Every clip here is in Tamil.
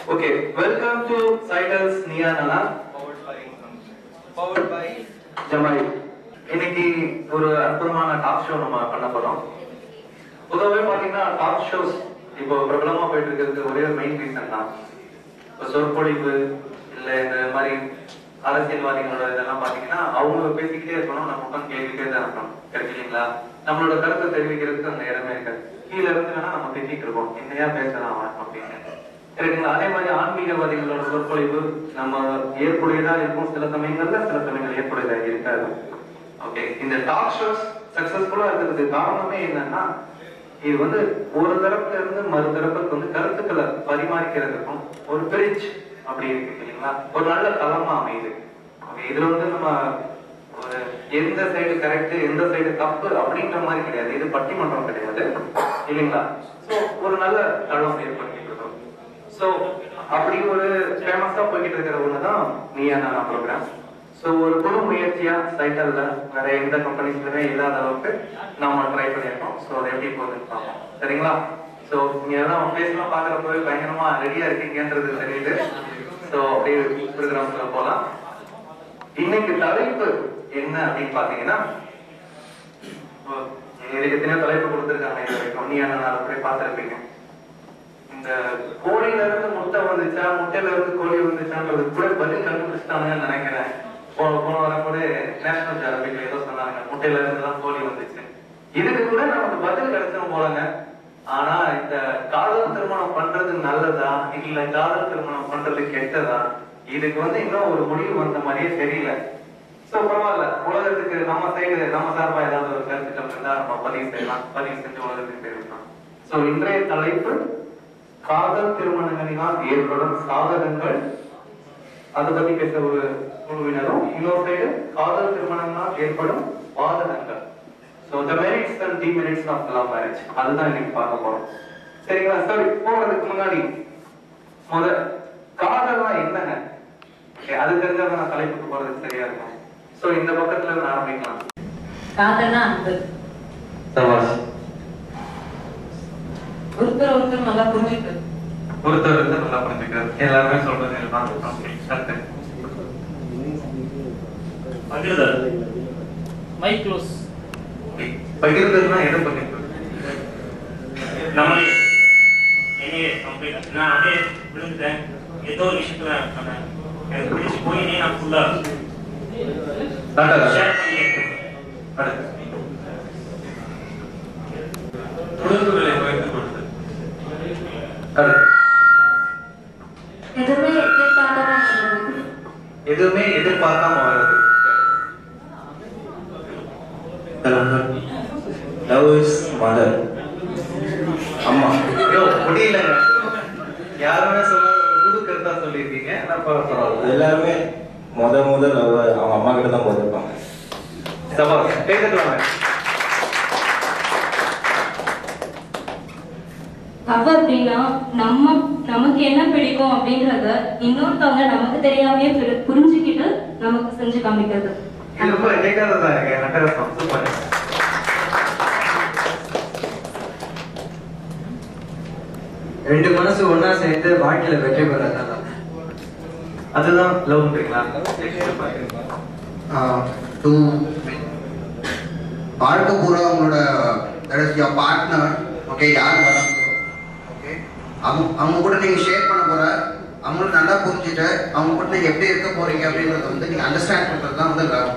Okay, welcome to Cytals Nia Nana. Powered by Jamai. இன்னைக்கு ஒரு அற்புதமான டாக் ஷோ நம்ம பண்ண போறோம். பொதுவாகவே பாத்தீங்கன்னா டாக் ஷோஸ் இப்போ பிரபலமா போயிட்டு இருக்கிறதுக்கு ஒரே ஒரு மெயின் ரீசன் தான். இப்போ சொற்பொழிவு இல்ல இந்த மாதிரி அரசியல்வாதிகளோட இதெல்லாம் பாத்தீங்கன்னா அவங்க பேசிக்கிட்டே இருக்கணும், நம்ம உட்காந்து கேட்டுக்கிட்டே தான் இருக்கணும். கிடைக்கலீங்களா? நம்மளோட கருத்தை தெரிவிக்கிறதுக்கு அந்த இடமே இருக்காது. கீழே இருந்து வேணா நம்ம பேசிட்டு இருக்கோம், என்னையா பேசலாம் அப்படின்னு. இருக்குங்களா? அதே மாதிரி ஆன்மீகவாதிகளோட சொற்பொழிவு நம்ம ஏற்புடையதா இருக்கும், சில சமயங்கள் ஏற்புடையதா இருக்காது. ஓகே, இந்த டாக் ஷோஸ் சக்சஸ்ஃபுல்லா இருக்கிறதுக்கு காரணமே என்னன்னா, இது வந்து ஒரு தரப்புல இருந்து மறு தரப்புக்கு கருத்துக்களை பரிமாறிக்கிறதுக்கும் ஒரு பிரிட்ஜ் அப்படி இருக்கு இல்லைங்களா? ஒரு நல்ல தளமா அமையுது. இதுல நம்ம ஒரு எந்த சைடு கரெக்ட் எந்த சைடு தப்பு அப்படின்ற மாதிரி கிடையாது, இது பட்டிமன்றம் கிடையாது இல்லைங்களா? சோ ஒரு நல்ல தளம் ஏற்படுத்திட்டு இருக்கோம். சோ அப்படி ஒரு ஃபேமஸா போய்கிட்டு இருக்கிற ஒண்ணுதான் நீயா நானா ப்ரோக்ராம். சோ ஒரு புது முயற்சியா சைட்டல்ல வேற எந்த கம்பெனிஸ்லுமே இல்லாத அளவுக்கு நாம ட்ரை பண்ணிருக்கோம். சோ அது எப்படி போகுதுன்னு பார்ப்போம், சரிங்களா? சோ நீங்க எல்லாம் ஃபேஸ்லாம் பாக்குறப்பவே பயங்கரமா ரெடியா இருக்கீங்கன்றது தெரியுது. சோ அப்படியே ப்ரோக்ராம்ல போலாம். இன்னைக்கு தலைப்பு என்ன அப்படின்னு பாத்தீங்கன்னா, எத்தனையோ தலைப்பு கொடுத்துருக்காங்க இது வரைக்கும். நீ என்ன அப்படியே பார்த்துருப்பீங்க. இந்த கோழியில இருந்து முட்டை வந்துச்சா, முட்டையில இருந்து கோழி வந்துச்சான்றது கூட பதில் கண்டுபிடிச்சிட்டாங்கன்னு நினைக்கிறேன். போன வாரம் கூட நேஷனல் ஜியோகிராபிக்ல ஏதோ சொன்னாங்க, முட்டையில இருந்து தான் கோழி வந்துச்சு. இதுக்கு கூட நமக்கு பதில் கிடைச்சிடும் போலங்க. ஆனா இந்த காதல் திருமணம் பண்றது நல்லதா இல்ல காதல் திருமணம் பண்றது கெட்டதா, இதுக்கு இன்னும் ஒரு முடிவு வந்த மாதிரியே தெரியல. சோ பரவாயில்ல, உலகத்துக்கு நம்ம சைடு நம்ம சார்பா ஏதாவது ஒரு கருத்துக்கள் இருந்தா நம்ம பதிவு செய்யலாம், பதிவு செஞ்சு உலகத்துக்கு தெரிவிக்கலாம். சோ இன்றைய தலைப்பு காதல் திருமணங்களினால் ஏற்படும் சாதகங்கள், அதை பத்தி பேச ஒரு குழுவினரும், இன்னொரு சைடு காதல் திருமணங்களால் ஏற்படும் பாதகங்கள். So the merits and demerits of love marriage, அதுதான் இன்னைக்கு பார்க்க போறோம், சரிங்களா? சரி, போறதுக்கு முன்னாடி காதல்னா என்னங்க அது தெரிஞ்சாதான் நான் தலைப்புக்கு போறதுக்கு சரியா இருக்கும். சோ இந்த பக்கத்துல இருந்து ஆரம்பிக்கலாம். காதல்னா அன்பு. ஒருத்தர் நல்லா புரிஞ்சுக்கிறது. எல்லாருமே சொல்றது பகிர்ந்ததுன்னா எதை பகிர்ந்தது? நம்ம நான் அப்படியே விழுந்துட்டேன், ஏதோ ஒரு விஷயத்துல எனக்கு பிடிச்சு போய் நான் ஃபுல்லா உணர்வுகளை பகிர்ந்து கொடுத்தது. எதுவுமே எதிர்பார்க்காம வர்றது. Love is mother. அம்மா முடியலங்க, யாருமே சொல்ல புது கருத்தா சொல்லியிருக்கீங்க. எல்லாருமே முதல் லவ் அவங்க அம்மா கிட்ட தான் போயிருப்பாங்க. லவ் அப்படின்னா நமக்கு என்ன பிடிக்கும் அப்படின்றத இன்னொருத்தவங்க நமக்கு தெரியாமே புரிஞ்சுக்கிட்டு நமக்கு செஞ்சு காமிக்கிறது. ரெண்டு மனசு ஒன்னா சேர்ந்து வாழ்க்கையில வெற்றி பெறலாம், அதுதான் லவ்ன்றீங்களா? வாழ்க்கை பூரா உங்களோட பார்ட்னர், ஓகே, யார் வராங்க, ஓகே, அவங்க கூட நீங்க ஷேர் பண்ண போற, அவங்களுக்கு நல்லா புரிஞ்சுட்டு அவங்க கூட நீங்க எப்படி இருக்க போறீங்க அப்படின்றத நீங்க அண்டர்ஸ்டாண்ட் பண்றது தான் லவ்.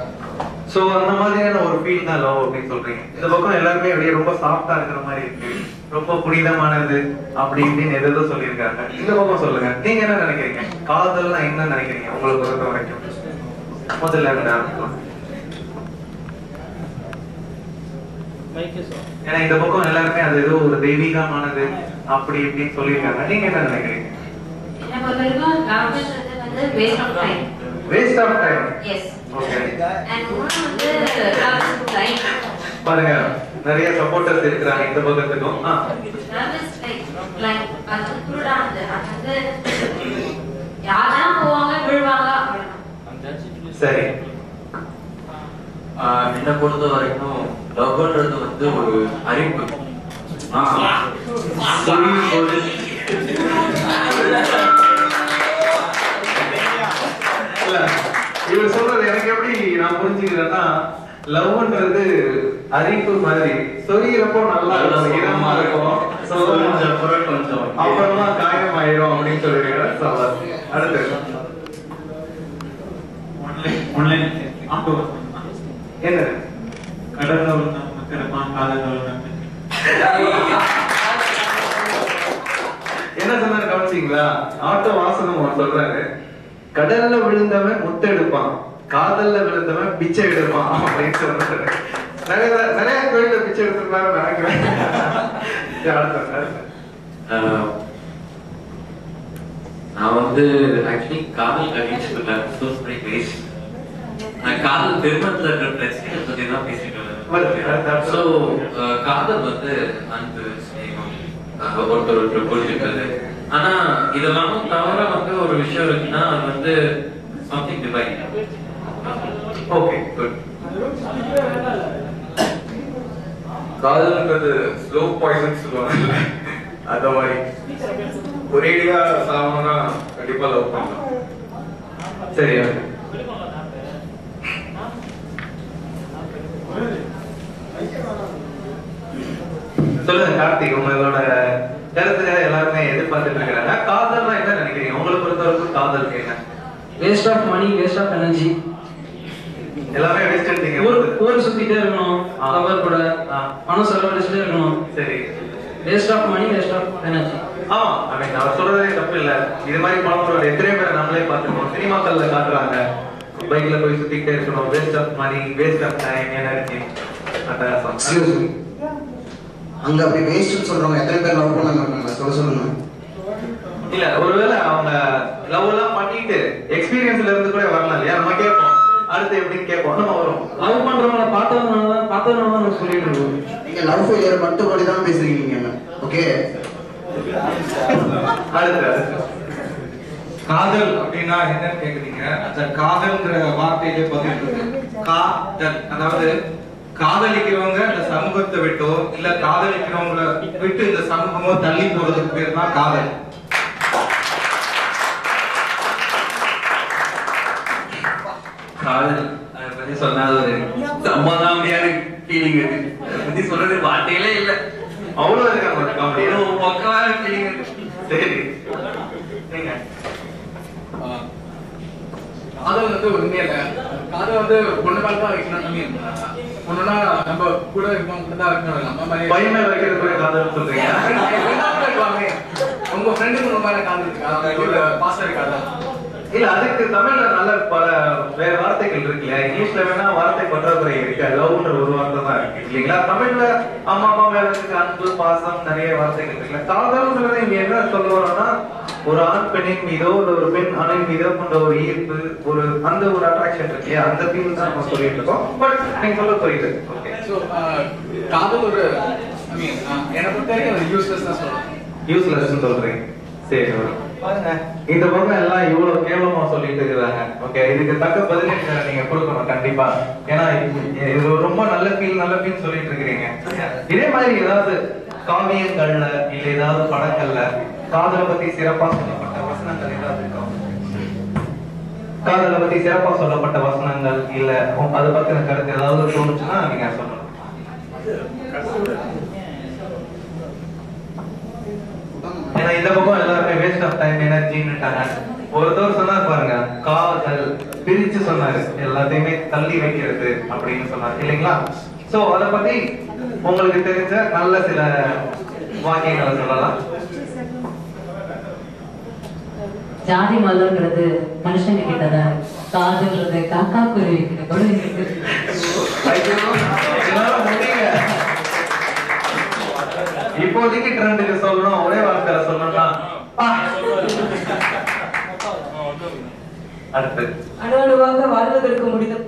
சோ அந்த மாதிரியான ஒரு ஃபீல் தான் லவ் அப்படின்னு சொல்றீங்க. இந்த பக்கம் எல்லாருமே அப்படியே ரொம்ப சாஃப்டா இருக்கிற மாதிரி இருக்கு, ரொம்ப புனிதமானது அப்படி இப்படின்னு எதோ சொல்லியிருக்காங்க. இந்த பக்கம் சொல்லுங்க, நீங்க என்ன நினைக்கிறீங்க? காதல்னா என்ன நினைக்கிறீங்க உங்களுக்கு பொறுத்த வரைக்கும்? முதல்ல இருந்து ஆரம்பிக்கலாம். ஏன்னா இந்த பக்கம் எல்லாருமே அது ஏதோ ஒரு தெய்வீகமானது அப்படி இப்படின்னு சொல்லியிருக்காங்க. நீங்க என்ன நினைக்கிறீங்க? Waste of time. பாருங்க, நிறைய சப்போர்ட்டர்ஸ் இருக்கிறாங்க இந்த பக்கத்துக்கும். சரி, என்ன பொறுத்த வரைக்கும் லவ்ன்றது ஒரு அறிவு. இல்ல இவர் சொல்றது எனக்கு எப்படி நான் புரிஞ்சுக்கிறேன்னா லவ்ன்றது அரிப்பு மாதிரி சொரியறப்போ நல்லா இதமா இருக்கும் கொஞ்சம் அப்புறமா காயமாயிரும் அப்படின்னு சொல்லிருக்காரு சவால். அடுத்து என்ன கடல்ல கிடப்பான் காதல் என்ன சொன்னாரு கவனிச்சீங்களா? ஆட்டோ வாசகம் சொல்றாரு, கடல்ல விழுந்தவன் முத்தெடுப்பான், காதல்ல விழுந்தவன் பிச்சை எடுப்பான் அப்படின்னு சொல்றாரு. நிறைய கோயில பிச்சை எடுத்துருப்பாரு நினைக்கிறேன். நான் வந்து ஆக்சுவலி காதல் கழிச்சுக்கல காதல் திருமணத்துல இருக்கிற பிரச்சனைகள் பத்தி தான் பேசிட்டு இருக்கேன். சோ காதல் வந்து அன்பு ஸ்நேகம் ஒருத்தர் புரிஞ்சுக்கிறது. ஆனா இதெல்லாம் தவிர வந்து ஒரு விஷயம் இருக்குன்னா அது வந்து சம்திங் டிவைன். Okay good. காதல்ன்றது ஸ்லோ பாய்சன் சொல்லுவாங்க. அந்த மாதிரி ஒரேடியா சாவனா கண்டிப்பா லவ் பண்ணலாம். சரி சொல்லுங்க கார்த்திக், உங்களோட கருத்துல எல்லாருமே எதிர்பார்த்துட்டு இருக்கிறாங்க. காதல்னா என்ன நினைக்கிறீங்க? உங்களை பொறுத்தவரைக்கும் காதல் என்ன? Waste of money, waste of energy. எல்லாமே வேஸ்ட் எடுத்தீங்க. ஊர் சுத்திட்டே இருக்கணும், லவர் கூட பணம் செலவழிச்சுட்டே இருக்கணும். சரி, waste of money, waste of energy. ஆமா, ஐ மீன் அவர் சொல்றதே தப்பு இல்ல. இது மாதிரி பணம் எத்தனை பேர் நம்மளே பார்த்துருக்கோம், சினிமாக்கள்ல காட்டுறாங்க. பைக்ல போய் சுத்திட்டே இருக்கணும், waste of money, waste of time, energy. அங்க அப்படி வேஸ்ட்னு சொல்றவங்க எத்தனை பேர் லவ் பண்ணாம இருக்காங்க சொல்லுங்க. இல்ல, ஒருவேளை அவங்க லவ் எல்லாம் பண்ணிட்டு எக்ஸ்பீரியன்ஸ்ல இருந்து கூட வரலாம் இல்லையா? நம்ம கேட்போம் அடுத்து எப்படின்னு கேட்போம், நம்ம வரும். லவ் பண்றவங்கள பார்த்ததுனால நம்ம சொல்லிட்டு இருக்கோம். நீங்க லவ் ஃபெயிலியர் மட்டும் படி தான் பேசுறீங்க. ஓகே, அடுத்து காதல் அப்படின்னா என்னன்னு கேக்குறீங்க. அந்த காதல்ங்கிற வார்த்தையிலே பதில் இருக்கு. காதல் அதாவது காதலிக்கிறவங்க இந்த சமூகத்தை விட்டோ இல்ல காதலிக்கிறவங்களை விட்டு இந்த சமூகமோ தள்ளி போறதுக்கு பேர் தான் காதல். காதல் அதை பத்தி சொன்னாத ஒரு சமாதான ஃபீலிங் இருக்கு. அதை பத்தி சொல்றது வார்த்தையிலே இல்ல. அவ்வளவு இருக்காங்க ஒரு காமெடி. பக்கமான ஃபீலிங் இருக்கு. சரி, நீங்க காதல் வந்து உண்மையில காதல் வந்து பொண்ணு மேல தான் வைக்கணும். பொண்ணுனா நம்ம கூட இருக்கவங்க தான் வைக்கணும். நம்ம மாதிரி பையன் மேல வைக்கிறது கூட காதல் சொல்றீங்க? உங்க ஃப்ரெண்டுக்கு உங்க மேல காதல் இருக்கா? பாசம் இருக்காதா? இல்ல, அதுக்கு தமிழ்ல நல்ல பல வேற வார்த்தைகள் இருக்கு இல்லையா? இங்கிலீஷ்ல வேணா வார்த்தை பற்றாக்குறை இருக்கு. லவ்ன்ற ஒரு வார்த்தை தான் இருக்கு இல்லைங்களா? தமிழ்ல அம்மா அப்பா மேல இருக்கு அன்பு, பாசம், நிறைய வார்த்தைகள் இருக்குல்ல. காதல்ன்றது இங்க என்ன சொல்ல வரோம்னா, ஒரு ஆண் பெண்ணின் மீதோ ஒரு பெண் ஆணின் மீதோ கொண்ட ஒரு ஈர்ப்பு, ஒரு அந்த ஒரு அட்ராக்ஷன் இருக்கு இல்லையா? அந்த ஃபீல் தான் நம்ம சொல்லிட்டு இருக்கோம். பட் நீங்க சொல்ல புரியுது. ஓகே, சோ காதல் ஒரு ஐ மீன் என்ன பொறுத்த வரைக்கும் அது யூஸ்லெஸ் தான் சொல்றேன். யூஸ்லெஸ் சொல்றீங்க. சரி, பாருங்க இந்த பக்கம் எல்லாம் இவ்வளவு கேவலமா சொல்லிட்டு இருக்காங்க. ஓகே, இதுக்கு தக்க பதில் நீங்க கொடுக்கணும் கண்டிப்பா. ஏன்னா இது ரொம்ப நல்ல ஃபீல் சொல்லிட்டு இருக்கிறீங்க. இதே மாதிரி ஏதாவது காவியங்கள்ல இல்ல ஏதாவது படங்கள்ல காதலை பத்தி சிறப்பா சொல்லப்பட்ட வசனங்கள் ஏதாவது இருக்கும்? காதலை பத்தி சிறப்பா சொல்லப்பட்ட வசனங்கள் இல்ல அதை பத்தின கருத்து ஏதாவது தோணுச்சுன்னா நீங்க சொல்லணும். ஏன்னா இந்த பக்கம் எல்லாருமே வேஸ்ட் ஆஃப் டைம், எனர்ஜின்னுட்டாங்க. ஒருத்தர் சொன்னார் பாருங்க, காதல் பிரிச்சு சொன்னாரு, எல்லாத்தையுமே தள்ளி வைக்கிறது அப்படின்னு சொன்னாரு இல்லைங்களா? சோ அத பத்தி உங்களுக்கு தெரிஞ்ச நல்ல சில வாக்கியங்களை சொல்லலாம். ஜாதி மதம்ன்றது மனுஷங்க கிட்டதான், காதல்ன்றது காக்கா குருவி கிட்ட கூட இருக்கு. இப்போதைக்கு ட்ரெண்டுக்கு சொல்லணும், ஒரே வார்த்தையில சொல்லணும்னா அடுத்து அணுவாக வாழ்வதற்கு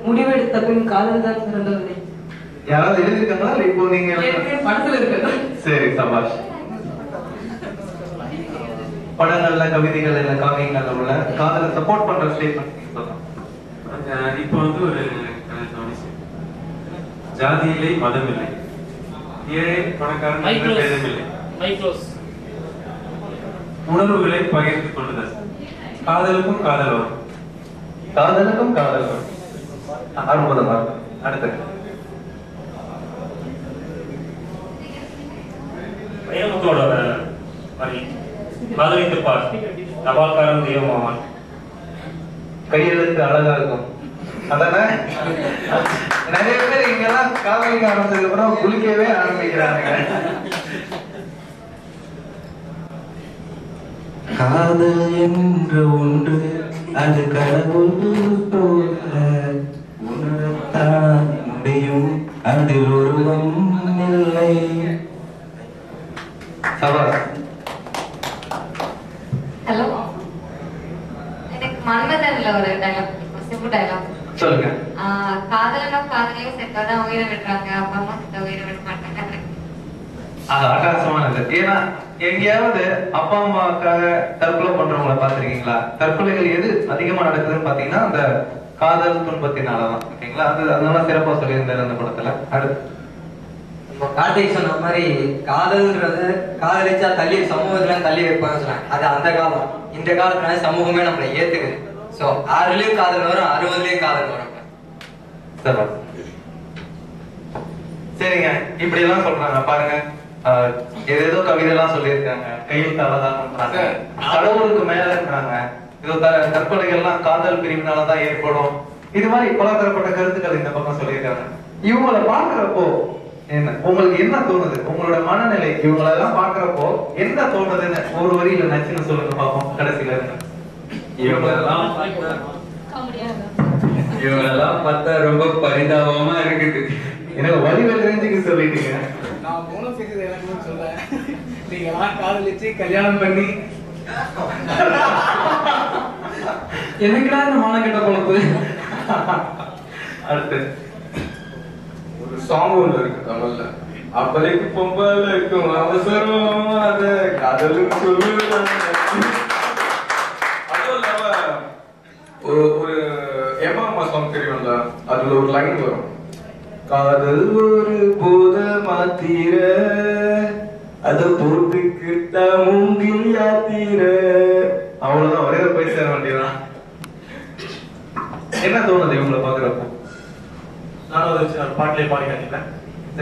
முடிவெடுத்த பின் காதல் தான் சிறந்தது. யாராவது எழுதிருக்காங்களா? இல்ல இப்போ நீங்க படத்துல இருக்கு. சரி, சபாஷ். படங்கள்ல, கவிதைகள் இல்ல காவியங்கள்ல உள்ள காதலை சப்போர்ட் பண்ற ஸ்டேட்மெண்ட் சொல்லலாம். இப்போ வந்து ஒரு ஜாதி இல்லை, மதம் இல்லை, ஏழை பணக்காரன் பேதமில்லை, உணர்வுகளை பகிர்ந்து கொள்ளுதல். காதலுக்கும் காதல் வரும். காதலுக்கும் காதலுக்கும் அற்புதமா இருக்கும். அடுத்து வைரமுத்தோட வரி காதலித்து பார் தபால்காரன் தெய்வமாவான். கையெழுத்து அழகா இருக்கும். அதானே நிறைய பேர் இங்கெல்லாம் காதலிக்க ஆரம்பிச்சதுக்கு அப்புறம் குளிக்கவே ஆரம்பிக்கிறாங்க. காதல் என்ற ஒன்று அது கடவுள் போல உணரத்தான் முடியும், அதில் உருவம் இல்லை. ஹலோ, எனக்கு மன்மதன்ல ஒரு டைலாக், சிம்பிள் டைலாக் சொல்லுங்க. காதலனோ காதலையோ செத்தாதான் உயிரை விடுறாங்க, அப்பா அம்மா செத்தா உயிரை விட மாட்டாங்க. அது அட்டகாசமானது. ஏன்னா எங்கேயாவது அப்பா அம்மாவுக்காக தற்கொலை பண்றவங்களை பார்த்திருக்கீங்களா? தற்கொலைகள் எது அதிகமா நடக்குதுன்னு பாத்தீங்கன்னா அந்த காதல் துன்பத்தினாலதான். ஓகேங்களா? அதனால சிறப்பா சொல்லியிருந்தாரு அந்த படத்துல. அடுத்து கார்த்திக் சொன்ன மாதிரி காதல்ன்றது காதலிச்சா தள்ளி சமூகத்துல தள்ளி வைப்பாங்க சொன்னாங்க. அது அந்த காலம். இந்த காலத்துல சமூகமே நம்மளை ஏத்துக்குது. சோ 6லயும் காதல் வரும், 60லயும் காதல் வரும். சரிங்க, இப்படி எல்லாம் சொல்றாங்க பாருங்க. ஏதேதோ கவிதை எல்லாம் சொல்லியிருக்காங்க. கையெழுத்தாலதான் பண்றாங்க, கடவுளுக்கு மேலன்றாங்க. இது தற்கொலைகள்லாம் காதல் பிரிவினாலதான் ஏற்படும். இது மாதிரி பலதரப்பட்ட கருத்துக்கள் இந்த பக்கம் சொல்லியிருக்காங்க. இவங்களை பாக்குறப்போ என்ன உங்களுக்கு என்ன தோணுது? உங்களோட மனநிலை இவங்களெல்லாம் பாக்குறப்போ என்ன தோணுதுன்னு ஒரு வரியில நச்சுன்னு சொல்லுங்க பாப்போம். கடைசியில இருந்து இவங்களெல்லாம் பார்த்தா ரொம்ப பரிதாபமா இருக்குது. எனக்கு வடிவேல் ரேஞ்சுக்கு சொல்லிட்டீங்க. நான் மூணு செய்தி எனக்கு சொல்ல, நீங்க எல்லாம் காதலிச்சு கல்யாணம் பண்ணி எனக்குடா இந்த மானம் கெட்ட பொழப்பு. அடுத்து ஒரு சாங் ஒன்று இருக்கு தமிழ்ல, அப்பலைக்கு பொம்பளைக்கும் அவசரம் அத காதலுக்கு சொல்லுவாங்க. அதுவும் இல்லாம ஒரு ஏமாமா சாங் தெரியும்ல, அதுல ஒரு லைன் வரும், காதல் ஒரு போத மாத்திர அத போட்டுக்கிட்ட மூங்கில் யாத்திர. அவ்வளவுதான், ஒரே போய் சேர வேண்டியதான். என்ன தோணுது இவங்களை பாக்குறப்போ? நானும் அதை வச்சு பாட்டிலே பாடி காட்டிட்டேன்.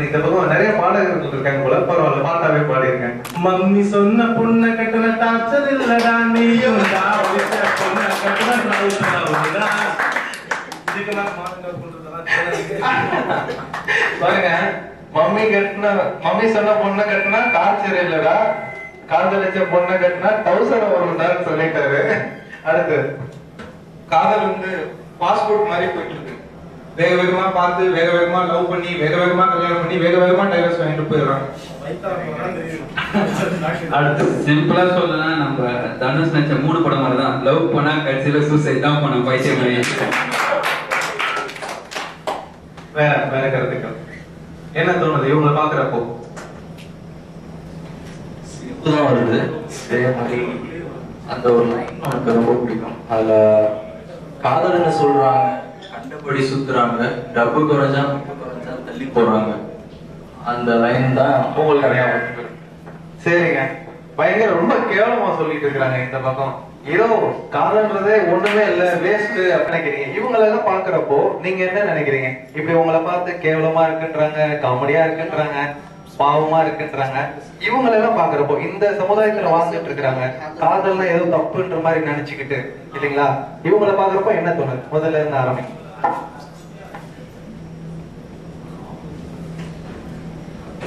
இந்த பக்கம் நிறைய பாடகர்கள் இருக்காங்க போல, பரவாயில்ல பாட்டாவே பாடி இருக்கேன். மம்மி சொன்ன பொண்ண கட்டுன டார்ச்சர் இல்லடா, நீயும் பொண்ண கட்டுன பாருங்க, மம்மி சொன்ன பொண்ணை கட்டினா டார்ச்சர் இல்லடா, காதலிச்ச பொண்ணை கட்டினா டவுசர் வரும்னு சொல்லிட்டாரு. அடுத்து காதல் வந்து பாஸ்போர்ட் மாதிரி போயிட்டு இருக்கு. வேக வேகமா பார்த்து, வேக வேகமா லவ் பண்ணி, வேக வேகமா கல்யாணம் பண்ணி, வேக வேகமா டைவர்ஸ் வாங்கிட்டு போயிடுறாங்க. அடுத்து சிம்பிளா சொல்லலாம், நம்ம தனுஷ் நடிச்ச 3 படம் மாதிரிதான். லவ் பண்ணா கடைசியில சூசைட் தான் பண்ண பைத்தியம். வேற கருத்துக்கள் என்ன தோணுது இவங்களை பாக்குறப்போ? இப்பதான் வருது அதே மாதிரி அந்த ஒரு லைன் எனக்கு ரொம்ப பிடிக்கும். அதுல காதல்னு சொல்றாங்க, கண்டபடி சுத்துறாங்க, டப்பு குறைஞ்சா தள்ளி போறாங்க. அந்த லைன் தான் உங்களுக்கு நிறைய. சரிங்க, பயங்கர ரொம்ப கேவலமா சொல்லிட்டு இருக்கிறாங்க இந்த பக்கம். ஏதோ காதல்ன்றதே ஒண்ணுமே இல்ல, வேஸ்ட் நினைக்கிறீங்க. இவங்களை எல்லாம் பாக்குறப்போ நீங்க என்ன நினைக்கிறீங்க? இப்படி உங்களை பார்த்து கேவலமா இருக்குன்றாங்க, காமெடியா இருக்குன்றாங்க, பாவமா இருக்குன்றாங்க. இவங்களை எல்லாம் பாக்குறப்போ இந்த சமுதாயத்துல வாழ்ந்துட்டு இருக்கிறாங்க, காதல்னா ஏதோ தப்புன்ற மாதிரி நினைச்சுக்கிட்டு இல்லைங்களா? இவங்களை பாக்குறப்போ என்ன தோணுது? முதல்ல இருந்து ஆரம்பிங்க.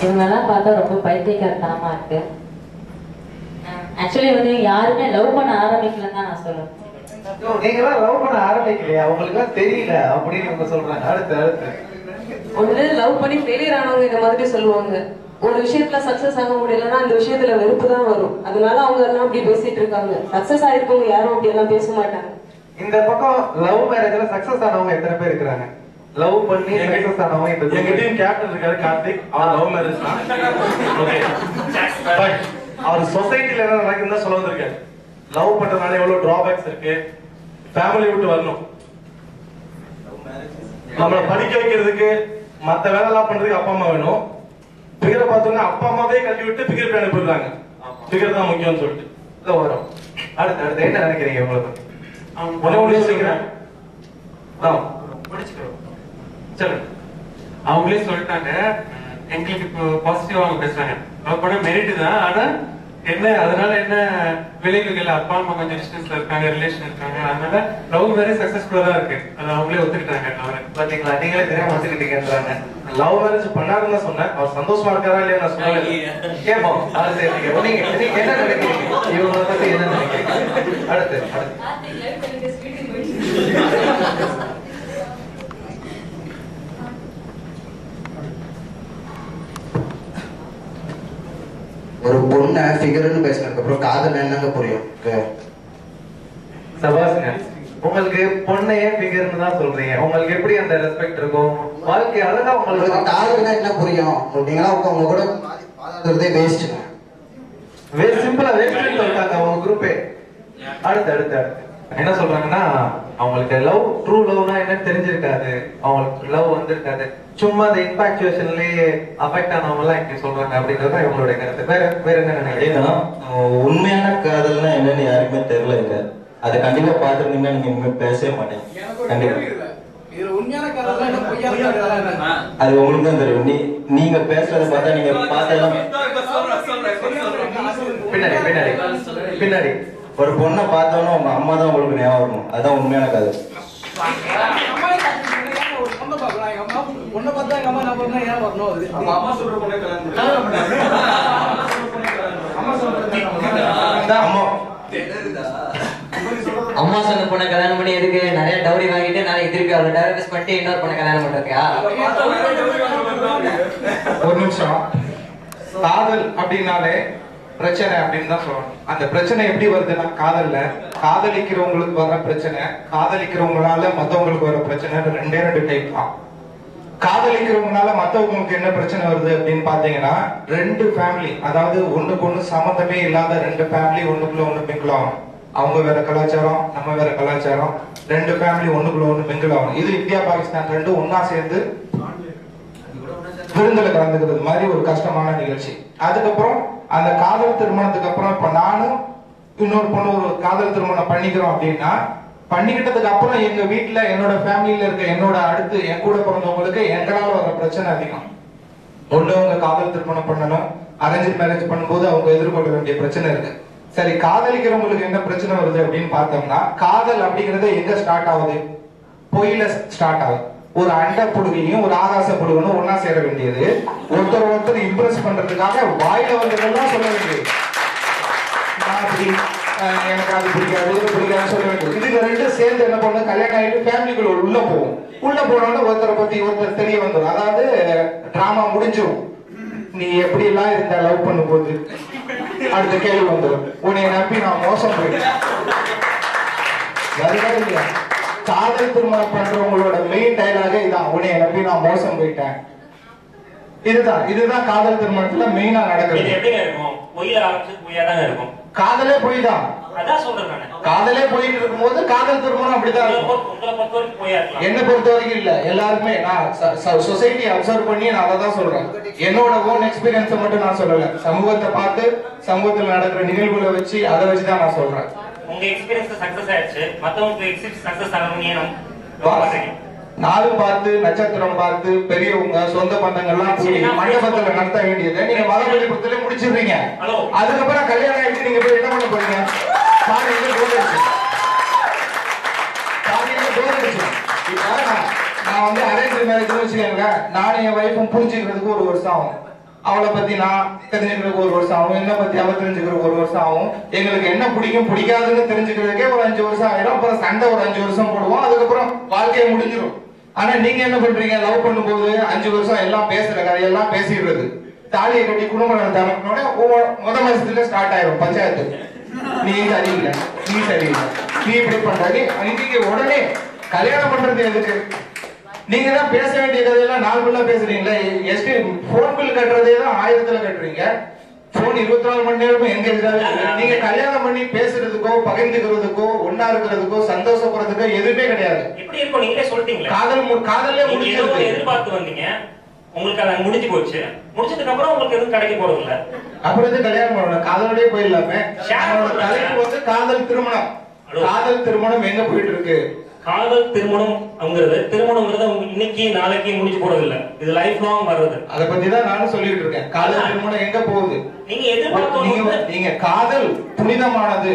இவங்கெல்லாம் பார்த்தா ரொம்ப பைத்தியக்காரத்தனமா இருக்கு. ஆக்சுவலி வந்து யாருமே லவ் பண்ண ஆரம்பிக்கலன்னு தான் நான் சொல்லுவேன். நீங்க எல்லாம் லவ் பண்ண ஆரம்பிக்கலையா? உங்களுக்கு எல்லாம் தெரியல அப்படின்னு இவங்க சொல்றாங்க. அடுத்து ஒண்ணு லவ் பண்ணி ஃபெயிலியர் ஆனவங்க இந்த மாதிரி சொல்லுவாங்க. ஒரு விஷயத்துல சக்சஸ் ஆக முடியலன்னா அந்த விஷயத்துல வெறுப்பு தான் வரும். அதனால அவங்க எல்லாம் அப்படி பேசிட்டு இருக்காங்க. சக்சஸ் ஆயிருக்கவங்க யாரும் அப்படி எல்லாம் பேச மாட்டாங்க. இந்த பக்கம் லவ் மேரேஜ்ல சக்சஸ் ஆனவங்க எத்தனை பேர் இருக்கிறாங்க? லவ் பண்ணி சக்சஸ் ஆனவங்க இந்த எங்க டீம் கேப்டன் இருக்காரு கார்த்திக். அவர் லவ் மேரேஜ் தான். ஓகே, பட் அவர் சொசைட்டில என்ன நடக்குதுன்னு சொல்ல வந்திருக்காரு. லவ் பண்றதுனால எவ்வளவு டிராபேக்ஸ் இருக்கு, ஃபேமிலி விட்டு வரணும், நம்மளை படிக்க வைக்கிறதுக்கு மத்த வேலை எல்லாம் பண்றதுக்கு அப்பா அம்மா வேணும். பிகரை பார்த்தோம்னா அப்பா அம்மாவே கல்வி விட்டு பிகர் போய் அனுப்பிடுறாங்க. பிகர் தான் முக்கியம்னு சொல்லிட்டு வரும். அடுத்து என்ன நினைக்கிறீங்க உங்களை பத்தி? ஒண்ணு யோசிக்கிறேன். அவங்களே சொல்லிட்டாங்க, எங்களுக்கு இப்போ பாசிட்டிவா அவங்க பேசுறாங்க. லவ் பண்ண மெரிட் தான், ஆனா என்ன அதனால என்ன விளைவுகள், அப்பா அம்மா கொஞ்சம் டிஸ்டன்ஸ்ல இருக்காங்க, ரிலேஷன் இருக்காங்க, அதனால லவ் மேரேஜ் சக்சஸ்ஃபுல்லா தான் இருக்கு. அதை அவங்களே ஒத்துக்கிட்டாங்க. அவரை பாத்தீங்களா, நீங்களே தெரியாம ஒத்துக்கிட்டீங்கன்றாங்க. லவ் மேரேஜ் பண்ணாருன்னு சொன்னேன், அவர் சந்தோஷமா இருக்காரா இல்லையா நான் சொல்லல. கேட்போம். அது சரி, நீங்க என்ன நினைக்கிறீங்க, இவங்களை பத்தி என்ன நினைக்கிறீங்க? அடுத்து ஒரு பொண்ணை ஃபிகர்னு பேசினதுக்கு அப்புறம் காதல் என்னங்க புரியும்? சபாஸ்ங்க, உங்களுக்கு பொண்ணையே ஃபிகர்னு தான் சொல்றீங்க, உங்களுக்கு எப்படி அந்த ரெஸ்பெக்ட் இருக்கும்? வாழ்க்கை அழகா உங்களுக்கு காதல்னா என்ன புரியும்? அப்படிங்களா உங்க கூட வாதாடுறதே வேஸ்ட்டுங்க. சிம்பிளா வேஸ்ட்னு சொல்லிட்டாங்க அவங்க குரூப்பே. அடுத்து அடுத்து அடுத்து என்ன சொல்றாங்கன்னா, அவங்களுக்கு லவ் ட்ரூ லவ்னா என்னன்னு தெரிஞ்சிருக்காது, அவங்களுக்கு லவ் வந்திருக்காது, சும்மா அந்த இன்ஃபாக்சுவேஷன்லயே அஃபெக்ட் ஆனவங்க எல்லாம் இங்க சொல்றாங்க அப்படின்றத இவங்களுடைய கருத்து. வேற என்ன நினைக்கிறீங்க? உண்மையான காதல்னா என்னன்னு யாருக்குமே தெரியல. இல்ல அதை கண்டிப்பா பாத்துருந்தீங்கன்னா நீங்க இனிமே பேசவே மாட்டீங்க. கண்டிப்பா அது உங்களுக்கு தான் தெரியும். நீங்க பேசுறத பார்த்தா நீங்க பார்த்தெல்லாம் பின்னாடி பின்னாடி பின்னாடி ஒரு பொண்ணை பார்த்தோன்னா உங்க அம்மா தான் உங்களுக்கு ஞாபகம் வரணும். அதுதான் உண்மையான காதல். அம்மா சொன்ன பொண்ணை கல்யாணம் பண்ணி எதுக்கு நிறைய டவுரி வாங்கிட்டு நாளைக்கு திருப்பி அவளை டைவர்ஸ் பண்ணிட்டு இன்னொரு பொண்ணை கல்யாணம் பண்றதுக்கா? ஒரு நிமிஷம். காதல் அப்படின்னாலே பிரச்சனை அப்படின்னு தான் சொல்லணும். அந்த பிரச்சனை எப்படி வருதுன்னா, காதலிக்கிறவங்களுக்கு வர பிரச்சனை, காதலிக்கிறவங்களால மத்தவங்களுக்கு வர பிரச்சனை ரெண்டு டைப் தான். காதலிக்கிறவங்களால மத்தவங்களுக்கு என்ன பிரச்சனை வருது அப்படின்னு பாத்தீங்கன்னா, ரெண்டு ஃபேமிலி, அதாவது ஒண்ணுக்கு ஒண்ணு சம்மந்தமே இல்லாத ரெண்டு ஃபேமிலி ஒண்ணுக்குள்ள ஒண்ணு மிங்கிள் ஆகும். அவங்க வேற கலாச்சாரம், நம்ம வேற கலாச்சாரம், ரெண்டு ஃபேமிலி ஒண்ணுக்குள்ள ஒண்ணு மிங்கிள் ஆகும். இது இந்தியா பாகிஸ்தான் ரெண்டும் ஒன்னா சேர்ந்து விருந்துல கலந்துக்கிறது மாதிரி ஒரு கஷ்டமான நிகழ்ச்சி. அதுக்கப்புறம் அந்த காதல் திருமணத்துக்கு அப்புறம் இப்ப நானும் இன்னொரு பொண்ணு ஒரு காதல் திருமணம் பண்ணிக்கிறோம் அப்படின்னா, பண்ணிக்கிட்டதுக்கு அப்புறம் எங்க வீட்டுல என்னோட ஃபேமிலியில இருக்க என்னோட அடுத்து என் கூட பிறந்தவங்களுக்கு எங்களால வர பிரச்சனை அதிகம். ஒண்ணு அவங்க காதல் திருமணம் பண்ணணும், அரேஞ்ச் மேரேஜ் பண்ணும்போது அவங்க எதிர்கொள்ள வேண்டிய பிரச்சனை இருக்கு. சரி, காதலிக்கிறவங்களுக்கு என்ன பிரச்சனை வருது அப்படின்னு பார்த்தோம்னா, காதல் அப்படிங்கறது எங்க ஸ்டார்ட் ஆகுது? பொய்யில ஸ்டார்ட் ஆகுது. ஒரு அண்ட புடுகையும் ஒரு ஆகாச புடுகனும் ஒன்னா சேர வேண்டியது, ஒருத்தர் இம்ப்ரெஸ் பண்றதுக்காக வாயில வந்ததெல்லாம் சொல்ல வேண்டியது. நான் அப்படி, எனக்கு அது பிடிக்காது, இது பிடிக்காதுன்னு சொல்ல வேண்டியது. இதுக்கு ரெண்டு சேர்ந்து என்ன பண்ண, கல்யாணம் ஆகிட்டு ஃபேமிலிக்குள்ள உள்ள போகும். உள்ள போனோம்னா ஒருத்தரை பத்தி ஒருத்தர் தெரிய வந்துடும். அதாவது டிராமா முடிஞ்சிடும். நீ எப்படி எல்லாம் இருந்த லவ் பண்ணும் போது அடுத்த கேள்வி வந்துடும், உன்னை நம்பி நான் மோசம் போயிட்டேன். காதல் திருமணம் பண்றவங்களோட மெயின் டைலாக இதான், உன்னை நம்பி நான் மோசம் போயிட்டேன். இதுதான் காதல் திருமணத்துல மெயினா நடக்குது. காதலே பொய் தான். காதலே போயிட்டு இருக்கும் போது காதல் திருமணம் அப்படிதான் இருக்கும். என்ன பொறுத்த வரைக்கும் இல்ல, எல்லாருமே நான் சொசைட்டி அப்சர்வ் பண்ணி நான் அதை தான் சொல்றேன். என்னோட ஓன் எக்ஸ்பீரியன்ஸை மட்டும் நான் சொல்லல, சமூகத்தை பார்த்து சமூகத்தில் நடக்கிற நிகழ்வுகளை வச்சு அதை வச்சுதான் நான் சொல்றேன். உங்க எக்ஸ்பீரியன்ஸ் சக்சஸ் ஆயிடுச்சு, மத்தவங்க எக்ஸ்பீரியன்ஸ் சக்சஸ் ஆகணும். நாளும் பார்த்து நட்சத்திரம் பார்த்து பெரியவங்க சொந்த பந்தங்கள்லாம் கூடி மண்டபத்துல நடத்த வேண்டியதை நீங்க மதபலிபுரத்துல முடிச்சிடுறீங்க. அதுக்கப்புறம் கல்யாணம் ஆயிடுச்சு, நீங்க போய் என்ன பண்ண போறீங்க? நான் வந்து அரேஞ்ச் மேரேஜ் வச்சுக்கோங்க, நானும் என் வைஃபும் புரிஞ்சுக்கிறதுக்கு 1 வருஷம் ஆகும். அவளை பத்தி நான் தெரிஞ்சுக்கிறதுக்கு 1 வருஷம் ஆகும், என்ன பத்தி அவ தெரிஞ்சுக்கிறதுக்கு 1 வருஷம் ஆகும். எங்களுக்கு என்ன பிடிக்கும் பிடிக்காதுன்னு தெரிஞ்சுக்கிறதுக்கே ஒரு 5 வருஷம் ஆயிடும். அப்புறம் சண்டை ஒரு 5 வருஷம் போடுவோம், அதுக்கப்புறம் வாழ்க்கையை முடிஞ்சிடும். ஆனா நீங்க என்ன பண்றீங்க, லவ் பண்ணும்போது 5 வருஷம் எல்லாம் பேசுற கதையெல்லாம் பேசிடுறது, தாலியை கட்டி குடும்பம் தரப்பினோட முத மாசத்துல ஸ்டார்ட் ஆயிடும் பஞ்சாயத்து. நீ சரியில்லை, நீ சரியில்லை, நீ இப்படி பண்றாரு. நீங்க உடனே கல்யாணம் பண்றது எதுக்கு? நீங்க தான் பேச வேண்டிய கதையெல்லாம் 4 பிள்ளை பேசுறீங்களா? எஸ்டி போன் பில் கட்டுறதே தான் 1000த்துல கட்டுறீங்க. போன் 24 மணி நேரமும் எங்கேஜாவே. நீங்க கல்யாணம் பண்ணி பேசுறதுக்கோ பகிர்ந்துக்கிறதுக்கோ ஒன்னா இருக்கிறதுக்கோ சந்தோஷப்படுறதுக்கோ எதுவுமே கிடையாது. எப்படி இருக்கும் நீங்களே சொல்லிட்டீங்களா? காதல்லே முடிஞ்சது. எதிர்பார்த்து வந்தீங்க, உங்களுக்கு அது முடிஞ்சு போச்சு. முடிச்சதுக்கு அப்புறம் உங்களுக்கு எதுவும் கிடைக்க போறது இல்ல. அப்புறம் எது கல்யாணம் பண்ணணும்? காதலோடய போயிடலாமே. தலைப்பு வந்து காதல் திருமணம். காதல் திருமணம் எங்க போயிட்டு இருக்கு? காதல் திருமணம்ங்கிறது இன்னைக்கு நாளைக்கு முடிஞ்சு போறது இல்ல, இது லைஃப் லாங் வர்றது. அத பத்தி தான் நானும் சொல்லிட்டு இருக்கேன். காதல் திருமணம் எங்க போகுது? நீங்க எதிர்பார்த்தோம், நீங்க காதல் புனிதமானது,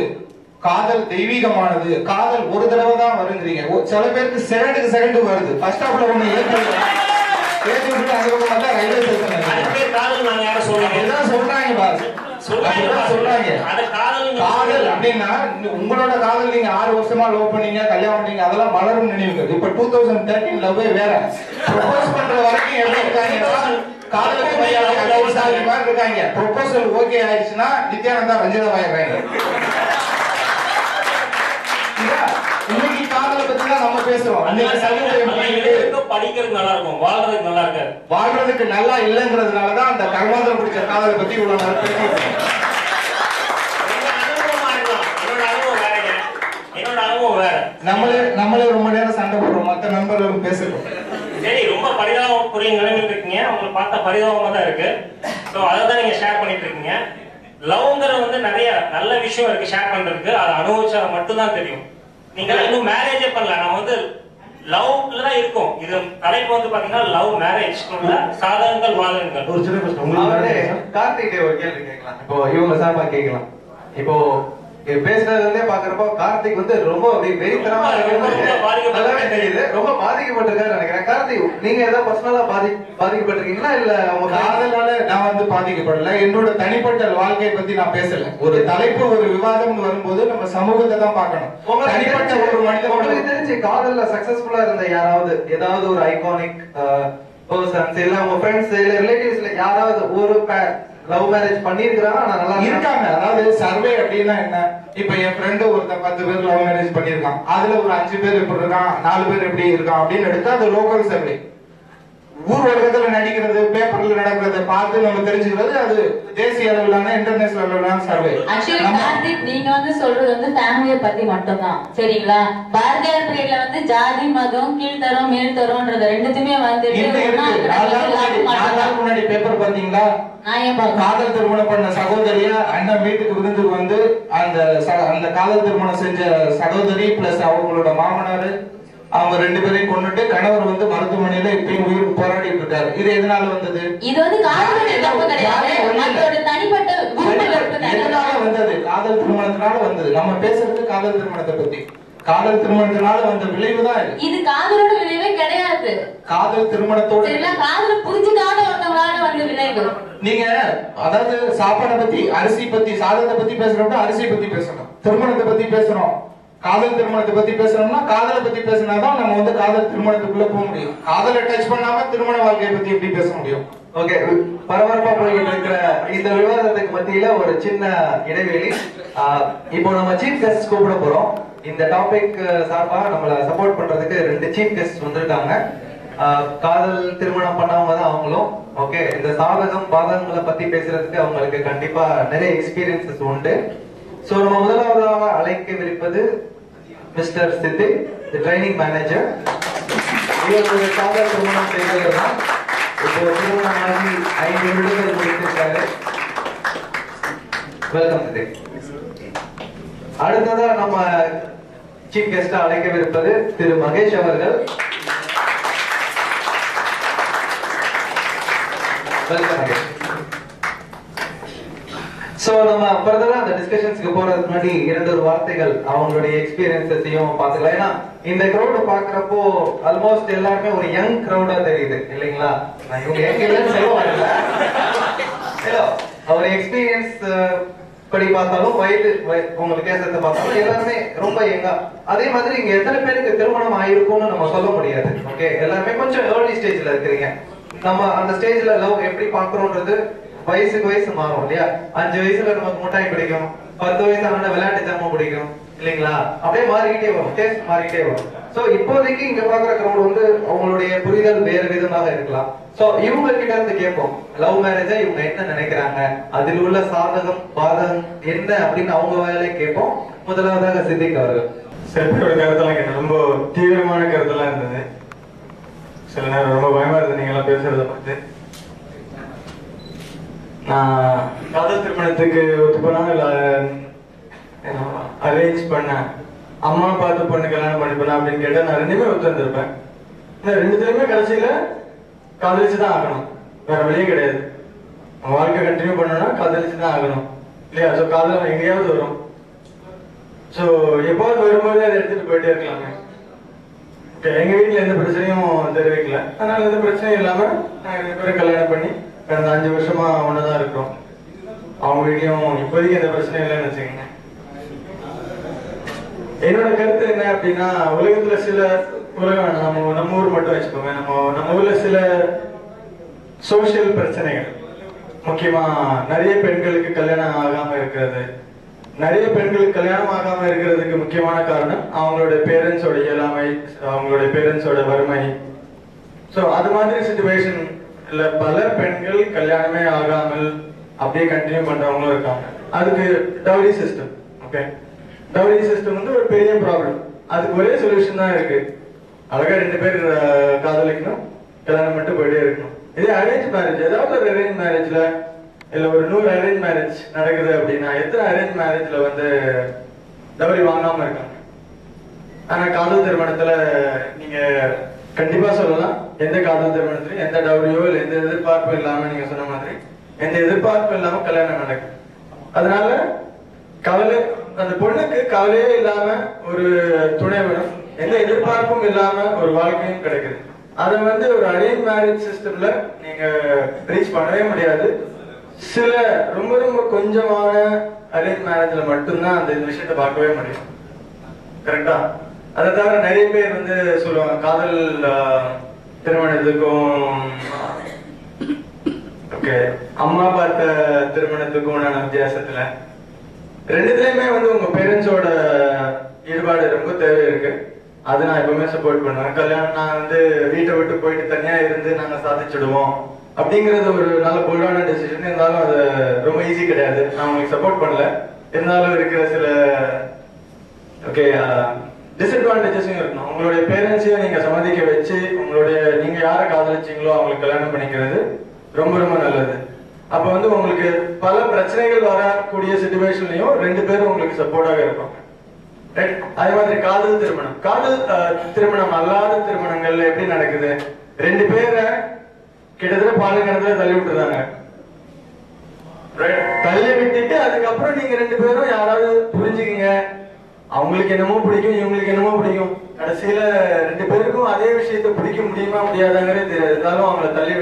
காதல் தெய்வீகமானது, காதல் ஒரு தடவை தான் வருங்கிறீங்க. சில பேருக்கு செகண்டுக்கு செகண்ட் வருது. ஃபர்ஸ்ட் ஹாஃப்ல ஒண்ணு ஏத்துட்டு ரயில்வே ஸ்டேஷன் சொல்றாங்க பாஸ், சொல்றாங்க. காதல் அப்படின்னா உங்களோட காதல் நீங்க 6 வருஷமா லவ் பண்ணீங்க, கல்யாணம் பண்ணீங்க, அதெல்லாம் மலரும் நினைவுகள். இப்ப 2013 லவ்வே வேற. ப்ரொபோஸ் பண்ற வரைக்கும் எப்படி இருக்காங்க? காதலுக்கு மாதிரி இருக்காங்க. ப்ரொபோசல் ஓகே ஆயிடுச்சுன்னா நித்யானந்தா ரஞ்சிதா ஆயிடுறாங்க. இன்னைக்கு காதலை பத்தி தான் நம்ம பேசுறோம். படிக்கிறது நல்லா இருக்கும், வாழ்றதுக்கு நல்லா இருக்காது. வாழ்றதுக்கு நல்லா இல்லங்கிறதுனாலதான் அந்த கர்மாந்திரம் பிடிச்ச காதலை பத்தி இவ்வளவு நேரம் பேசிட்டு நம்மளே ரொம்ப நேரம் சண்டை போடுறோம், மற்ற நண்பர்களும் பேசுறோம். சரி, ரொம்ப பரிதாபம் புரிய நிலைமையில் இருக்கீங்க, உங்களை பார்த்தா பரிதாபமா தான் இருக்கு. சோ அதான் நீங்க ஷேர் பண்ணிட்டு இருக்கீங்க. லவ்ங்கிற நிறைய நல்ல விஷயம் இருக்கு ஷேர் பண்றதுக்கு, அதை அனுபவிச்சா மட்டும் தான் தெரியும். நீங்க இன்னும் மேரேஜே பண்ணல, நம்ம லவ்ல தான் இருக்கும். இது தலைப்பு பாத்தீங்கன்னா லவ் மேரேஜ் சாதகங்கள் வாதகங்கள். ஒரு சின்ன பிரச்சனை, கார்த்திகே ஒரு கேள்வி கேட்கலாம். இப்போ இவங்க சார்பா கேட்கலாம். இப்போ பேசுறதுல பாக்குறப்போ கார்த்திக் ரொம்ப வெறித்தனமா நல்லாவே தெரியுது, ரொம்ப பாதிக்கப்பட்டிருக்காரு நினைக்கிறேன். கார்த்திக், நீங்க ஏதாவது பர்சனலா பாதிக்கப்பட்டிருக்கீங்களா இல்ல உங்க காதலால நான் பாதிக்கப்படல. என்னோட தனிப்பட்ட வாழ்க்கையை பத்தி நான் பேசல. ஒரு தலைப்பு ஒரு விவாதம் வரும்போது நம்ம சமூகத்தை தான் பார்க்கணும். தனிப்பட்ட ஒரு மனிதன் உங்களுக்கு தெரிஞ்சு காதல்ல சக்சஸ்ஃபுல்லா இருந்த யாராவது, ஏதாவது ஒரு ஐகானிக் பர்சன்ஸ் இல்ல உங்க ஃப்ரெண்ட்ஸ் இல்ல ரிலேட்டிவ்ஸ்ல யாராவது ஒரு லவ் மேரேஜ் பண்ணிருக்காங்க ஆனா நல்லா இருக்காங்க? அதாவது சர்வே அப்படின்னா என்ன? இப்ப என் ஃப்ரெண்டு ஒருத்தன் 10 பேர் லவ் மேரேஜ் பண்ணிருக்கான், அதுல ஒரு 5 பேர் எப்படி இருக்கான், 4 பேர் எப்படி இருக்கான் அப்படின்னு எடுத்தா அது லோக்கல் சர்வே. ஊர் உலகத்துல நடிக்கிறது, பேப்பர்ல நடக்கிறத பார்த்து நம்ம தெரிஞ்சுக்கிறது அது தேசிய அளவிலான இன்டர்நேஷனல் அளவிலான சர்வே. ஆக்சுவலி கார்த்திக், நீங்க சொல்றது ஃபேமிலியை பத்தி மட்டும் தான், சரிங்களா? பாரதியார் பீரியட்ல ஜாதி மதம் கீழ்த்தரம் மேல்தரம்ன்றது ரெண்டுத்துமே முன்னாடி பேப்பர் பாத்தீங்களா? காதல் திருமணம் பண்ண சகோதரிய அண்ணன் வீட்டுக்கு விருந்துக்கு அந்த காதல் திருமணம் செஞ்ச சகோதரி பிளஸ் அவங்களோட மாமனாரு அவங்க 2 பேரையும் கொண்டுட்டு கணவர் மருத்துவமனையில இப்பயும் உயிருக்கு போராடிட்டு இருக்காரு. இது எதனால வந்தது? இது எதனால வந்தது? காதல் திருமணத்தினால வந்தது. நம்ம பேசுறது காதல் திருமணத்தை பத்தி. காதல் திருமணத்தினால வந்த விளைவுதான் இது. காதலோட விளைவே கிடையாது. காதல் திருமணத்தோட காதல புரிஞ்சுக்காத ஒருத்தவங்களால வந்த விளைவு. நீங்க அதாவது சாப்பாடை பத்தி, அரிசி பத்தி, சாதத்தை பத்தி பேசுறோம்னா அரிசி பத்தி பேசணும். திருமணத்தை பத்தி பேசுறோம், காதல் திருமணத்தை பத்தி பேசணும்னா காதலை பத்தி பேசினாதான் நம்ம காதல் திருமணத்துக்குள்ள போக முடியும். காதலை டச் பண்ணாம திருமண வாழ்க்கையை பத்தி எப்படி பேச முடியும்? ஓகே, பரபரப்பா போயிட்டு இருக்கிற இந்த விவாதத்துக்கு மத்தியில ஒரு சின்ன இடைவெளி. இப்போ நம்ம சீஃப் கெஸ்ட் கூப்பிட போறோம். இந்த டாபிக் சார்பா நம்மள சப்போர்ட் பண்றதுக்கு 2 சீஃப் கெஸ்ட் வந்திருக்காங்க. காதல் திருமணம் பண்ணவங்க தான் அவங்களும். ஓகே, இந்த சாதகம் பாதகங்களை பத்தி பேசுறதுக்கு அவங்களுக்கு கண்டிப்பா நிறைய எக்ஸ்பீரியன்சஸ் உண்டு. சோ நம்ம முதலாவதாக அழைக்கவிருப்பது மிஸ்டர் சித்திக், தி ட்ரைனிங் மேனேஜர். இவர் ஒரு காதல் திருமணம் செய்தவர் தான். இப்போ திருமணமாகி 5 வருடங்கள் முடித்திருக்காரு. வெல்கம் சித்திக். அடுத்ததா நம்ம சீஃப் கெஸ்டா அழைக்கவிருப்பது திரு மகேஷ் அவர்கள். வெல்கம் மகேஷ். சோ நம்ம ஃபர்தரா அந்த டிஸ்கஷன்ஸ்க்கு போறதுக்கு முன்னாடி 2 வார்த்தைகள் அவங்களுடைய எக்ஸ்பீரியன்ஸையும் பாத்துக்கலாம். ஏன்னா இந்த கிரௌட் பாக்குறப்போ ஆல்மோஸ்ட் எல்லாருமே ஒரு யங் கிரௌடா தெரியுது இல்லைங்களா? நான் இவங்க யங் இல்லைன்னு சொல்ல வரல. அவர் எக்ஸ்பீரியன்ஸ் படி பார்த்தாலும் வயது உங்களுக்கு பேசுறத பார்த்தாலும் எல்லாருமே ரொம்ப யங்கா. அதே மாதிரி இங்க எத்தனை பேருக்கு திருமணம் ஆயிருக்கும்னு நம்ம சொல்ல முடியாது. ஓகே, எல்லாருமே கொஞ்சம் ஏர்லி ஸ்டேஜ்ல இருக்கிறீங்க. நம்ம அந்த ஸ்டேஜ்ல லவ் எப்படி பாக்குறோம்ன்றது வயசுக்கு வயசு மாறும் இல்லையா? 5 வயசுல நமக்கு முட்டாய் பிடிக்கும், 10 வயசு ஆனா விளையாட்டு ஜாமான் பிடிக்கும் இல்லைங்களா? அப்படியே மாறிக்கிட்டே வரும், டேஸ்ட் மாறிக்கிட்டே வரும். சோ இப்போதைக்கு இங்க பாக்குற கிரௌட் அவங்களுடைய புரிதல் வேறு விதமாக இருக்கலாம். சோ இவங்க கிட்ட இருந்து கேட்போம், லவ் மேரேஜா இவங்க என்ன நினைக்கிறாங்க, அதில் உள்ள சாதகம் பாதகம் என்ன அப்படின்னு அவங்க வேலையை கேட்போம். முதலாவதாக சித்திக் அவர்கள். செல்ஃபியோட கருத்தெல்லாம் கேட்டேன், ரொம்ப தீவிரமான கருத்தெல்லாம் இருந்தது. சில நேரம் ரொம்ப பயமா இருந்தது நீங்க எல்லாம் பேசுறத பார்த்து. நான் காதல் திருமணத்துக்கு ஒத்து போனா இல்ல அரேஞ்ச் பண்ண அம்மா பார்த்து பொண்ணு கல்யாணம் பண்ணிப்பேன் அப்படின்னு கேட்டா நான் ரெண்டுமே ஒத்துருந்திருப்பேன். ரெண்டுத்துலயுமே கடைசியில காதலிச்சு தான் ஆகணும், வேற வழியே கிடையாது. வாழ்க்கை கண்டினியூ பண்ணணும்னா காதலிச்சு தான் ஆகணும் இல்லையா? ஸோ காதல் எங்கேயாவது வரும். ஸோ எப்போது வரும்போது அதை எடுத்துட்டு போயிட்டே இருக்கலாமே. எங்க வீட்டுல எந்த பிரச்சனையும் தெரிவிக்கல, அதனால எந்த பிரச்சனையும் இல்லாம நாங்க 2 பேரும் கல்யாணம் பண்ணி கடந்த 5 வருஷமா ஒன்னதான் இருக்கிறோம். அவங்க வீட்லயும் இப்போதைக்கு எந்த பிரச்சனையும் இல்லைன்னு வச்சுக்கோங்க. என்னோட கருத்து என்ன அப்படின்னா, உலகத்துல சில உலகம் நம்ம ஊர் மட்டும் வச்சுக்கோங்க, நம்ம ஊர்ல சில சோசியல் பிரச்சனைகள், முக்கியமா நிறைய பெண்களுக்கு கல்யாணம் ஆகாம இருக்கிறது. நிறைய பெண்களுக்கு கல்யாணம் ஆகாம இருக்கிறதுக்கு முக்கியமான காரணம் அவங்களுடைய பேரண்ட்ஸோட இயலாமை, அவங்களுடைய பேரண்ட்ஸோட வறுமை. ஸோ அது மாதிரி சிச்சுவேஷன்ல பல பெண்கள் கல்யாணமே ஆகாமல் அப்படியே கண்டினியூ பண்றவங்களும் இருக்காங்க. அதுக்கு dowry system. Okay, dowry system வந்து ஒரு பெரிய ப்ராப்ளம். அதுக்கு ஒரே சொல்யூஷன் தான் இருக்கு, அழகா 2 பேர் காதலிக்கணும், கல்யாணம் மட்டும் போயிட்டே இருக்கணும். இதே அரேஞ்ச் மேரேஜ், ஏதாவது ஒரு அரேஞ்ச் மேரேஜ்ல இல்ல ஒரு 100 அரேஞ்ச் மேரேஜ் நடக்குது அப்படின்னா எத்தனை அரேஞ்ச் மேரேஜ்ல வந்து டவுரி வாங்காம இருக்காங்க? ஆனா காதல் திருமணத்துல நீங்க கண்டிப்பா சொல்லலாம், எந்த காதல் திருமணத்திலும் எந்த டவுரியோ இல்ல எந்த எதிர்பார்ப்பும் இல்லாம, நீங்க சொன்ன மாதிரி எந்த எதிர்பார்ப்பும் இல்லாம கல்யாணம் நடக்கும். அதனால கவலை, அந்த பொண்ணுக்கு கவலையே இல்லாம ஒரு துணை வேணும், எந்த எதிர்பார்ப்பும் இல்லாம ஒரு வாழ்க்கையும் கிடைக்குது. அதை வந்து ஒரு அரேஞ்ச் மேரேஜ் சிஸ்டம்ல நீங்க ரீச் பண்ணவே முடியாது. சில ரொம்ப ரொம்ப கொஞ்சமான அரேஞ்ச் மேரேஜ்ல மட்டும்தான் அந்த விஷயத்தை பார்க்கவே முடியும். கரெக்டா? அதை தவிர நிறைய பேர் வந்து சொல்லுவாங்க காதல் திருமணத்துக்கும் ஓகே அம்மா பார்த்த திருமணத்துக்கும் வித்தியாசத்துல ரெண்டுத்துலயுமே வந்து உங்க பேரண்ட்ஸோட ஈடுபாடு ரொம்ப தேவை இருக்கு. அது நான் எப்பவுமே சப்போர்ட் பண்ணுவேன். கல்யாணம் நான் வந்து வீட்டை விட்டு போயிட்டு தனியா இருந்து நாங்க சாதிச்சிடுவோம் அப்படிங்கறது ஒரு நல்ல போல்டான டெசிஷன். இருந்தாலும் அது ரொம்ப ஈஸி கிடையாது. நான் உங்களுக்கு சப்போர்ட் பண்ணல, இருந்தாலும் இருக்கிற சில ஓகே டிஸ்அட்வான்டேஜஸும் இருக்கணும். உங்களுடைய பேரண்ட்ஸையும் நீங்க சம்மதிக்க வச்சு நீங்க யாரை காதலிச்சீங்களோ அவங்களுக்கு கல்யாணம் பண்ணிக்கிறது ரொம்ப ரொம்ப நல்லது. அப்ப வந்து உங்களுக்கு பல பிரச்சனைகள் வரக்கூடிய சிச்சுவேஷன்லயும் 2 பேரும் உங்களுக்கு சப்போர்ட்டாக இருப்பாங்க. அதே மாதிரி காதல் திருமணம், காதல் திருமணம் அல்லாத திருமணங்கள்ல எப்படி நடக்குது? 2 பேரை கிட்டத்தட்ட பாலு கிணத்துல தள்ளி விட்டுருந்தாங்க. தள்ளி விட்டுட்டு அதுக்கப்புறம் நீங்க 2 பேரும் யாராவது புரிஞ்சுக்கீங்க, அவங்களுக்கு என்னமோ பிடிக்கும் இவங்களுக்கு என்னமோ பிடிக்கும், கடைசியில 2 பேருக்கும் அதே விஷயத்த பிடிக்க முடியுமா முடியாதாங்கிறதே தெரியாது. இருந்தாலும் அவங்கள தள்ளி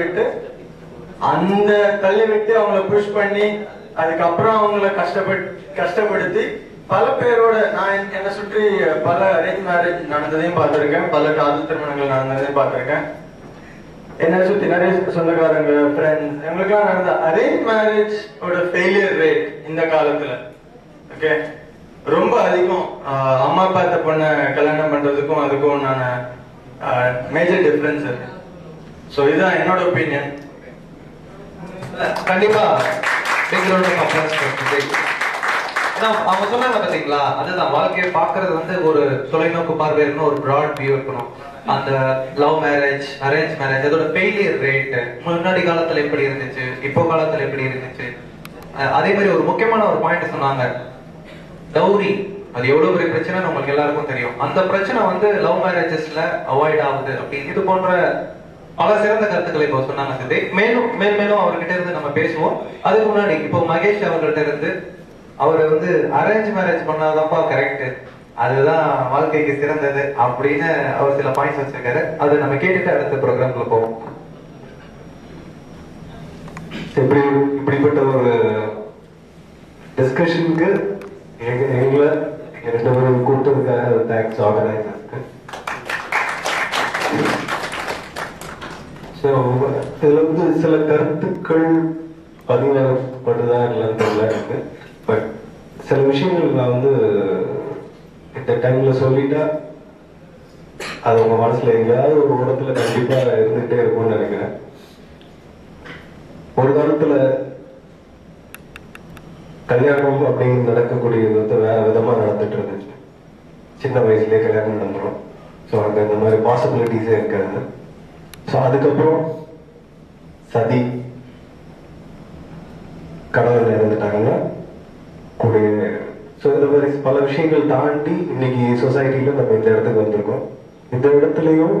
விட்டு அவங்கள புஷ் பண்ணி அதுக்கப்புறம் அவங்கள கஷ்டப்படுத்தி பல பேரோட நான் என்னை சுற்றி பல அரேஞ்ச் மேரேஜ் நடந்ததையும் பார்த்திருக்கேன், பல காதல் திருமணங்கள் நடந்ததையும் பார்த்திருக்கேன். என்ன சுத்தி நிறைய சொந்தக்காரங்க ஃப்ரெண்ட்ஸ் எங்களுக்கெல்லாம் நடந்த அரேஞ்ச் மேரேஜ் ஓட ஃபெயிலியர் ரேட் இந்த காலத்துல ஓகே ரொம்ப அதிகம். அம்மா பார்த்த பொண்ணை கல்யாணம் பண்றதுக்கும் அதுக்கும் நான் மேஜர் டிஃபரன்ஸ் இருக்கு. ஸோ இதுதான் என்னோட ஒப்பீனியன். கண்டிப்பா அவங்க சொன்னாங்க பாத்தீங்களா, அதுதான் வாழ்க்கையை பாக்குறது வந்து ஒரு தொலைநோக்கு பார்வை இருக்கணும், ஒரு பிராட் வியூ இருக்கணும். அந்த லவ் மேரேஜ் அரேஞ்ச் மேரேஜ் அதோட ஃபெயிலியர் ரேட் முன்னாடி காலத்துல எப்படி இருந்துச்சு, இப்போ காலத்துல எப்படி இருந்துச்சு. அதே மாதிரி ஒரு முக்கியமான ஒரு பாயிண்ட் சொன்னாங்க, டவுரி. அது எவ்வளவு பெரிய பிரச்சனை உங்களுக்கு எல்லாருக்கும் தெரியும். அந்த பிரச்சனை வந்து லவ் மேரேஜஸ்ல அவாய்ட் ஆகுது அப்படின்னு இது போன்ற பல சிறந்த கருத்துக்களை இப்போ சொன்னாங்க சித்தி. மேலும் அவர்கிட்ட இருந்து நம்ம பேசுவோம். அதுக்கு முன்னாடி இப்போ மகேஷ் அவர்கிட்ட இருந்து அவர் வந்து அரேஞ்ச் மேரேஜ் பண்ணாதான்ப்பா கரெக்ட், அதுதான் வாழ்க்கைக்கு சிறந்தது அப்படின்னு அவர் சில பாயிண்ட்ஸ் வச்சிருக்காரு. அதை நம்ம கேட்டுட்டு அடுத்த ப்ரோக்ராம்ல போவோம். இப்படிப்பட்ட ஒரு டிஸ்கஷனுக்கு எங்களை 2 பேரும் கூப்பிட்டதுக்காக தேங்க்ஸ் ஆர்கனைசர்ஸ்க்கு. இதுல வந்து சில கருத்துக்கள் பதிவாகப்பட்டுதான் இல்லைன்னு தெரியல எனக்கு. பட் சில விஷயங்கள் நான் வந்து இந்த டைம்ல சொல்லிட்டா அது உங்க மனசுல எங்கேயாவது ஒரு இடத்துல கண்டிப்பா இருந்துகிட்டே இருக்கும்னு நினைக்கிறேன். ஒரு காலத்துல கல்யாணம் அப்படின்னு நடக்கக்கூடியது வந்து வேற விதமா நடந்துட்டு இருந்துச்சு. சின்ன வயசுலயே கல்யாணம் நடந்துடும். ஸோ அங்க இந்த மாதிரி பாசிபிலிட்டிஸே இருக்காது. ஸோ அதுக்கப்புறம் சதி, கணவன் இறந்துட்டாங்கன்னா கூடிய ஸோ இந்த மாதிரி பல விஷயங்கள் தாண்டி இன்னைக்கு சொசைட்டில நம்ம இந்த இடத்துக்கு வந்திருக்கோம். இந்த இடத்துலயும்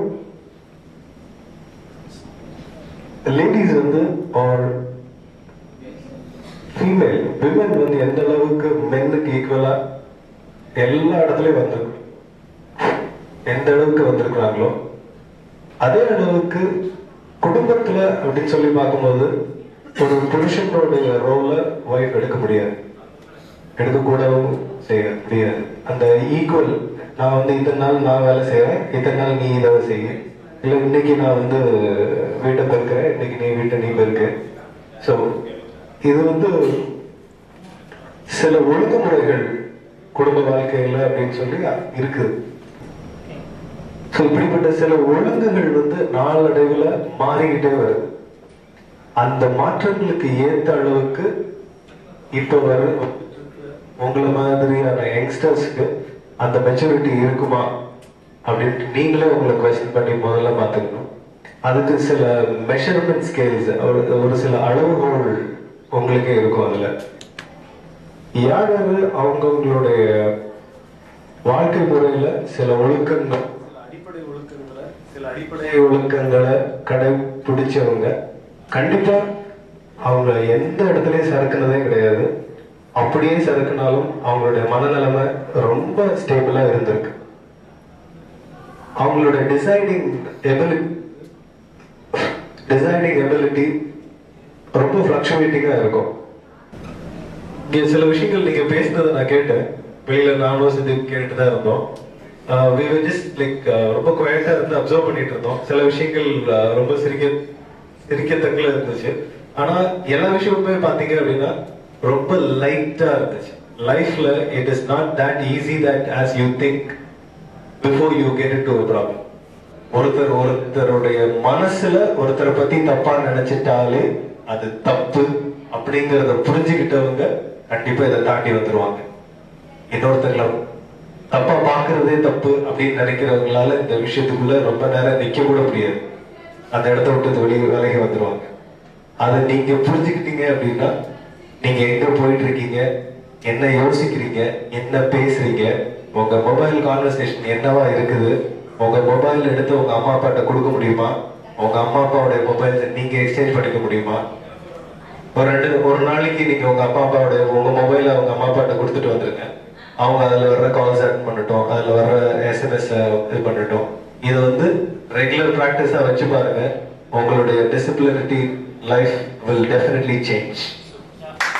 லேடிஸ் வந்து ஆர் ஃபீமேல் விமன் வந்து எந்த அளவுக்கு மென்னுக்கு ஈக்குவலா எல்லா இடத்துலயும் வந்திருக்கும், எந்த அளவுக்கு வந்திருக்கிறாங்களோ அதே அளவுக்கு குடும்பத்துல அப்படின்னு சொல்லி பார்க்கும்போது ஒரு புருஷனுடைய ரோல ஒய்ஃப் எடுக்க முடியாது, எடுக்கக்கூடவும் செய்ய முடியாது. அந்த ஈக்குவல், நான் வந்து இத்தனை நாள் நான் வேலை செய்யறேன், இத்தனை நாள் நீ இதை செய்ய, இல்லை இன்னைக்கு நான் வந்து வீட்டை பெருக்கிறேன், இன்னைக்கு நீ வீட்டை நீ பெருக்க. ஸோ இது வந்து சில ஒழுங்குமுறைகள் குடும்ப வாழ்க்கையில அப்படின்னு சொல்லி இருக்குது. ஸோ இப்படிப்பட்ட சில ஒழுங்குகள் வந்து நாளடைவில் மாறிக்கிட்டே வருது. அந்த மாற்றங்களுக்கு ஏற்ற அளவுக்கு இப்போ வர உங்களை மாதிரியான யங்ஸ்டர்ஸ்க்கு அந்த மெச்சூரிட்டி இருக்குமா அப்படின்ட்டு நீங்களே உங்களை கொஸ்டின் பண்ணி முதல்ல பார்த்துக்கணும். அதுக்கு சில மெஷர்மெண்ட் ஸ்கேல்ஸ், ஒரு சில அளவுகோல் உங்களுக்கே இருக்கும். அதுல யாராவது அவங்களுடைய வாழ்க்கை முறையில சில ஒழுக்கங்கள், அடிப்படை ஒழுக்கங்களை கடைபிடிச்சவங்க கண்டிப்பா அவங்க எந்த இடத்துலயும் சறுக்குனதே கிடையாது. அப்படியே சறுக்குனாலும் அவங்களுடைய மனநிலைமை ரொம்ப ஸ்டேபிளா இருந்திருக்கு. அவங்களோட டிசைடிங் எபிலிட்டி ரொம்ப ஃபிளக்சுவேட்டிங்கா இருக்கும். இங்க சில விஷயங்கள் நீங்க பேசினதை நான் கேட்டேன், வெளியில நானும் சேர்ந்து கேட்டுட்டு தான் இருந்தோம். we were just like ரொம்ப குவைட்டா இருந்து அப்சர்வ் பண்ணிட்டு இருந்தோம். சில விஷயங்கள் ரொம்ப சிரிக்கத்தக்கல இருந்துச்சு. ஆனா எல்லா விஷயமுமே பாத்தீங்க அப்படின்னா ரொம்ப லைட்டா இருந்துச்சு. லைஃப்ல it is not that easy that as you think before you get into a problem. ஒருத்தருடைய மனசுல ஒருத்தரை பத்தி தப்பா நினைச்சிட்டாலே அது தப்பு அப்படிங்கறத புரிஞ்சுக்கிட்டவங்க கண்டிப்பா இதை தாண்டி வந்துருவாங்க. இன்னொருத்தர்களை தப்பா பாக்குறதே தப்பு அப்படின்னு நினைக்கிறவங்களால இந்த விஷயத்துக்குள்ள ரொம்ப நேரம் நிக்க கூட முடியாது. அந்த இடத்த விட்டு விலகி வந்துருவாங்க. அதை நீங்க புரிஞ்சுக்கிட்டீங்க அப்படின்னா நீங்க எங்க போயிட்டு இருக்கீங்க, என்ன யோசிக்கிறீங்க, என்ன பேசுறீங்க, உங்க மொபைல் கான்வர்சேஷன் என்னவா இருக்குது, உங்க மொபைல் எடுத்து உங்க அம்மா அப்பாட்ட கொடுக்க முடியுமா, உங்க அம்மா அப்பாவுடைய மொபைல் நீங்க எக்ஸ்சேஞ்ச் பண்ணிக்க முடியுமா? ஒரு நாளைக்கு நீங்க உங்க மொபைல உங்க அம்மா அப்பாட்ட கொடுத்துட்டு வந்துருங்க. அவங்க அதுல வர்ற கால்ஸ் அட்டன் பண்ணட்டும், அதுல வர்ற SMS இது பண்ணட்டும். இது வந்து ரெகுலர் பிராக்டிஸா வச்சு பாருங்க. உங்களுடைய டிசிப்ளினிட்டி life will definitely change.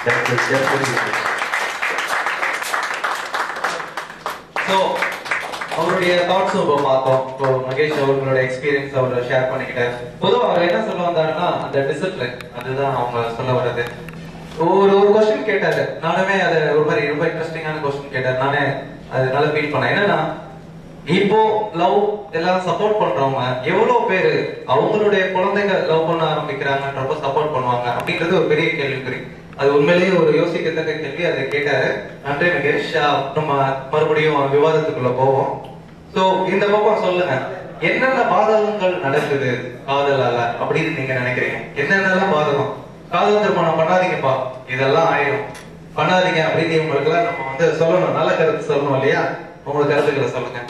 That will definitely change. So அவருடைய தாட்ஸும் இப்போ பார்த்தோம். இப்போ மகேஷ் அவர்களோட எக்ஸ்பீரியன்ஸ் அவர் ஷேர் பண்ணிக்கிட்டார். பொதுவாக அவர் என்ன சொல்ல வந்தாருன்னா அந்த டிசிப்ளின், அதுதான் அவங்க சொல்ல வர்றது. ஒரு கொஸ்டின் கேட்டாரு, நானுமே அது ஒரு மாதிரி ரொம்ப இன்ட்ரெஸ்டிங்கான கொஸ்டின் கேட்டாரு. நானே அது நல்லா ஃபீல் பண்ணேன். என்னன்னா இப்போ லவ் எல்லாம் சப்போர்ட் பண்றவங்க எவ்வளவு பேரு அவங்களுடைய குழந்தைங்க லவ் பண்ண ஆரம்பிக்கிறாங்கன்றப்ப சப்போர்ட் பண்ணுவாங்க அப்படின்றது ஒரு பெரிய கேள்விக்குறி. அது உண்மையிலேயே ஒரு யோசிக்கத்தக்க கேள்வி. அதை கேட்டாரு. நன்றி மகேஷ். நம்ம மறுபடியும் விவாதத்துக்குள்ள போவோம். சோ இந்த பக்கம் சொல்லுங்க, என்னென்ன பாதகங்கள் நடக்குது காதலால அப்படின்னு நீங்க நினைக்கிறீங்க? என்னென்னலாம் பாதகம்? காதல் திருமணம் பண்ணாதீங்கப்பா, இதெல்லாம் ஆயிடும், பண்ணாதீங்க அப்படின்னு உங்களுக்கு எல்லாம் நம்ம வந்து சொல்லணும், நல்ல கருத்து சொல்லணும் இல்லையா? உங்களோட கருத்துக்களை சொல்லுங்க.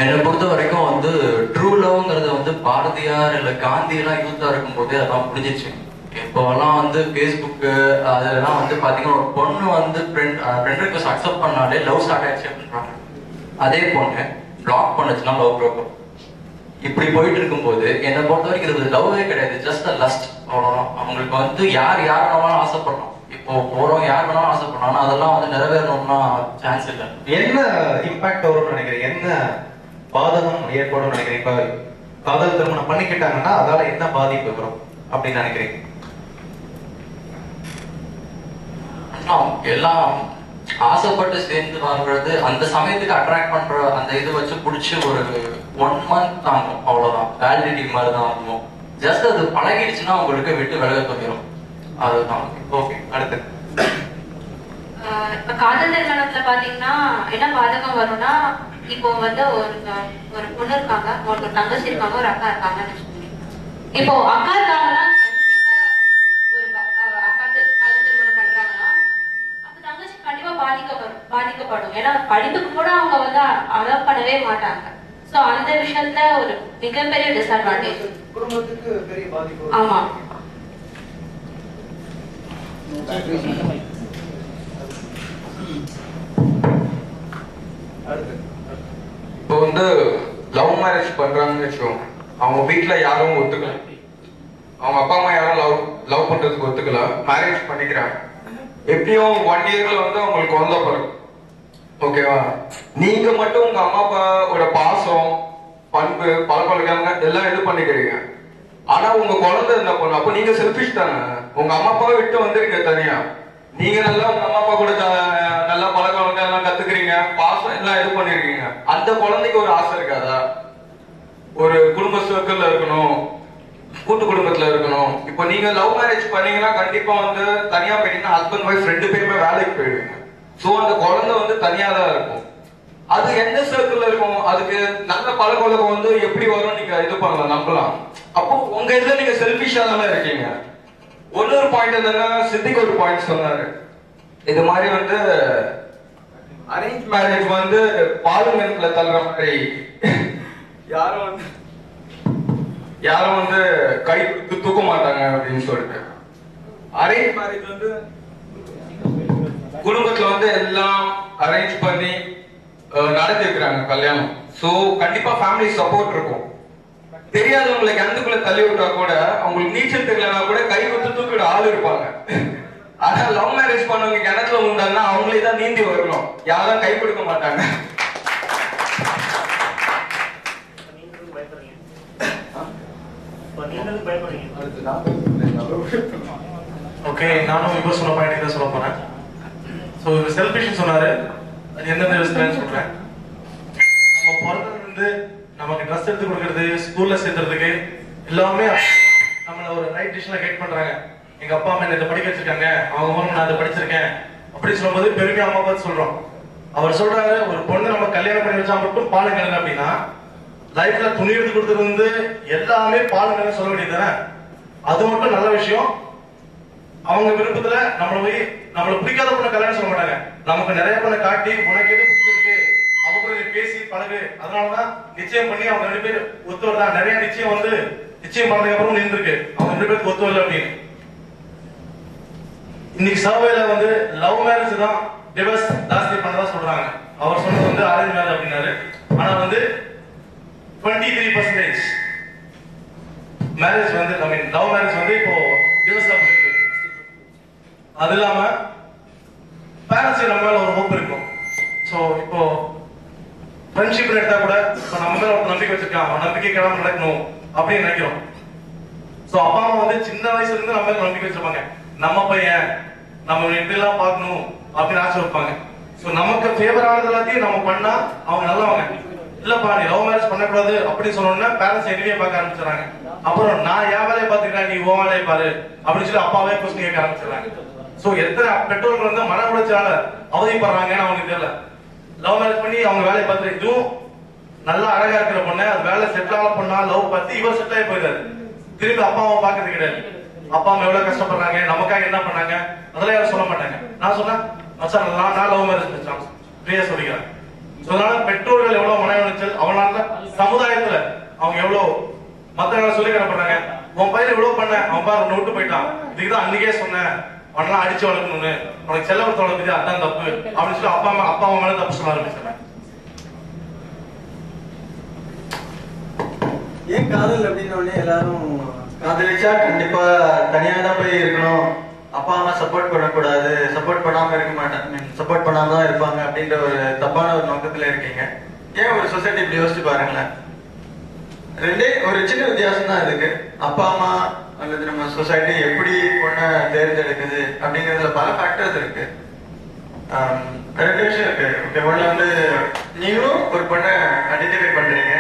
என்னை பொறுத்த வரைக்கும் வந்து ட்ரூ லவ்ங்கிறது வந்து பாரதியார் இல்ல காந்தி எல்லாம் யூத்தா இருக்கும் போதே அதெல்லாம் புரிஞ்சிச்சு. இப்போலாம் வந்து ஃபேஸ்புக்கு அதெல்லாம் வந்து பாத்தீங்கன்னா ஒரு பொண்ணு வந்து ஃப்ரெண்ட் ரிக்வெஸ்ட் அக்செப்ட் பண்ணாலே லவ் ஸ்டார்ட் ஆயிடுச்சு அப்படின்றாங்க. அதே பொண்ணு பிளாக் பண்ணுச்சுன்னா லவ் ப்ரோக்கர். இப்படி போயிட்டு இருக்கும்போது என்னை பொறுத்த வரைக்கும் இது லவ்வே கிடையாது, ஜஸ்ட் அ லஸ்ட், அவ்வளவுதான். அவங்களுக்கு வந்து யார் வேணாலும் ஆசைப்படணும். இப்போ போறோம் யார் வேணாலும் ஆசைப்படணும், அதெல்லாம் வந்து நிறைவேறணும்னா சான்ஸ் இல்லை. என்ன இம்பாக்ட் வரும்னு நினைக்கிறீங்க? என்ன பாதகம் ஏற்படும் நினைக்கிறீங்க? இப்ப காதல் திருமணம் பண்ணிக்கிட்டாங்கன்னா அதால என்ன பாதிப்பு வரும் அப்படின்னு நினைக்கிறீங்க? எல்லாம் ஆசைப்பட்டு சேர்ந்து வாங்குறது அந்த சமயத்துக்கு அட்ராக்ட் பண்ற அந்த இது வச்சு பிடிச்சி ஒரு 1 month தாங்கும், அவ்வளவுதான். வேலிடிட்டி மாதிரி தான் இருக்கும். ஜஸ்ட் அது பழகிடுச்சுன்னா உங்களுக்கு விட்டு விலக தோணும். அதுதான். ஓகே, அடுத்து இப்ப காதல் திருமணத்துல பாத்தீங்கன்னா என்ன பாதகம் வரும்னா, இப்போ வந்து ஒரு பொண்ணு இருக்காங்க, ஒரு தங்கச்சி இருக்காங்க, ஒரு அக்கா இருக்காங்கன்னு வச்சுக்கோங்க. இப்போ அக்கா இருக்காங்கன்னா ஒரு அக்கா காதல் திருமணம் பண்றாங்கன்னா அப்ப தங்கச்சி கண்டிப்பா பாதிக்க வரும். பாதிக்கப்படும். ஏன்னா படிப்புக்கு கூட அவங்க வந்து அலோவ் பண்ணவே மாட்டாங்க. சோ அந்த விஷயத்துல ஒரு மிகப்பெரிய டிஸ்அட்வான்டேஜ். குடும்பத்துக்கு பெரிய பாதிப்பு. ஆமா. இப்போ வந்து லவ் மேரேஜ் பண்றாங்கன்னு வச்சுக்கோங்க, அவங்க வீட்டுல யாரும் ஒத்துக்கல, அவங்க அப்பா அம்மா யாரும் லவ் பண்றதுக்கு ஒத்துக்கல, மேரேஜ் பண்ணிக்கிறாங்க. எப்படியும் 1 இயர்ல வந்து அவங்களுக்கு குழந்தை பிறகு, ஓகேவா? நீங்க மட்டும் உங்க அம்மா அப்பாவோட பாசம், பண்பு, பழக்கவழக்கங்க எல்லாம் இது பண்ணிக்கிறீங்க. ஆனா உங்க குழந்தை என்ன பண்ணும்? அப்ப நீங்க செல்ஃபிஷ் தானே. உங்க அம்மா அப்பாவை விட்டு வந்துருங்க தனியா. நீங்க நல்லா உங்க அம்மா அப்பா கூட நல்லா பழக்கவழக்கம் எல்லாம் கத்துக்கிறீங்க, பாசம் எல்லாம் இது பண்ணிருக்கீங்க. அந்த குழந்தைக்கு ஒரு ஆசை இருக்காதா? ஒரு குடும்ப சர்க்கிள்ல இருக்கணும், கூட்டு குடும்பத்துல இருக்கணும். இப்போ நீங்க லவ் மேரேஜ் பண்ணீங்கன்னா கண்டிப்பா வந்து தனியா போயிட்டீங்கன்னா ஹஸ்பண்ட் ஒய்ஃப் 2 பேருமே வேலைக்கு போயிடுவீங்க. சோ அந்த குழந்தை வந்து தனியா தான் இருக்கும். அது எந்த சர்க்கிள்ல இருக்கும்? அதுக்கு நல்ல பழக்கவழக்கம் வந்து எப்படி வரும் நீங்க இது பண்ணலாம், நம்பலாம். அப்போ உங்க இதுல நீங்க செல்ஃபிஷா தானே இருக்கீங்க. இன்னொரு பாயிண்ட் என்னன்னா, சித்திக்கு ஒரு பாயிண்ட் சொன்னாரு, இது மாதிரி வந்து அரேஞ்ச் மேரேஜ் வந்து பார்லிமெண்ட்ல தள்ளுற மாதிரி யாரும் வந்து கை தூக்க மாட்டாங்க அப்படின்னு சொல்லிட்டு. அரேஞ்ச் மேரேஜ் வந்து குடும்பத்துல வந்து எல்லாம் அரேஞ்ச் பண்ணி நடத்தி வைக்கிறாங்க கல்யாணம். சோ கண்டிப்பா ஃபேமிலி சப்போர்ட் இருக்கும். தெரியாதவங்களை கிணத்துக்குள்ள தள்ளி விட்டா கூட, அவங்களுக்கு நீச்சல் தெரியலனா கூட கை கொடுத்து தூக்கிட ஆள் இருப்பாங்க. ஆனா லவ் மேரேஜ் பண்ணவங்க கிணத்துல உண்டாங்கன்னா அவங்களே தான் நீந்தி வரணும், யாரும் கை கொடுக்க மாட்டாங்க. ஓகே, நானும் இப்போ சொன்ன பாயிண்ட் தான் சொல்ல போறேன். ஸோ செல்ஃபிஷ் சொன்னாரு, அது எந்தெந்த விஷயம்னு சொல்றேன். நம்ம பிறந்ததுல இருந்து நமக்கு ட்ரெஸ் எடுத்து கொடுக்கறது, ஸ்கூல்ல சேர்த்துறதுக்கு எல்லாமே நம்மள ஒரு ரைட் டிசிஷன்ல கைட் பண்றாங்க. எங்க அப்பா அம்மா இதை படிக்க வச்சிருக்காங்க, அவங்க மூலம் நான் அதை படிச்சிருக்கேன் அப்படி சொல்லும்போது பெருமையா அம்மா பார்த்து சொல்றோம். அவர் சொல்றாரு, ஒரு பொண்ணு நம்ம கல்யாணம் பண்ணி வச்சா மட்டும் பாலுங்க அப்படின்னா லைஃப்ல துணி எடுத்து கொடுத்தது வந்து எல்லாமே பாலுங்க சொல்ல வேண்டியது தானே. அது மட்டும் நல்ல விஷயம். அவங்க விருப்பத்துல நம்மள பிடிக்காத பொண்ணை கல்யாணம் சொல்ல மாட்டாங்க. நமக்கு நிறைய பொண்ணை காட்டி உனக்கு எது பிடிச்சிருக்கு அவங்க கூட பேசி பழகு, அதனாலதான் நிச்சயம் பண்ணி அவங்க 2 பேர் ஒத்து வரலாம். நிறைய நிச்சயம் வந்து நிச்சயம் பண்ணதுக்கு அப்புறம் இருந்திருக்கு அவங்க 2 பேருக்கு ஒத்து வரல அப்படின்னு. இன்னைக்கு சர்வேல வந்து லவ் மேரேஜ் தான் டிவோர்ஸ் ஜாஸ்தி பண்ணதா சொல்றாங்க. அவர் சொன்னது வந்து அரேஞ்ச் மேரேஜ் அப்படின்னாரு. ஆனா வந்து 23% மேரேஜ் வந்து லவ் மேரேஜ் வந்து இப்போ டிவோர்ஸ் தான் இருக்கு. அது இல்லாம பேரண்ட்ஸ் நம்ம மேல ஒரு ஹோப் இருக்கும். சோ இப்போ ஃப்ரெண்ட்ஷிப் எடுத்தா கூட இப்ப நம்ம மேல ஒரு நம்பிக்கை வச்சிருக்கான், அவன் நம்பிக்கை கிளம்ப நடக்கணும் அப்படின்னு நினைக்கிறோம். சோ அப்பா அம்மா வந்து சின்ன வயசுல இருந்து நம்ம மேல நம்பிக்கை வச்சிருப்பாங்க. நம்ம பையன் நம்ம எப்படி எல்லாம் பார்க்கணும் அப்படின்னு ஆசை வைப்பாங்க. சோ நமக்கு ஃபேவர் ஆனது எல்லாத்தையும் நம்ம பண்ணா அவங்க நல்லவங்க. இல்லப்பா நீ லவ் மேரேஜ் பண்ணக்கூடாது அப்படின்னு சொன்னோம்னா பேரண்ட்ஸ் எனிமே பார்க்க ஆரம்பிச்சிடறாங்க. அப்புறம் நான் என் வேலையை பார்த்துக்கிறேன், நீ உன் வேலையை பாரு அப்படின்னு சொல்லி அப்பாவே கொஸ்டின் கேட்க ஆரம்பிச்சிடறாங்க. சோ எத்தனை பெற்றோர்கள் வந்து மன உளைச்சலால அவதிப்படுறாங்கன்னு அவங்களுக்கு தெரியல. லவ் மேரேஜ் பண்ணி அவங்க வேலையை பார்த்து இதுவும் நல்லா அழகா இருக்கிற பொண்ணு அது வேலை செட்டில் ஆக பொண்ணா லவ் பார்த்து இவர் செட்டில் ஆகி போயிடாரு. திரும்பி அப்பா அம்மா பாக்குறது கிடையாது. அப்பா அம்மா எவ்வளவு கஷ்டப்படுறாங்க, நமக்காக என்ன பண்ணாங்க அதெல்லாம் யாரும் சொல்ல மாட்டாங்க. நான் சொன்னேன் மச்சான் நான் லவ் மேரேஜ் பண்ணேன் ஃப்ரீயா சொல்லிக்கிறேன். அதனால பெற்றோர்கள் எவ்வளவு மன உளைச்சல், அவனால சமுதாயத்துல அவங்க எவ்வளவு மத்தவங்களை சொல்லி கிடப்படுறாங்க. உன் பையன் இவ்வளவு பண்ண, அவன் பாரு ஒன்னு விட்டு போயிட்டான், இதுக்குதான் அன்னைக்கே சொன்னேன் அவனெல்லாம் அடிச்சு வளர்க்கணும்னு, உனக்கு செல்ல கொடுத்து வளர்க்குது அதான் தப்பு அப்படின்னு சொல்லி அப்பா அம்மா மேல தப்பு சொல்ல ஆரம்பிச்சிடறேன். ஏன் காதல் அப்படின்னே எல்லாரும் காதலிச்சா கண்டிப்பா தனியா தான் போய் இருக்கணும், அப்பா அம்மா சப்போர்ட் பண்ணக்கூடாது, சப்போர்ட் பண்ணாம இருக்க மாட்டாங்க, சப்போர்ட் பண்ணாம தான் இருப்பாங்க அப்படின்ற ஒரு தப்பான ஒரு நோக்கத்துல இருக்கீங்க. ஏன் ஒரு சொசைட்டி இப்படி யோசிச்சு பாருங்களேன். ரெண்டே ஒரு சின்ன வித்தியாசம் தான் இருக்கு. அப்பா அம்மா அல்லது நம்ம சொசைட்டி எப்படி பொண்ணை தேர்ந்தெடுக்குது அப்படிங்கறதுல பல ஃபேக்டர்ஸ் இருக்கு. 2 விஷயம் இருக்கு. ஓகே, ஒண்ணு வந்து நீங்களும் ஒரு பொண்ணை ஐடென்டிஃபை பண்றீங்க,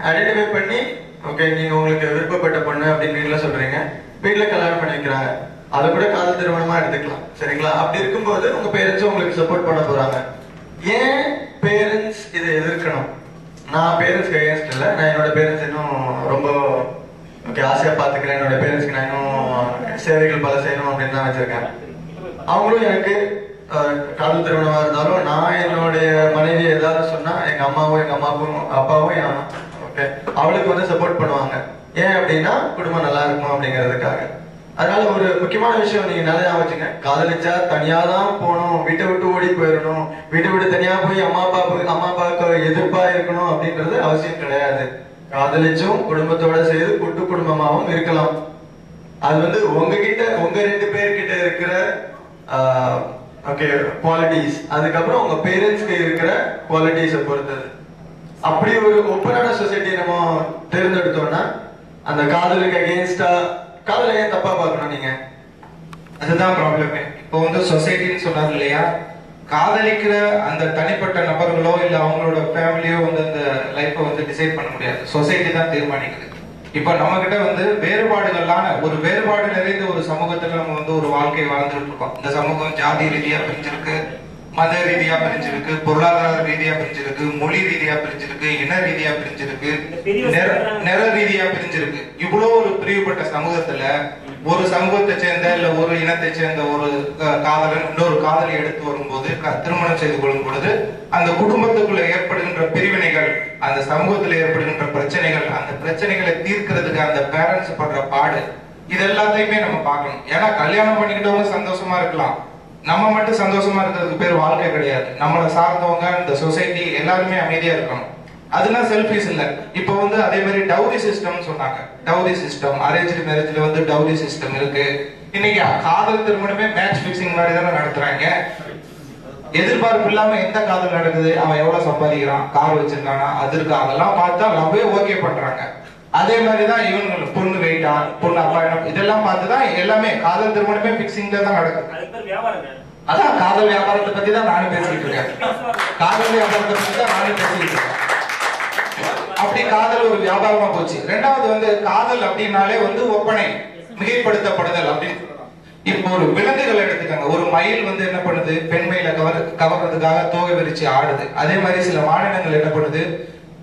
ஐடென்டிஃபை பண்ணி ஓகே நீங்க உங்களுக்கு விருப்பப்பட்ட பொண்ணு அப்படின்னு சொல்றீங்க, வீட்டுல கல்யாணம் பண்ணி வைக்கிறாங்க, அதை கூட காதல் திருமணமா எடுத்துக்கலாம். சரிங்களா? அப்படி இருக்கும்போது உங்க பேரண்ட்ஸும் உங்களுக்கு சப்போர்ட் பண்ண போறாங்க. ஏன் பேரண்ட்ஸ் இதை எதிர்க்கணும்? நான் பேரண்ட்ஸ்க்கு அகேன்ஸ்ட் இல்லை. நான் என்னோட பேரண்ட்ஸ் இன்னும் ரொம்ப ஓகே ஆசையா பாத்துக்கிறேன். என்னோட பேரண்ட்ஸ்க்கு நான் இன்னும் சேவைகள் பல செய்யணும் அப்படின்னு தான் வச்சிருக்கேன். அவங்களும் எனக்கு காதல் திருமணமா இருந்தாலும் நான் என்னுடைய மனைவி ஏதாவது சொன்னா எங்க அம்மாவும் அப்பாவும் ஓகே அவளுக்கு வந்து சப்போர்ட் பண்ணுவாங்க. ஏன் அப்படின்னா குடும்பம் நல்லா இருக்கும் அப்படிங்கிறதுக்காக. அதனால ஒரு முக்கியமான விஷயம் நீங்க நல்லா வச்சுங்க, காதலிச்சா தனியா தான் போகணும், வீட்டை விட்டு ஓடி போயிடணும், வீட்டை விட்டு தனியா போய் அம்மா அப்பாவுக்கு எதிர்ப்பா இருக்கணும் அப்படின்றது அவசியம் கிடையாது. காதலிச்சும் குடும்பத்தோட சேர்ந்து கூட்டு குடும்பமாவும் இருக்கலாம். அது வந்து உங்க 2 பேர்கிட்ட இருக்கிற ஓகே குவாலிட்டிஸ், அதுக்கப்புறம் உங்க பேரண்ட்ஸ்க்கு இருக்கிற குவாலிட்டிஸை பொறுத்தது. அப்படி ஒரு ஓப்பனான சொசைட்டி நம்ம தேர்ந்தெடுத்தோம்னா அந்த காதலுக்கு அகேன்ஸ்டா காதலை ஏன் தப்பா பார்க்கணும் நீங்க? அதுதான் ப்ராப்ளமே. இப்போ வந்து சொசைட்டின்னு சொன்னாங்க இல்லையா, காதலிக்கிற அந்த தனிப்பட்ட நபர்களோ இல்ல அவங்களோட ஃபேமிலியோ வந்து அந்த லைஃப்பை வந்து டிசைட் பண்ண முடியாது, சொசைட்டி தான் தீர்மானிக்குது. இப்ப நம்ம கிட்ட வந்து ஒரு வேறுபாடு நிறைந்த ஒரு சமூகத்துல நம்ம வந்து ஒரு வாழ்க்கை வாழ்ந்துட்டு இருக்கோம். இந்த சமூகம் ஜாதி ரீதியா பிரிஞ்சிருக்கு, மத ரீதியா பிரிஞ்சிருக்கு, பொருளாதார ரீதியா பிரிஞ்சிருக்கு, மொழி ரீதியா பிரிஞ்சிருக்கு, இன ரீதியா பிரிஞ்சிருக்கு, நிற ரீதியா பிரிஞ்சிருக்கு. இவ்வளவு ஒரு பிரிவுபட்ட சமூகத்துல ஒரு சமூகத்தை சேர்ந்த இல்ல ஒரு இனத்தை சேர்ந்த ஒரு காதலன் இன்னொரு காதலை எடுத்து வரும்போது திருமணம் செய்து கொள்ளும் பொழுது அந்த குடும்பத்துக்குள்ள ஏற்படுகின்ற பிரிவினைகள், அந்த சமூகத்துல ஏற்படுகின்ற பிரச்சனைகள், அந்த பிரச்சனைகளை தீர்க்கிறதுக்கு அந்த பேரண்ட்ஸ் படுற பாடு, இது எல்லாத்தையுமே நம்ம பார்க்கணும். ஏன்னா கல்யாணம் பண்ணிக்கிட்டவங்க சந்தோஷமா இருக்கலாம், நம்ம மட்டும் சந்தோஷமா இருக்கிறதுக்கு பேர் வாழ்க்கை கிடையாது. நம்மளை சார்ந்தவங்க இந்த சொசைட்டி எல்லாருமே அமைதியா இருக்கணும். அதெல்லாம் செல்ஃபிஷ் இல்ல. இப்போ வந்து அதே மாதிரி டவுரி சிஸ்டம் சொன்னாங்க. டவுரி சிஸ்டம், அரேஞ்ச் மேரேஜ்ல வந்து டவுரி சிஸ்டம் இருக்கு. இன்னைக்கு காதல் திருமணமே மேட்ச் பிக்சிங் மாதிரி தானே நடத்துறாங்க. எதிர்பார்ப்பு இல்லாம எந்த காதல் நடக்குது, அவன் எவ்வளவு சம்பாதிக்கிறான், கார் வச்சிருக்கானா, அது இருக்கு, அதெல்லாம் பார்த்தா லவ்வே ஓகே பண்றாங்க. அதே மாதிரிதான் இவங்க பொண்ணு வெயிட்டா, பொண்ணு அப்பா இதெல்லாம் பார்த்துதான் எல்லாமே காதல் திருமணமே பிக்சிங்ல தான் நடக்குது. அதான் காதல் வியாபாரத்தை பத்தி தான் நானும் பேசிட்டு இருக்கேன். காதல் வியாபாரத்தை பத்தி தான் நானும் பேசிட்டு இருக்கேன். அப்படி காதல் ஒரு வியாபாரமா போச்சு. ரெண்டாவது வந்து காதல் அப்படின்னாலே வந்து ஒப்பனை, மிகைப்படுத்தப்படுதல் அப்படின்னு. இப்போ ஒரு விலங்குகள் எடுத்துக்காங்க. ஒரு மயில் வந்து என்ன பண்ணுது, பெண் மயிலை கவர்றதுக்காக தோகை விரிச்சு ஆடுது. அதே மாதிரி சில மாநிலங்கள் என்ன பண்ணுது,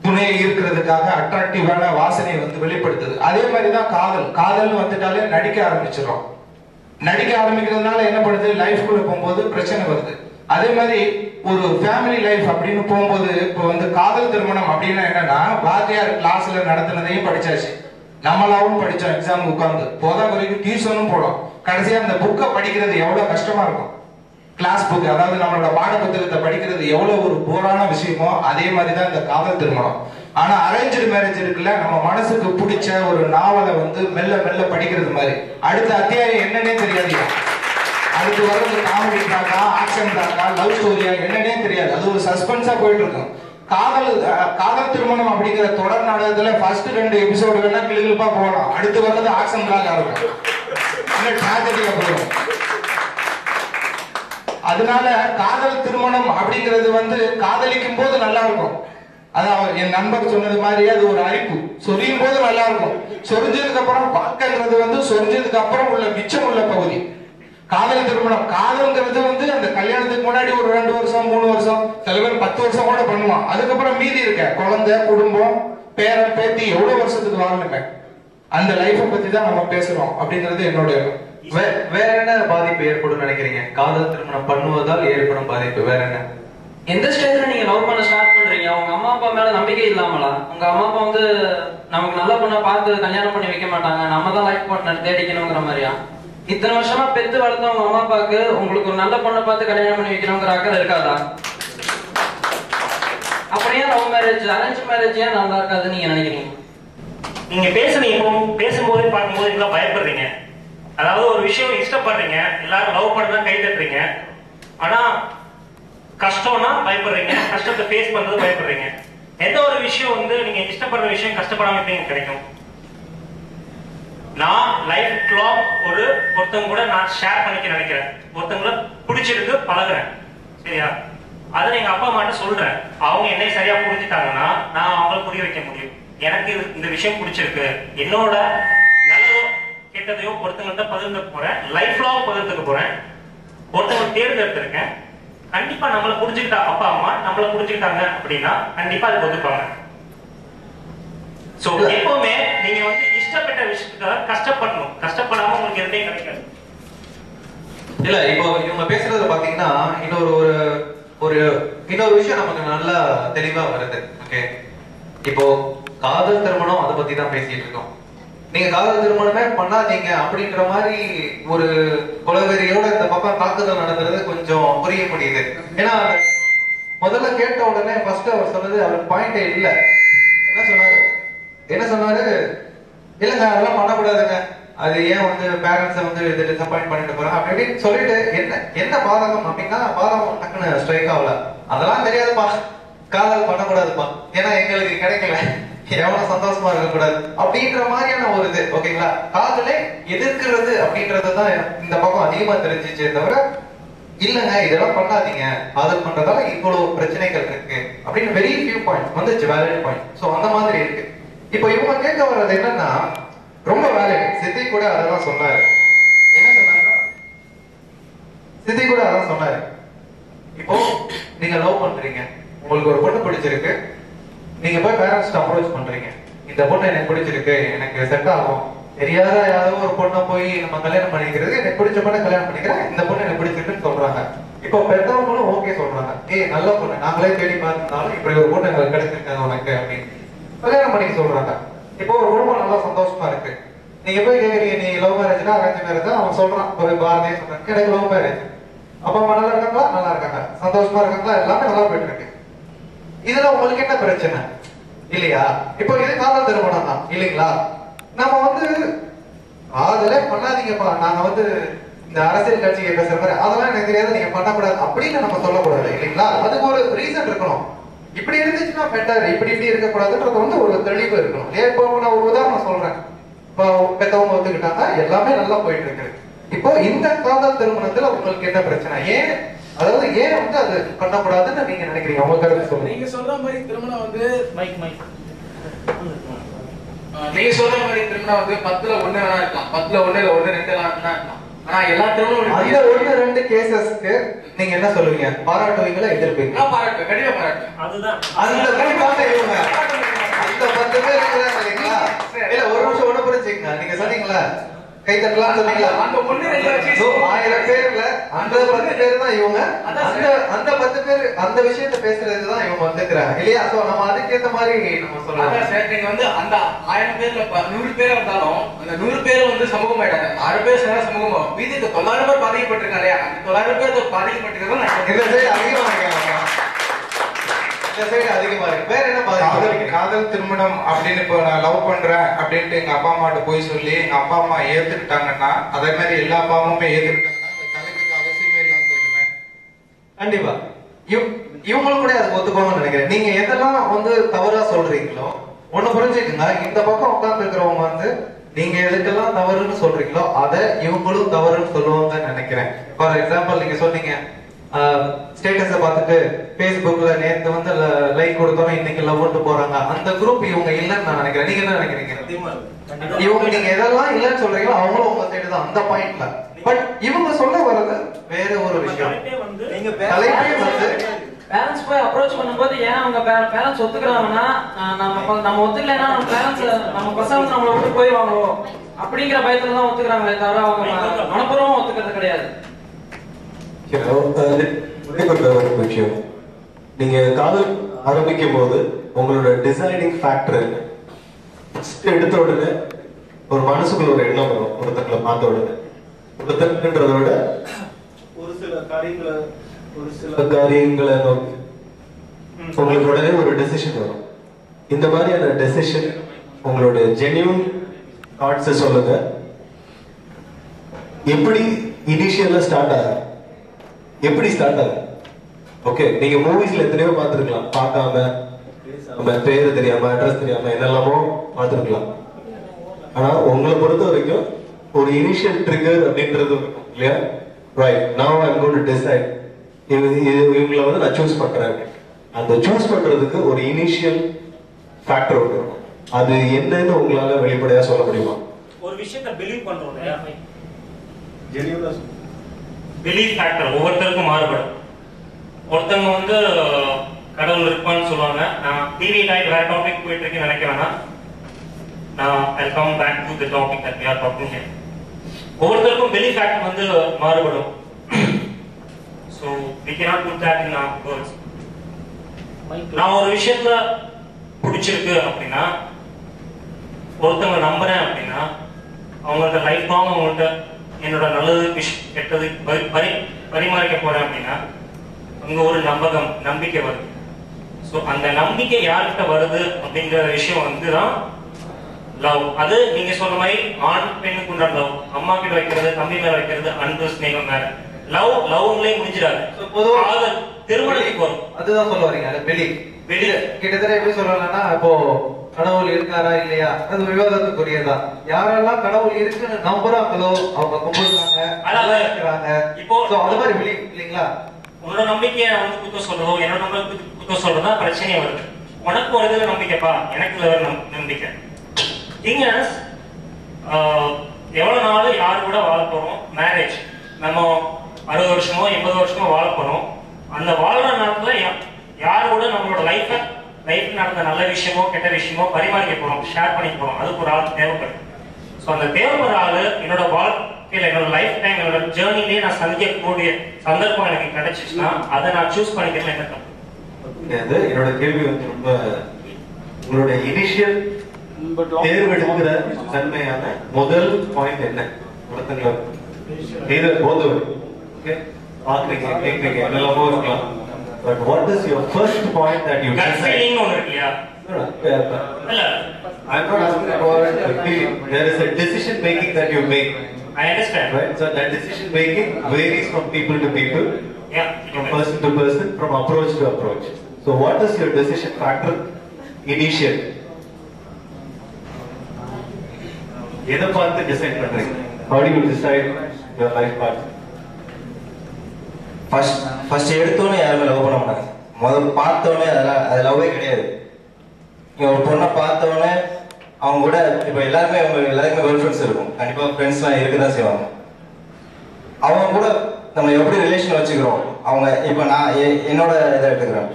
துணையை ஈர்க்கிறதுக்காக அட்ராக்டிவான வாசனையை வந்து வெளிப்படுத்துது. அதே மாதிரிதான் காதல் வந்துட்டாலே நடிக்க ஆரம்பிச்சிடும். நடிக்க ஆரம்பிக்கிறதுனால என்ன பண்ணுது, லைஃப்குள்ள போகும்போது பிரச்சனை வருது. அதே மாதிரி ஒரு ஃபேமிலி லைஃப் அப்படின்னு போகும்போது இப்போ வந்து காதல் திருமணம் அப்படின்னா என்னன்னா, வாத்தியார் கிளாஸ்ல நடத்துனதையும் படிச்சாச்சு, நம்மளாவும் படிச்சோம், எக்ஸாம் உட்கார்ந்து போதான் வரைக்கும் டியூஷனும் போடும். கடைசியா அந்த புக்கை படிக்கிறது எவ்வளவு கஷ்டமா இருக்கும். கிளாஸ் புக், அதாவது நம்மளோட பாட புத்தகத்தை படிக்கிறது எவ்வளவு ஒரு போரான விஷயமோ அதே மாதிரிதான் இந்த காதல் திருமணம். ஆனா அரேஞ்சு மேரேஜ் இருக்குல்ல, நம்ம மனசுக்கு பிடிச்ச ஒரு நாவலை வந்து மெல்ல மெல்ல படிக்கிறது மாதிரி. அடுத்த அத்தியாயம் என்னன்னே தெரியாது, அடுத்து வர்றது காமெடி ட்ராக்கா, ஆக்ஷன் ட்ராக்கா, லவ் ஸ்டோரியா என்னன்னே தெரியாது. அது ஒரு சஸ்பென்ஸா போயிட்டு இருக்கும். காதல் திருமணம் அப்படிங்கிற தொடர் நாடகத்துல ஃபர்ஸ்ட் 2 எபிசோடு வேணா கிளிகிளிப்பா போகலாம், அடுத்து வர்றது ஆக்ஷன் ட்ராக்கா இருக்கும், ட்ராஜடியா போயிடும். அதனால காதல் திருமணம் அப்படிங்கிறது வந்து காதலிக்கும் போது நல்லா இருக்கும். அதான் என் நண்பர் சொன்னது மாதிரி அது ஒரு அரிப்பு, சொரியும் போது நல்லா இருக்கும். சொரிஞ்சதுக்கு அப்புறம் வாழ்க்கைங்கிறது வந்து சொரிஞ்சதுக்கு அப்புறம் உள்ள மிச்சம் உள்ள பகுதி காதல் திருமணம். காதல்ங்கிறது வந்து அந்த கல்யாணத்துக்கு முன்னாடி ஒரு 2 வருஷம் 3 வருஷம், சில பேர் 10 வருஷம் கூட பண்ணுவான். அதுக்கப்புறம் மீதி இருக்க குழந்தை, குடும்பம், பேரன் பேத்தி எவ்வளவு வருஷத்துக்கு வாழணுங்க, அந்த லைஃபை பத்தி தான் நம்ம பேசுறோம் அப்படிங்கிறது என்னோட. வேற என்ன பாதிப்பு ஏற்படும் நினைக்கிறீங்க காதல் திருமணம் பண்ணுவதால் ஏற்படும் பாதிப்பு? வேற என்ன? எந்த ஸ்டேஜ்ல நீங்க லவ் பண்ண ஸ்டார்ட் பண்றீங்க, உங்க அம்மா அப்பா மேல நம்பிக்கை இல்லாமலா? உங்க அம்மா அப்பா வந்து நமக்கு நல்ல பொண்ணை பார்த்து கல்யாணம் பண்ணி வைக்க மாட்டாங்க, நம்ம தான் லைஃப் பார்ட்னர் தேடிக்கணுங்கிற மாதிரியா? இத்தனை வருஷமா பெத்து வளர்த்த உங்க அம்மா அப்பாவுக்கு உங்களுக்கு ஒரு நல்ல பொண்ணை பார்த்து கல்யாணம் பண்ணி வைக்கணுங்கிற அக்கறை இருக்காதா? அப்படியே லவ் மேரேஜ் அரேஞ்ச் மேரேஜ் ஏன் நல்லா இருக்காதுன்னு நீங்க நினைக்கிறீங்க? நீங்க பேசும்போது பார்க்கும்போது எல்லாம் பயப்படுறீங்க. அதாவது ஒரு விஷயம் இஷ்டப்படுறீங்க, எல்லாரும் லவ் பண்ணதான் கை தட்டுறீங்க, ஆனா கஷ்டம்னா பயப்படுறீங்க, கஷ்டத்தை ஃபேஸ் பண்றது பயப்படுறீங்க. எந்த ஒரு விஷயம் வந்து நீங்க இஷ்டப்படுற விஷயம் கஷ்டப்படாம எப்படி கிடைக்கும்? நான் லைஃப் லாங் ஒருத்தவங்க கூட நான் ஷேர் பண்ணிக்க நினைக்கிறேன், ஒருத்தவங்கள பிடிச்சிருக்கு பழகுறேன், சரியா? அதை எங்க அப்பா அம்மாட்ட சொல்றேன். அவங்க என்னை சரியா புரிஞ்சுட்டாங்கன்னா நான் அவங்களை புரிய வைக்க முடியும். எனக்கு இந்த விஷயம் பிடிச்சிருக்கு, என்னோட நல்லதோ கெட்டதையோ ஒருத்தவங்கள்ட்ட பகிர்ந்துக்க போறேன், லைஃப் லாங் பகிர்ந்துக்க போறேன். ஒருத்தவங்க தேர்ந்தெடுத்திருக்கேன், கண்டிப்பா நம்மளை புரிஞ்சுக்கிட்டா அப்பா அம்மா நம்மளை புரிஞ்சுக்கிட்டாங்க அப்படின்னா கண்டிப்பா அது ஒதுப்பாங்க. சோ எப்பவுமே நீங்க வந்து இஷ்டப்பட்ட விஷயத்துக்காக கஷ்டப்படணும், கஷ்டப்படாம அவங்களுக்கு எதுவுமே கிடைக்காது. இல்ல இப்போ இவங்க பேசுறது பாத்தீங்கன்னா இன்னொரு விஷயம் நமக்கு நல்லா தெளிவா வருது. ஓகே, இப்போ காதல் திருமணம் அதை பத்தி தான் பேசிட்டு இருக்கோம். நீங்க காதல் திருமணமே பண்ணாதீங்க அப்படின்ற மாதிரி ஒரு குலவெறியோட இந்த பக்கம் தாக்குதல் நடந்தது கொஞ்சம் புரிய முடியுது. ஏன்னா முதல்ல கேட்ட உடனே ஃபர்ஸ்ட் அவர் சொன்னது அவர் பாயிண்டே இல்ல. என்ன சொன்னாரு இல்லங்க அதெல்லாம் பண்ணக்கூடாதுங்க, அது ஏன் வந்து பேரண்ட்ஸை வந்து இது டிசப்பாயிண்ட் பண்ணிட்டு போறாங்க அப்படின்னு சொல்லிட்டு என்ன பாதகம் அப்படின்னா பாதகம் டக்குன்னு ஸ்ட்ரைக் ஆகல. அதெல்லாம் தெரியாதுப்பா, காதல் பண்ணக்கூடாதுப்பா, ஏன்னா எங்களுக்கு கிடைக்கல, எவ்வளவு சந்தோஷமா இருக்கக்கூடாது அப்படின்ற மாதிரியான ஒரு இது. ஓகேங்களா, காதலை எதிர்க்கிறது அப்படின்றதுதான் இந்த பக்கம் அதிகமா தெரிஞ்சிச்சே தவிர இல்லங்க இதெல்லாம் பண்ணாதீங்க, காதல் பண்றதால இவ்வளவு பிரச்சனைகள் இருக்கு அப்படின்னு வெரி ஃபியூ பாயிண்ட்ஸ் வந்துச்சு, வேலிட் பாயிண்ட். சோ அந்த மாதிரி இருக்கு. இப்போ இவங்க கேட்க வர்றது என்னன்னா ரொம்ப வேலிட். சித்தி கூட அதான் சொன்னாரு. என்ன சொன்னாருன்னா சித்தி கூட அதான் சொன்னாரு. இப்போ நீங்க லவ் பண்றீங்க, உங்களுக்கு ஒரு பொண்ணு பிடிச்சிருக்கு, நீங்க போய் பேரண்ட்ஸ் அப்ரோச் பண்றீங்க, இந்த பொண்ணு எனக்கு பிடிச்சிருக்கு, எனக்கு செட் ஆகும், தெரியாத யாரோ ஒரு பொண்ணை போய் நம்ம கல்யாணம் பண்ணிக்கிறது, எனக்கு பிடிச்ச பொண்ணை கல்யாணம் பண்ணிக்கிறேன், இந்த பொண்ணு எனக்கு பிடிச்சிருக்குன்னு சொல்றாங்க. இப்போ பெற்றவங்களும் ஓகே சொல்றாங்க, நல்ல பொண்ணு, நாங்களே தேடி பார்த்திருந்தாலும் இப்படி ஒரு பொண்ணு எங்களுக்கு கிடைச்சிருக்காங்க உனக்கு அப்படின்னு கல்யாணம் பண்ணிக்க சொல்றாங்க. இப்போ ஒரு குடும்பம் நல்லா சந்தோஷமா இருக்கு. நீங்க போய் கேக்குறீங்க நீ லவ் மேரேஜ்னா அரேஞ்ச் மேரேஜ், அவன் சொல்றான் ஒரு பாரதியே சொல்றாங்க எனக்கு லவ் மேரேஜ். அப்பா அம்மா நல்லா இருக்காங்களா, நல்லா இருக்காங்க, சந்தோஷமா இருக்காங்களா, எல்லாமே நல்லா போயிட்டு இருக்கு. இதுல உங்களுக்கு என்ன பிரச்சனை இல்லையா? இப்போ இது காதல் திருமணம் தான் இல்லைங்களா? நம்ம வந்து காதலே பண்ணாதீங்கப்பா, நாங்க வந்து இந்த அரசியல் கட்சியை பேசுற மாதிரி அதெல்லாம் எனக்கு தெரியாது, நீங்க பண்ணக்கூடாது அப்படின்னு நம்ம சொல்லக்கூடாது இல்லைங்களா? அதுக்கு ஒரு ரீசன் இருக்கணும். இப்படி இருந்துச்சுன்னா பெட்டர், இப்படி இருக்கக்கூடாதுன்றது வந்து ஒரு தெளிவு இருக்கணும். இப்போ நான் ஒரு உதாரணம் சொல்றேன். இப்போ பெத்தவங்க ஒத்துக்கிட்டாங்க, எல்லாமே நல்லா போயிட்டு இருக்கு. இப்போ இந்த காதல் திருமணத்துல உங்களுக்கு என்ன பிரச்சனை? ஏன் அதாவது ஏன் வந்து அது பண்ணக்கூடாதுன்னு நீங்க நினைக்கிறீங்க? உங்க கருத்து சொல்லுங்க. நீங்க சொல்ற மாதிரி திருமணம் வந்து நீங்க சொல்ற மாதிரி திருமணம் வந்து 10ல 1 வேணா இருக்கலாம், 10ல 1 இல்ல 1 2 வேணா இருக்கலாம். ஆனா எல்லா திருமணம் அந்த 1 2 கேசஸ்க்கு நீங்க என்ன சொல்லுவீங்க? பாராட்டுவீங்களா எதிர்ப்பீங்களா? பாராட்டு, கண்டிப்பா பாராட்டு. அதுதான் அந்த கண்டிப்பாக இவங்க அந்த 10 பேர் இருக்கிறாங்க இல்லைங்களா? இல்ல ஒரு நிமிஷம் ஒண்ணு புரிஞ்சுக்கங்க. நீங்க சொன்னீங்களா கை தட்டலாம் சொன்னீங்களா? அந்த 1 2 வச்சு 1000 பேர்ல அந்த 10 பேர் தான் இவங்க. அந்த 10 பேர் அந்த விஷயத்தை பேசுறதுக்கு தான் இவங்க வந்துக்கிறாங்க இல்லையா? சோ நம்ம அதுக்கேத்த மாதிரி நம்ம சொல்லலாம். அதான் சார், நீங்க வந்து அந்த 1000 பேர்ல 100 பேர் இருந்தாலும் அந்த 100 பேர் வந்து சமூகம் ஆயிட்டாங்க. 6 பேர் சேர்ந்தா சமூகம், மீதி 900 பேர் பாதிக்கப்பட்டிருக்காங்க இல்லையா? அந்த 900 பேர் பாதிக்கப்பட்டிருக்காங்க. இந்த சைடு அதிகமா இருக்காங்க, இந்த சைடு அதிகமா இருக்கு. வேற என்ன பாதிப்பு? காதல் திருமணம் அப்படின்னு இப்போ நான் லவ் பண்றேன் அப்படின்ட்டு எங்க அப்பா அம்மாட்ட போய் சொல்லி எங்க அப்பா அம்மா ஏத்துக்கிட்டாங்கன்னா, அதே மாதிரி எல்லா அப்பா அம்மாவுமே ஏத்துக்கிட்டாங்கன்னா தலைவருக்கு அவசியமே இல்லாம போயிடுவேன். கண்டிப்பா இவங்களும் கூட அதுக்கு ஒத்துக்கணும்னு நினைக்கிறேன். நீங்க எதெல்லாம் வந்து தவறா சொல்றீங்களோ ஒண்ணு புரிஞ்சுக்குங்க. இந்த பக்கம் உட்கார்ந்து இருக்கிறவங்க வந்து நீங்க எதுக்கெல்லாம் தவறுன்னு சொல்றீங்களோ அதை இவங்களும் தவறுன்னு சொல்லுவாங்கன்னு நினைக்கிறேன். ஃபார் எக்ஸாம்பிள் நீங்க சொன்னீங்க ஸ்டேட்டஸ பார்த்துட்டு Facebookல நேத்து வந்து லைக் கொடுத்தோம், இன்னைக்கு லவ் பண்ணிட்டு போறாங்க. அந்த குரூப் இவங்க இல்லைன்னு நான் நினைக்கிறேன். நீங்க என்ன நினைக்கிறீங்க? இவங்க நீங்க எதெல்லாம் இல்லைன்னு சொல்றீங்களோ அவங்களும் உங்க சைடு தான் அந்த பாயிண்ட்ல. பட் இவங்க சொல்ல வர்றது வேற ஒரு விஷயம். தலைப்பே வந்து பேரண்ட்ஸ் போய் அப்ரோச் பண்ணும்போது ஏன் அவங்க பேரண்ட்ஸ் ஒத்துக்கிறாங்கன்னா நம்ம ஒத்துக்கலைன்னா நம்ம பேரண்ட்ஸ் நம்ம பசங்க நம்மளை விட்டு போயிடுவாங்களோ அப்படிங்கிற பயத்துல தான் ஒத்துக்கிறாங்களே தவிர அவங்க மனப்பூர்வமா ஒத்துக்கிறது கிடையாது. ஒரு விஷயம், நீங்க காதல் ஆரம்பிக்கும் போது உங்களோட டிசைடிங் ஃபேக்டர் எடுத்த உடனே ஒரு மனசுக்குள்ள ஒரு எண்ணம் வரும். ஒருத்தங்களை பார்த்த உடனே ஒருத்தன்றதை விட ஒரு சில காரியங்களை நோக்கி உங்களுக்கு உடனே ஒரு டெசிஷன் வரும். இந்த மாதிரியான டெசிஷன் உங்களோட ஜென்யூன் தாட்ஸை சொல்லுங்க. எப்படி இனிஷியலா ஸ்டார்ட் ஆகும், எப்படி ஸ்டார்ட் ஆகும்? ஓகே, நீங்க மூவிஸ்ல எத்தனையோ பார்த்துருக்கலாம், பார்க்காம பேரு தெரியாம அட்ரஸ் தெரியாம என்னெல்லாமோ பார்த்துருக்கலாம். ஆனா உங்களை பொறுத்த வரைக்கும் ஒரு இனிஷியல் ட்ரிகர் அப்படின்றது இருக்கும் இல்லையா? Right, now I am going to decide, இவங்களை வந்து நான் சூஸ் பண்றேன். அந்த சூஸ் பண்றதுக்கு ஒரு இனிஷியல் ஃபேக்டர் ஒன்று இருக்கும். அது என்னன்னு உங்களால வெளிப்படையா சொல்ல முடியுமா? ஒரு விஷயத்தை பிலீவ் பண்றோம் இல்லையா? பிலீவ் ஃபேக்டர் ஒவ்வொருத்தருக்கும் மாறுபடும். ஒருத்தவங்க வந்து கடவுள் இருப்பான்னு சொல்லுவாங்க. நான் டிவி டைப் வேற டாபிக் போயிட்டு இருக்கேன்னு நினைக்கிறேன்னா நான் I come back to the topic that we are talking here. ஒவ்வொருத்தருக்கும் வெளி ஃபேக்ட் வந்து மாறுபடும். So we cannot put that in our words. நான் ஒரு விஷயத்துல பிடிச்சிருக்கு அப்படின்னா, ஒருத்தவங்க நம்புறேன் அப்படின்னா, அவங்கள்ட்ட லைஃப் லாங் அவங்கள்ட்ட என்னோட நல்லது கெட்டது பரிமாறிக்க போறேன் அப்படின்னா, அங்க ஒரு நம்பிக்கை வருது. ஸோ அந்த நம்பிக்கை யார்கிட்ட வருது அப்படிங்கிற விஷயம் வந்துதான் லவ். அது நீங்க சொல்ற மாதிரி ஆண் பெண்ணுக்கு உண்டான லவ், அம்மா கிட்ட வைக்கிறது, தம்பி மேல வைக்கிறது, அன்பு ஸ்நேகம் வேற. லவ்லயே முடிஞ்சிடாது, திருமணத்துக்கு வரும். அதுதான் சொல்ல வரீங்க. வெளி கிட்டத்தட்ட எப்படி சொல்றாங்கன்னா, இப்போ கடவுள் இருக்காரா இல்லையா அது விவாதத்துக்குரியதான். யாரெல்லாம் கடவுள் இருக்குன்னு நம்புறாங்களோ அவங்க கும்பிடுறாங்க, இப்போ அது மாதிரி வெளி இல்லைங்களா? உன்னோட நம்பிக்கையை நான் வந்து குத்த சொல்றதோ என்னோட நம்பிக்கை குத்த சொல்றதா பிரச்சனையே வருது. உனக்கு ஒரு இதுல நம்பிக்கைப்பா, எனக்கு இதுல நம்பிக்கை. நீங்க எவ்வளவு நாள் யாரு கூட வாழ போறோம்? மேரேஜ் நம்ம 60 வருஷமோ 80 வருஷமோ வாழ போறோம். அந்த வாழ்ற நேரத்துல யாரு கூட நம்மளோட லைஃப்ல நடந்த நல்ல விஷயமோ கெட்ட விஷயமோ பரிமாறிக்க போறோம், ஷேர் பண்ணிக்க போறோம். அதுக்கு ஒரு ஆள் தேவைப்படுது. ஸோ அந்த தேவைப்படுற ஆளு என்னோட வாழ்க்கையில என்னோட லைஃப் டைம் என்னோட ஜேர்னிலேயே நான் சந்திக்கக்கூடிய சந்தர்ப்பம் எனக்கு கிடைச்சிச்சுன்னா அதை நான் சூஸ் பண்ணிக்கிறேன். என்ன தப்பு? என்னோட கேள்வி வந்து ரொம்ப உங்களோட இனிஷியல் தேர்வெடுக்கிற தன்மையான முதல் பாயிண்ட் என்ன? ஒருத்தங்களை போதும் பாக்குறீங்க, கேட்குறீங்க, என்னெல்லாமோ இருக்கலாம். But what is your first point that you decide? I'm not asking about the feeling. There is a decision making that you make. I understand. Right? So that decision making varies from people to people, from person to person, from approach to approach. So what is your decision factor initial? எதை பார்த்து டிசைட் பண்றீங்க? How do you decide your life path? First எடுத்தோன்னே யாருமே லவ் பண்ண மாட்டாங்க. முதல்ல பார்த்தோன்னே அது லவ்வே கிடையாது. நீங்க ஒரு பொண்ணை பார்த்தோன்னே அவங்க கூட இப்போ எல்லாருமே எல்லாருக்குமே கேர்ள் ஃப்ரெண்ட்ஸ் இருக்கும், கண்டிப்பா ஃப்ரெண்ட்ஸ்லாம் இருக்குதான் செய்வாங்க. அவங்க கூட நம்ம எப்படி ரிலேஷன் வச்சுக்கிறோம். அவங்க இப்போ நான் என்னோட இதை எடுத்துக்கிறேன்.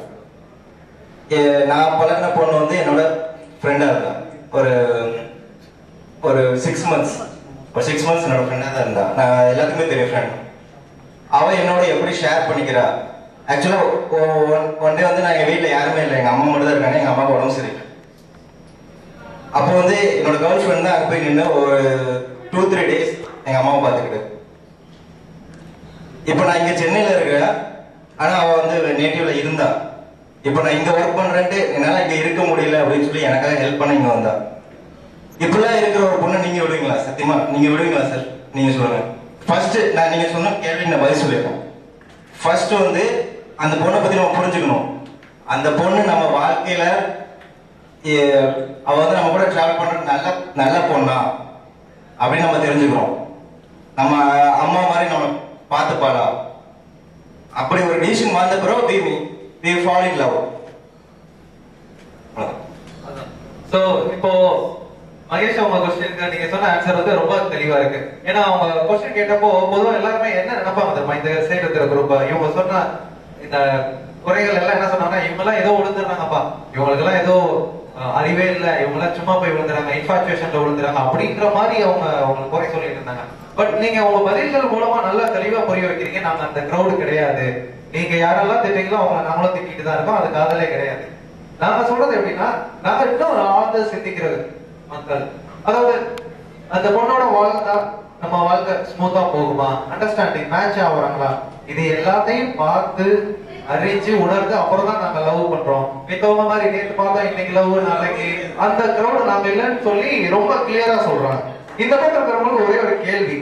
நான் பழகின பொண்ணு வந்து என்னோட ஃப்ரெண்டா இருந்தா ஒரு 6 months என்னோட ஃப்ரெண்டா தான் இருந்தா. நான் எல்லாத்துக்குமே தெரியும் ஃப்ரெண்ட். அவ என்னோட எப்படி ஷேர் பண்ணிக்கிறா. ஆக்சுவலா ஒன் டே வந்து நான் எங்க வீட்டுல யாருமே இல்லை, எங்க அம்மா மட்டும் தான் இருக்காங்க. எங்க அம்மாவுக்கு உடம்பு சரியில்லை. அப்போ வந்து என்னோட கேர்ள் ஃப்ரெண்ட் தான் அங்க போய் நின்று ஒரு 2-3 days எங்க அம்மாவை பார்த்துக்கிட்டு. இப்போ நான் இங்க சென்னையில இருக்கேன், ஆனா அவ வந்து நேட்டிவ்ல இருந்தா. இப்போ நான் இங்க ஒர்க் பண்றேன்ட்டு என்னால இங்க இருக்க முடியல அப்படின்னு சொல்லி எனக்காக ஹெல்ப் பண்ண இங்க வந்தா. இப்படிலாம் இருக்கிற ஒரு பொண்ணு நீங்க விடுவீங்களா? சத்தியமா நீங்க விடுவீங்களா சார்? நீங்க சொல்லுங்க. ஃபர்ஸ்ட் நான் நீங்க சொன்ன கேள்வி நான் பதில் சொல்லிடுறேன். ஃபர்ஸ்ட் வந்து அந்த பொண்ணை பத்தி நம்ம புரிஞ்சுக்கணும். அந்த பொண்ணு நம்ம வாழ்க்கையில அவ வந்து நம்ம கூட டிராவல் பண்றது நல்ல பொண்ணா அப்படின்னு நம்ம தெரிஞ்சுக்கிறோம். நம்ம அம்மா மாதிரி நம்ம பார்த்துப்பாளா, அப்படி ஒரு டிசிஷன் வந்த பிறகு we fall in love. So இப்போ மகேஷ் அவங்க क्वेश्चनக்கு நீங்க சொன்ன ஆன்சர் வந்து ரொம்ப தெளிவா இருக்கு. ஏன்னா அவங்க क्वेश्चन கேட்டப்போ பொதுவா எல்லாருமே என்ன நினைப்பாங்க தெரியுமா, இந்த சைடு இருக்கிற குரூப் இவங்க சொன்ன இந்த குறைகள் எல்லாம் என்ன சொன்னாங்கன்னா, இவங்க எல்லாம் ஏதோ விழுந்துறாங்கப்பா, இவங்களுக்கு எல்லாம் ஏதோ அறிவே இல்ல, இவங்க எல்லாம் சும்மா போய் விழுந்துறாங்க, இன்ஃபாக்சுவேஷன்ல விழுந்துறாங்க அப்படின்ற மாதிரி அவங்க குறை சொல்லிட்டு இருந்தாங்க. பட் நீங்க உங்க பதில்கள் மூலமா நல்லா தெளிவா புரிய வைக்கிறீங்க, நாங்க அந்த கிரௌடு கிடையாது, நீங்க யாரெல்லாம் திட்டீங்களோ அவங்க நாங்களும் திட்டிட்டு தான் இருக்கோம், அது காதலே கிடையாது. நாங்க சொல்றது எப்படின்னா, நாங்க இன்னும் ஆழ்ந்து சிந்திக்கிறது மக்கள். அதாவது அந்த பொண்ணோட வாழ்க்கை நம்ம வாழ்க்கை ஸ்மூத்தா போகுமா, அண்டர்ஸ்டாண்டிங் மேட்ச் ஆகுறாங்களா, இது எல்லாத்தையும் பார்த்து அறிஞ்சு உணர்ந்து அப்புறம் தான் நாங்க லவ் பண்றோம். மித்தவங்க மாதிரி நேற்று பார்த்தா இன்னைக்கு லவ் நாளைக்கு அந்த கிரௌட் நாங்க இல்லைன்னு சொல்லி ரொம்ப கிளியரா சொல்றாங்க. இந்த பக்கம் இருக்கிறவங்களுக்கு ஒரே ஒரு கேள்வி.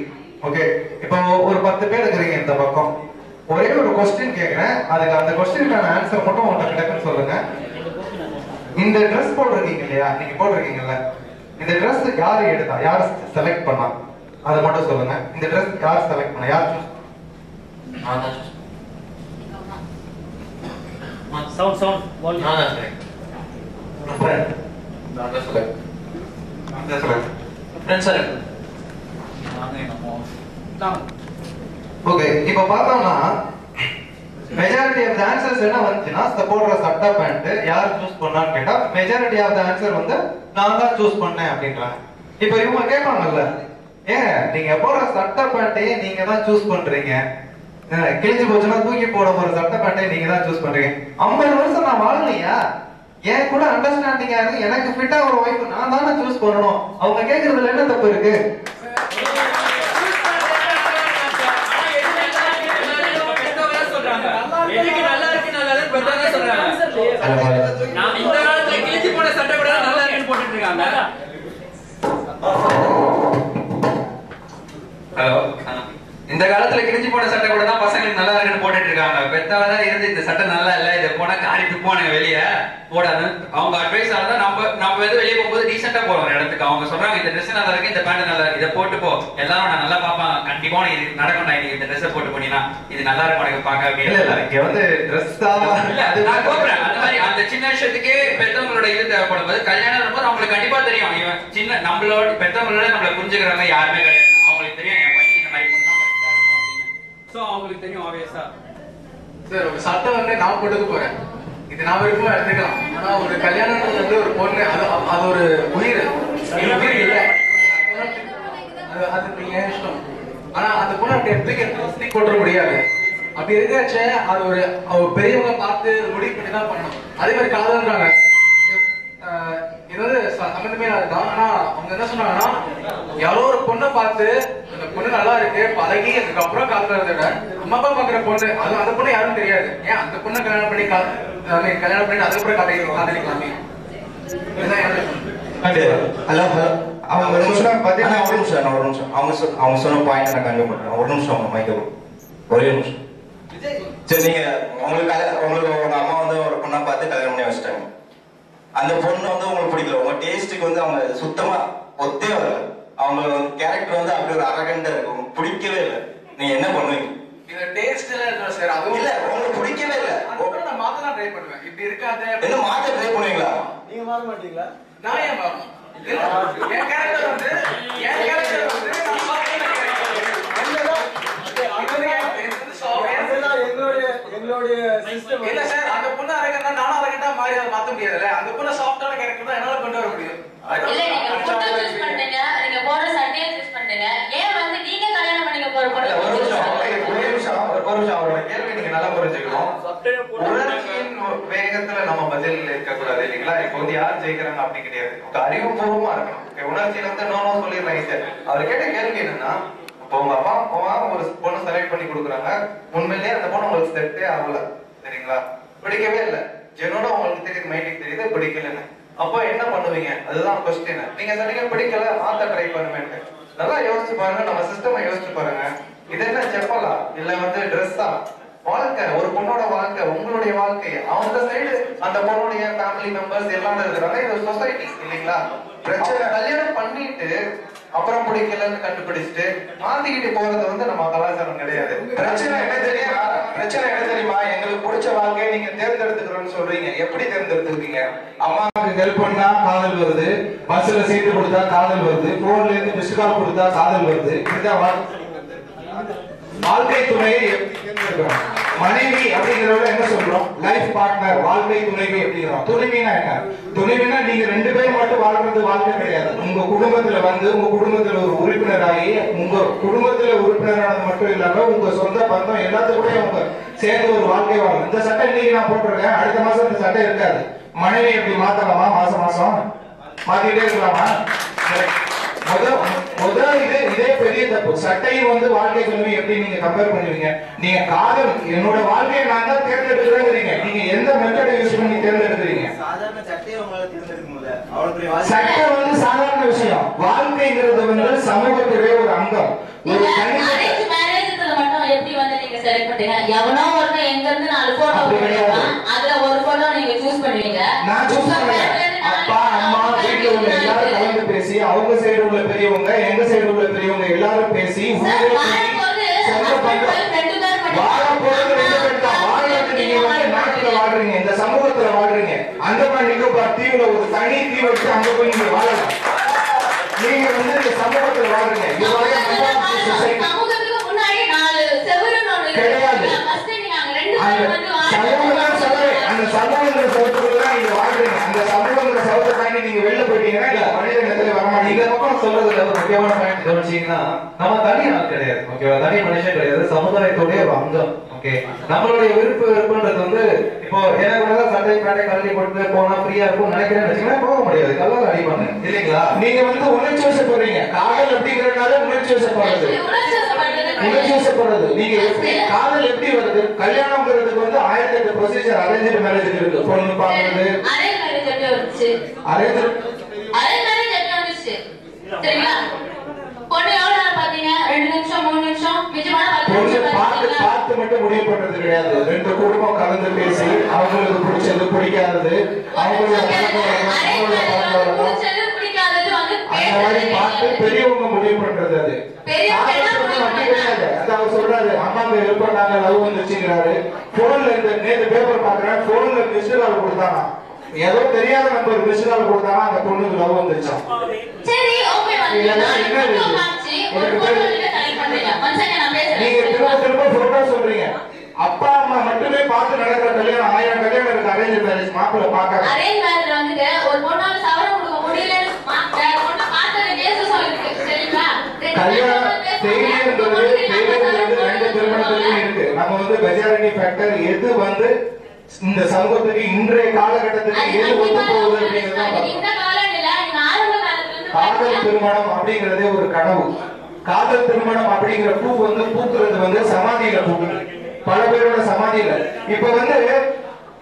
ஓகே, இப்போ ஒரு 10 பேர் இருக்கிறீங்க இந்த பக்கம், ஒரே ஒரு கொஸ்டின் கேட்கிறேன், அதுக்கு அந்த கொஸ்டினுக்கான ஆன்சர் மட்டும் உங்களுக்கு டக்குன்னு சொல்லுங்க. இந்த ட்ரெஸ் போட்டிருக்கீங்க இல்லையா, நீங்க போட்டிருக்கீங்கல்ல, இந்த ட்ரெஸ் யாரு எடுத்தா, யார் செலக்ட் பண்ணா, அதை மட்டும் சொல்லுங்க. இந்த ட்ரெஸ் யார் செலக்ட் பண்ணா, யார் சூஸ்? Sound volume. ஓகே, இப்ப பார்த்தோம்னா மெஜாரிட்டி ஆஃப் தி ஆன்சர்ஸ் என்ன வந்துச்சுன்னா, போடுற சட்டை பேண்ட் யார் சூஸ் பண்ணான்னு கேட்டா மெஜாரிட்டி ஆஃப் தி ஆன்சர் வந்து நான் தான் சூஸ் பண்ணேன் அப்படின்றாங்க. இப்ப இவங்க கேட்பாங்கல்ல, ஏன் நீங்க போடுற சட்டை பேண்ட்டையே நீங்க தான் சூஸ் பண்றீங்க. கிழிஞ்சு போச்சுன்னா தூக்கி போட போற சட்டை பேண்ட்டையே நீங்க தான் சூஸ் பண்றீங்க. 50 வருஷம் நான் வாழலையா? என் கூட அண்டர்ஸ்டாண்டிங்கா இருக்கு, எனக்கு ஃபிட்டா ஒரு ஒய்ஃப் நான் தானே சூஸ் பண்ணணும். அவங்க கேக்குறதுல என்ன தப்பு இருக்கு? இந்த காலத்துல கிழிச்சு போன சட்டை கூட நல்லா இருக்குன்னு போட்டுட்டு இருக்காங்க. ஹலோ, இந்த காலத்துல கிழிஞ்சு போன சட்டை கூட தான் பசங்களுக்கு நல்லா இருக்குன்னு போட்டுட்டு இருக்காங்க. பெத்தவதான் இருந்து இந்த சட்டை நல்லா இல்ல, இதை போனா காரிட்டு போனாங்க வெளியே போடாது. அவங்க அட்வைஸ் ஆனதான் நம்ம எது வெளியே போகும்போது டீசெண்டா போறோம் ஒரு இடத்துக்கு. அவங்க சொல்றாங்க இந்த ட்ரெஸ் நல்லா இருக்கு, இந்த பேண்ட் நல்லா இருக்கு, இதை போட்டு போ, எல்லாரும் நான் நல்லா பாப்பாங்க, கண்டிப்பா இது நடக்கணும், நீங்க இந்த ட்ரெஸ் போட்டு போனீங்கன்னா இது நல்லா இருக்கும் எனக்கு பாக்க. இல்ல இங்க வந்து ட்ரெஸ் தான் நான் கோபுறேன். அந்த மாதிரி அந்த சின்ன விஷயத்துக்கு பெத்தவங்களோட இது தேவைப்படும் போது கல்யாணம் இருக்கும்போது அவங்களுக்கு கண்டிப்பா தெரியும். இவன் சின்ன நம்மளோட பெத்தவங்களோட நம்மள புரிஞ்சுக்கிறவங்க யாருமே கிடையாது. அவங்களுக்கு தெரியும் என் பையன் இந்த மாதிரி பொண்ணு கரெக்டா இருக்கும் அப்படின்னு. சோ அவங்களுக்கு தெரியும் ஆப்வியஸா. சார் ஒரு சட்டை வந்து நான் போட்டுக்க போறேன், இது நான் விருப்பமா எடுத்துக்கலாம். ஆனா ஒரு கல்யாணம் வந்து ஒரு பொண்ணு அது ஒரு உயிர் இல்ல, அது நீங்க இஷ்டம். ஆனா அந்த பொண்ணு அப்படி எடுத்துக்க போட்டுற முடியாது. அப்படி இருக்காச்ச அது ஒரு பெரியவங்க பார்த்து முடிவு பண்ணி தான் பண்ணணும். அதே மாதிரி காதல்ன்றாங்க, இது வந்து சம்பந்தமே அதுதான். ஆனா அவங்க என்ன சொன்னாங்கன்னா, யாரோ ஒரு பொண்ணை பார்த்து அந்த பொண்ணு நல்லா இருக்கு பழகி அதுக்கப்புறம் காதல்றத விட அம்மா அப்பா பாக்குற பொண்ணு அது அந்த பொண்ணு யாரும் தெரியாது. ஏன் அந்த பொண்ணை கல்யாணம் பண்ணி அதுக்கப்புறம் காதலிக்கலாமே. ஹலோ ஹலோ, அவங்க ஒரு நிமிஷம் அவங்க சொன்ன பாயிண்ட் நான் கன்வே பண்றேன். ஒரு நிமிஷம் அவங்க மைக்க ஒரே நிமிஷம். சரி, நீங்க உங்களுக்கு உங்க அம்மா வந்து ஒரு பொண்ணா பார்த்து கல்யாணம் பண்ணி வச்சுட்டாங்க. அந்த பொண்ணு வந்து உங்களுக்கு பிடிக்கல, உங்க டேஸ்ட்டுக்கு வந்து அவங்க சுத்தமா ஒத்தே வரல. அவங்க கேரக்டர் வந்து அப்படி ஒரு அரகண்டா இருக்கு, உங்களுக்கு பிடிக்கவே இல்லை. நீங்க என்ன பண்ணுவீங்க? இந்த டேஸ்ட் எல்லாம் இல்ல சார், அதுவும் இல்ல உங்களுக்கு பிடிக்கவே இல்லை. நான் மாத்த தான் ட்ரை பண்ணுவேன். இப்படி இருக்காது என்ன மாத்த ட்ரை பண்ணுவீங்களா? நீங்க மாற மாட்டீங்களா? நான் ஏன் மாறணும்? என் கேரக்டர் வந்து இல்ல சார், அந்த பொண்ணு அரகண்டா நானும் அரகண்டா மாறி அதை மாத்த முடியாதுல்ல. அந்த பொண்ணு சாஃப்டான கேரக்டர் தான் என்னால கொண்டு வர முடியும். இல்ல, நீங்க ஃபுட் சூஸ் பண்றீங்க, நீங்க போடுற சட்டையை சூஸ் பண்றீங்க. ஏன் வந்து நீங்க கல்யாணம் பண்ணிக்க போற பொண்ணு? ஒரு நிமிஷம் அவரோட கேள்வி நீங்க நல்லா புரிஞ்சுக்கணும். உணர்ச்சியின் வேகத்துல நம்ம பதில் இருக்க கூடாது இல்லைங்களா? இப்ப வந்து யார் ஜெயிக்கிறாங்க அப்படி கிடையாது, அறிவுபூர்வமா இருக்கணும். உணர்ச்சியில வந்து நோ சொல்லிடுறாங்க. அவர் கேட்ட கேள்வி என்னன்னா, இப்போ உங்க அப்பா அம்மா ஒரு பொண்ணு செலக்ட் பண்ணி கொடுக்குறாங்க, உண்மையிலேயே அந்த பொண்ணு உங்களுக்கு செட்டே ஆகல, சரிங்களா? பிடிக்கவே இல்லை, என்னோட உங்களுக்கு தெரியுது, மைண்டுக்கு தெரியுது பிடிக்கலன்னு. அப்போ என்ன பண்ணுவீங்க? அதுதான் கொஸ்டின். நீங்க சொன்னீங்க பிடிக்கல, மாத்த ட்ரை பண்ணுவேன். நல்லா யோசிச்சு பாருங்க, நம்ம சிஸ்டம் யோசிச்சு பாருங்க. இது என்ன செப்பலா இல்ல வந்து ட்ரெஸ்ஸா? வாழ்க்கை, ஒரு பொண்ணோட வாழ்க்கை, உங்களுடைய வாழ்க்கை. அவங்க சைடு அந்த பொண்ணுடைய ஃபேமிலி மெம்பர்ஸ் எல்லாரும் இருக்கிறாங்க. இது சொசைட்டி இல்லைங்களா? பிரச்சனை கல்யாணம் பண்ணிட்டு அப்புறம் பிடிக்கலன்னு கண்டுபிடிச்சிட்டு மாத்திக்கிட்டு போறது வந்து நம்ம கலாச்சாரம் கிடையாது. பிரச்சனை என்ன தெரியுமா? எங்களுக்கு பிடிச்ச வாழ்க்கையை நீங்க தேர்ந்தெடுத்துக்கிறோம்னு சொல்றீங்க. எப்படி தேர்ந்தெடுத்துக்கிறீங்க? அம்மாவுக்கு ஹெல்ப் பண்ணா காதல் வருது, பஸ்ல சீட்டு கொடுத்தா காதல் வருது, போன்ல இருந்து மிஸ்ட் கால் கொடுத்தா காதல் வருது. இதுதான் வாழ்க்கை துணையை எப்படி தேர்ந்தெடுக்கிறோம்? மனைவி அப்படிங்கிறத என்ன சொல்றோம்? லைஃப் பார்ட்னர், வாழ்க்கை துணைவி அப்படிங்கிறோம். துணைவினா என்ன? துணைவினா நீங்க 2 பேரும் மட்டும் வாழ்றது வாழ்க்கை கிடையாது. உங்க குடும்பத்துல வந்து உங்க குடும்பத்துல ஒரு உறுப்பினராகி, உங்க குடும்பத்துல உறுப்பினரானது மட்டும் இல்லாம உங்க சொந்த பந்தம் எல்லாத்துக்கூடயும் உங்க சேர்ந்து ஒரு வாழ்க்கை வாழும். இந்த சட்டை இன்னைக்கு நான் போட்டிருக்கேன், அடுத்த மாசம் இந்த சட்டை இருக்காது. மனைவி எப்படி மாத்தலாமா? மாசம் மாத்திக்கிட்டே இருக்கலாமா? இதே பெரிய தப்பு. சட்டையும் வந்து வாழ்க்கை துணைவி எப்படி நீங்க கம்பேர் பண்ணுவீங்க? நீங்க காதல், என்னோட வாழ்க்கையை நான் தான் தேர்ந்தெடுக்கிறேங்கிறீங்க. நீங்க எந்த மெத்தடை யூஸ் பண்ணி தேர்ந்தெடுக்கிறீங்க? சட்டை வந்து சாதாரண விஷயம். வாழ்க்கைங்கிறது வந்து சமூகத்திலே ஒரு அங்கம். ஒரு எப்படி வந்து நீங்க செலக்ட் பண்றீங்க? எவனோ ஒருத்தன் எங்க இருந்து 4 போட்டோ போடுவான், அதுல ஒரு போட்டோ நீங்க சூஸ் பண்ணுவீங்க. நான் சூஸ் பண்ணுவேன். அப்பா அம்மா வீட்டுல உள்ள எல்லாரும் கலந்து பேசி, அவங்க சைடு உள்ள பெரியவங்க எங்க சைடு உள்ள பெரியவங்க எல்லாரும் பேசி வாழ போறது 2 பேர் தான். வாழ்றது நீங்க வந்து நாட்டுல வாழ்றீங்க, இந்த சமூகத்துல வாழ்றீங்க. அந்தமான் நிக்கோபார் தீவுல ஒரு தனி தீவு வச்சு அங்க போய் நீங்க வாழலாம். நீங்க வந்து இந்த சமூகத்துல வாழ்றீங்க. கிடையாது. அந்த சமூகங்கிற சவுத்துக்குள்ளதான் நீங்க வாழ்றீங்க. அந்த சமூகங்கிற சவுத்தை தாண்டி நீங்க வெளில போயிட்டீங்கன்னா மனித இடத்துல வரமாட்டீங்க. சொல்றது முக்கியமான பாயிண்ட் கவனிச்சீங்கன்னா நம்ம தனி ஆள் கிடையாது, ஓகேவா? தனி மனுஷன் கிடையாது, சமுதாயத்துடைய ஒரு அங்கம். ஓகே, நம்மளுடைய விருப்பன்றது வந்து இப்போ எனக்கு சட்டை பேட்டை கழட்டி போட்டு போனா ஃப்ரீயா இருக்கும் நினைக்கிறேன்னு வச்சுக்கோங்க, போக முடியாது, கல்லால அடிப்பாங்க இல்லைங்களா? நீங்க வந்து உணர்ச்சி வசப்படுறீங்க. காதல் அப்படிங்கறதுனால உணர்ச்சி வசப்படுறது, உணர்ச்சி வசப்படுறது. நீங்க எப்படி காதல் எப்படி வருது? கல்யாணம்ங்கிறதுக்கு வந்து 1008 ப்ரொசீஜர் அரேஞ்ச் மேரேஜ் இருக்கு. பொண்ணு பாக்குறது, அரேஞ்ச் மேரேஜ் எப்படி வந்துச்சு? அரேஞ்ச் மேரேஜ் எப்படி வந்துச்சு சரிங்களா? பொண்ணு எவ்வளவு நேரம் பாத்தீங்க? 2 நிமிஷம் 3 நிமிஷம், மிச்சமான 10 நிமிஷம் பார்த்து மட்டும் முடிவு பண்றது கிடையாது. 2 குடும்பம் கலந்து பேசி அவங்களுக்கு பிடிச்சது பிடிக்காதது, அவங்களோட பிடிச்சது பிடிக்காதது வந்து அந்த மாதிரி பார்த்து பெரியவங்க முடிவு பண்றது. அது அவர் சொல்றாரு, அம்மாங்க விருப்பம் நாங்க லவ் வந்துச்சுங்கிறாரு. போன்ல இருந்து நேற்று பேப்பர் பாக்குறேன், போன்ல மிஸ்டு கால் கொடுத்தாங்க, ஏதோ தெரியாத நம்பர் மிஸ்டு கால் கொடுத்தாங்க, அந்த பொண்ணுக்கு லவ் வந்துச்சு. சரி ஓகே நீங்க திரும்ப திரும்ப சொல்ற சொல்றீங்க. அப்பா அம்மா மட்டுமே பார்த்து நடக்கிற கல்யாணம் 1000 கல்யாணம் இருக்கு. அரேஞ்ச் மேரேஜ் மாப்பிள்ள பாக்காத. அரேஞ்ச் மேரேஜ் வந்து ஒரு பொண்ணால சவரம் கொடுக்க முடியலன்னு பொண்ணு பார்த்தத கேஸ் சொல்லிருக்கு சரிங்களா? கல்யாணம் செய்யறது 2 திருமணத்துலயும் இருக்கு. நம்ம வந்து மெஜாரிட்டி ஃபேக்டர் எது வந்து இந்த சமூகத்துக்கு இன்றைய காலகட்டத்துக்கு எது ஒத்து போகுது அப்படிங்கறது. இந்த காலம் இல்ல, நீங்க ஆரம்ப காலத்துல இருந்து காதல் திருமணம் அப்படிங்கறதே ஒரு கனவு. காதல் திருமணம் அப்படிங்கிற பூ வந்து பூக்குறது வந்து சமாதியில பூக்குது, பல பேரோட சமாதியில. இப்ப வந்து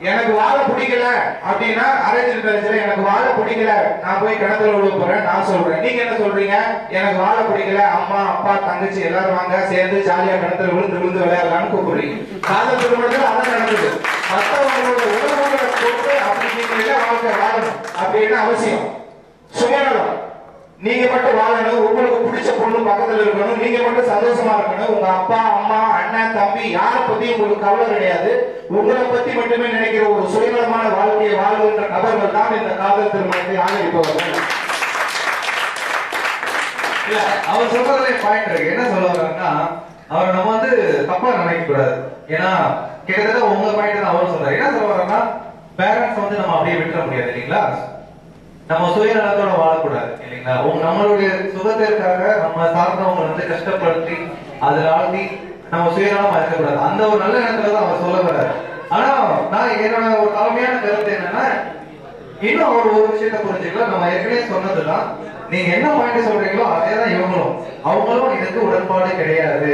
எனக்கு வாழ பிடிக்கல அப்படின்னா அரேஞ்ச் மேரேஜ்ல எனக்கு வாழ பிடிக்கல, நான் போய் கிணத்துல விழுவ போறேன் நான் சொல்றேன். நீங்க என்ன சொல்றீங்க? எனக்கு வாழ பிடிக்கல, அம்மா அப்பா தங்கச்சி எல்லாரும் வாங்க சேர்ந்து ஜாலியா கிணத்துல விழுந்து விழுந்து விளையாடலாம்னு கூப்பிடுறீங்க. காதல் திருமணத்துல அதான் நடக்குது. மற்றவங்களோட உணவுகளை போட்டு அப்படி நீங்க வாழ்க்கை வாழணும் அப்படின்னு அவசியம். சுயநலம். நீங்க மட்டும் வாழணும், உங்களுக்கு பிடிச்ச பொண்ணு பக்கத்துல இருக்கணும், நீங்க மட்டும் சந்தோஷமா இருக்கணும். உங்க அப்பா அம்மா அண்ணன் தம்பி யாரை பத்தி உங்களுக்கு கவலை கிடையாது, உங்களை பத்தி மட்டுமே நினைக்கிற ஒரு சுயநலமான வாழ்க்கையை வாழ்கின்ற நபர்கள் தான் இந்த காதல் திருமணத்தை ஆதரிப்பவர்கள். இல்ல, அவர் சொல்றதுல பாயிண்ட் இருக்கு. என்ன சொல்ல வர்றாங்கன்னா, அவர் நம்ம வந்து தப்பா நினைக்க கூடாது. ஏன்னா கிட்டத்தட்ட உங்க பாயிண்ட் தான் அவர் சொல்றாரு. என்ன சொல்ல வர்றாங்கன்னா, பேரண்ட்ஸ் வந்து நம்ம அப்படியே விட்டுற முடியாது இல்லைங்களா? நம்ம சுயநலத்தோட வாழக்கூடாது இல்லைங்களா? நம்மளுடைய சுகத்திற்காக நம்ம சார்ந்தவங்க வந்து கஷ்டப்படுத்தி அதுல ஆழ்த்தி நம்ம சுயநலமா இருக்கக்கூடாது. அந்த ஒரு நல்ல இடத்துல தான் அவர் சொல்ல வர்றாரு. ஆனா நான் என்னோட ஒரு தலைமையான கருத்து என்னன்னா, இன்னும் அவர் ஒரு விஷயத்த புரிஞ்சுக்கலாம். நம்ம ஏற்கனவே சொன்னதுதான், நீங்க என்ன பாயிண்ட் சொல்றீங்களோ அதேதான் இவங்களும். அவங்களும் இதுக்கு உடன்பாடு கிடையாது.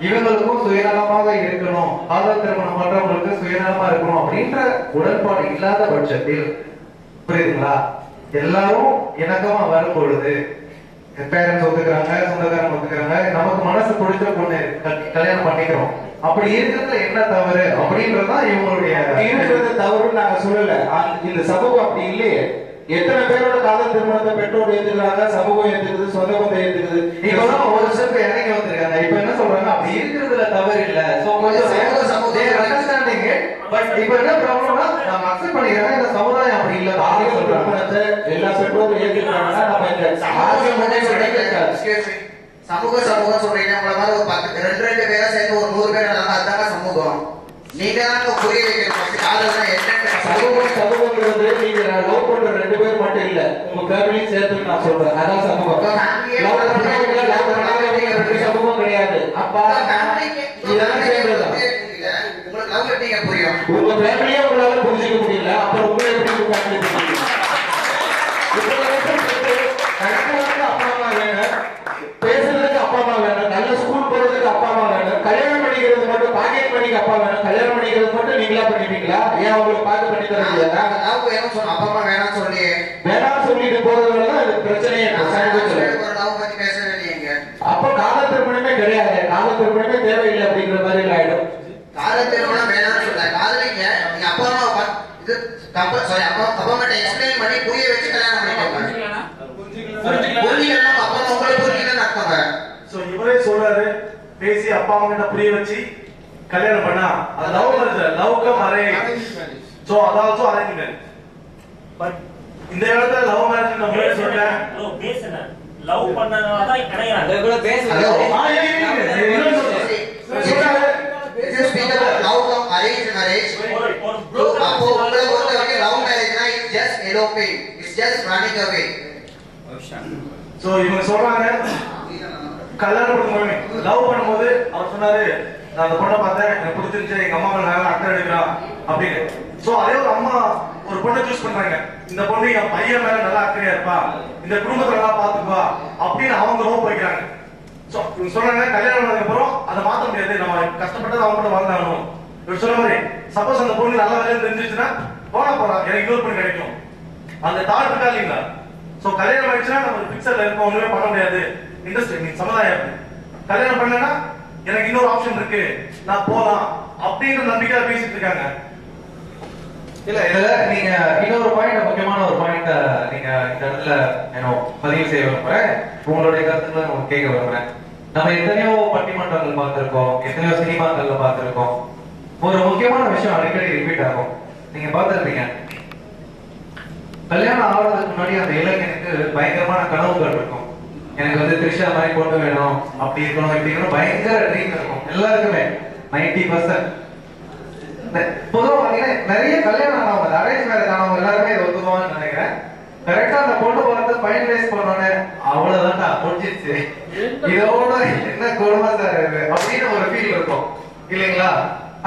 இவங்களுக்கும் சுயநலமாக இருக்கணும், காதல் திருமணம் பண்றவங்களுக்கு சுயநலமா இருக்கணும் அப்படின்ற உடன்பாடு இல்லாத பட்சத்தில், புரியுதுங்களா, எல்லாரும் இணக்கமா வரும் பொழுது பேரண்ட்ஸ் ஒத்துக்கிறாங்க, சொந்தக்காரங்க ஒத்துக்கிறாங்க, நமக்கு மனசு பிடிச்ச பொண்ணு கல்யாணம் பண்ணிக்கிறோம். அப்படி இருக்கிறதுல என்ன தவறு அப்படின்றதுதான் இவங்களுடைய தவறுன்னு நாங்க சொல்லல. இந்த சமூகம் அப்படி இல்லையே. எத்தனை பேரோட காதல் திருமணத்தை பெற்றோர் ஏத்துக்கிறாங்க, சமூகம் ஏத்துக்குது, சொந்த பந்தம் ஏத்துக்குது. இப்பதான் ஒரு ஸ்டெப் இறங்கி வந்திருக்காங்க. இப்ப என்ன சொல்றாங்க, அப்படி இருக்கிறதுல தவறு இல்ல. பட் இப்ப என்ன ப்ராப்ளம்னா, நம்ம அக்செப்ட் பண்ணிக்கிறோம், இந்த சமுதாயம் அப்படி இல்ல. எல்லா பெற்றோரும் ஏத்துக்கிறாங்கன்னா நம்ம சமூகம் சொல்றீங்க. உங்களை மாதிரி ஒரு 2 பேரா சேர்ந்து ஒரு 100 பேர் அதாங்க சமூகம். நீங்க தான் புரிய வைக்கணும் காதல்னா என்ன. சமூகங்கிறது நீங்க லவ் பண்ற 2 பேர் மட்டும் இல்ல, உங்க ஃபேமிலியும் சேர்த்து நான் சொல்றேன். அதான் சமூகம். சமூகம் கிடையாது. அப்பா இதெல்லாம் சேர்ந்ததுதான். உங்களுக்கு லவ் எப்படிங்க புரியும்? உங்க ஃபேமிலியே உங்களால புரிஞ்சுக்க முடியல, அப்புறம் உங்களை எப்படி ஃபேமிலி புரியும்? கணக்கு அப்பா அம்மா வேணும், பேசுறதுக்கு அப்பா அம்மா வேணும், நல்ல ஸ்கூல் போறதுக்கு அப்பா அம்மா வேணும், கல்யாணம் பண்ணிக்கிறது மட்டும் பாக்கெட் பண்ணிக்க அப்பா வேணும். கல்யாணம் பண்ணிக்கிறது மட்டும் நீங்களா பண்ணிப்பீங்களா? ஏன் அவங்களுக்கு பார்த்து பண்ணி தர முடியாது? அப்பா அம்மா வேணாம் சொல்லி வேணாம் சொல்லிட்டு போறதுனாலதான் அது பிரச்சனையே. அப்ப காதல் திருமணமே கிடையாது, காதல் திருமணமே தேவையில்லை அப்படிங்கிற மாதிரி ஆயிடும். காதல் திருமணம் வேணாம்னு சொல்ல காதலிங்க நீங்க அப்பா அம்மா இது சாரி அப்பா அம்மா எக்ஸ்பிளைன் பண்ணி புரிய வச்சு கல்யாணம் பண்ணிக்கோங்க. புரியலன்னா அப்பா அம்மா உங்களை புரியலன்னு அர்த்தங்க. சோ இவரே சொல்றாரு, பேசி அப்பா அம்மா கிட்ட புரிய வச்சு கல்யாணம் பண்ணா அது love marriage, love cum arrange. So அது ஆல்சோ அரேஞ்ச் மேரேஜ். பட் இந்த இடத்துல லவ் மேரேஜ் நம்ம சொல்றேன் பேசுறேன், லவ் பண்ணனால தான் கிடையாது. அத கூட பேசுறேன். If you speak about love come arranged marriage, அப்போ உங்களை பொறுத்த வரைக்கும் love marriage is just eloping, it's just running away. So இவங்க சொல்றாங்க கல்யாணம் பண்ணும்போது லவ் பண்ணும்போது அவர் சொன்னாரு நான் அந்த பொண்ணை பார்த்தேன் எனக்கு பிடிச்சிருந்துச்சு எங்க அம்மா மேல அக்கறை எடுக்கிறான் அப்படின்னு. சோ அதே ஒரு அம்மா ஒரு பொண்ணை சூஸ் பண்றாங்க, இந்த பொண்ணு என் பையன் மேல நல்லா அக்கறையா இருப்பா, இந்த குடும்பத்தை நல்லா பாத்துக்குவா அப்படின்னு அவங்க ஹோப் வைக்கிறாங்க. சோ இவங்க சொல்றாங்க கல்யாணம் பண்ணதுக்கு அப்புறம் அதை மாத்த முடியாது, நம்ம கஷ்டப்பட்டது அவங்க கூட வாழ்ந்தாகணும். இவர் சொன்ன மாதிரி சப்போஸ் அந்த பொண்ணு நல்ல வேலையில தெரிஞ்சிச்சுன்னா போறா எனக்கு இன்னொரு பொண்ணு கிடைக்கும் அந்த தாட் இருக்கா இல்லைங்களா? சோ கல்யாணம் ஆயிடுச்சுன்னா நம்ம பிக்சர்ல இருப்போம், ஒண்ணுமே பண்ண முடியாது. இண்டஸ்ட்ரி சமுதாயம் கல்யாணம் பண்ணனா எனக்கு இன்னொரு ஆப்ஷன் இருக்கு, நான் போலாம் அப்படின்ற நம்பிக்கையா பேசிட்டு இருக்காங்க. இல்ல இதுல நீங்க இன்னொரு பாயிண்ட், முக்கியமான ஒரு பாயிண்ட் நீங்க இந்த இடத்துல பதிவு செய்ய விரும்புறேன். உங்களுடைய கருத்துக்களை நம்ம கேட்க விரும்புறேன். நம்ம எத்தனையோ பட்டிமன்றங்கள் பார்த்திருக்கோம், எத்தனையோ சினிமாக்கள்ல பார்த்திருக்கோம். ஒரு முக்கியமான விஷயம் அடிக்கடி ரிப்பீட் ஆகும். நீங்க பார்த்திருப்பீங்க, கல்யாணம் ஆகிறதுக்கு முன்னாடி அந்த இளைஞனுக்கு பயங்கரமான கனவுகள் இருக்கும். எனக்கு வந்து த்ரிஷா மாதிரி பொண்ணு வேணும், அப்படி இருக்கணும் இப்படி இருக்கணும், பயங்கர ட்ரீம் இருக்கும் எல்லாருக்குமே. 90% பொதுவாக பாத்தீங்கன்னா நிறைய கல்யாணம் ஆனவங்க, அரேஞ்ச் மேரேஜ் ஆனவங்க எல்லாருமே இதை ஒத்துக்குவான்னு நினைக்கிறேன். கரெக்டா அந்த பொண்ணு பார்த்து ஃபைனலைஸ் பண்ணோன்னே அவ்வளவுதான்டா முடிஞ்சிருச்சு, இதோட என்ன கொடுமை சார் அப்படின்னு ஒரு ஃபீல் இருக்கும் இல்லைங்களா?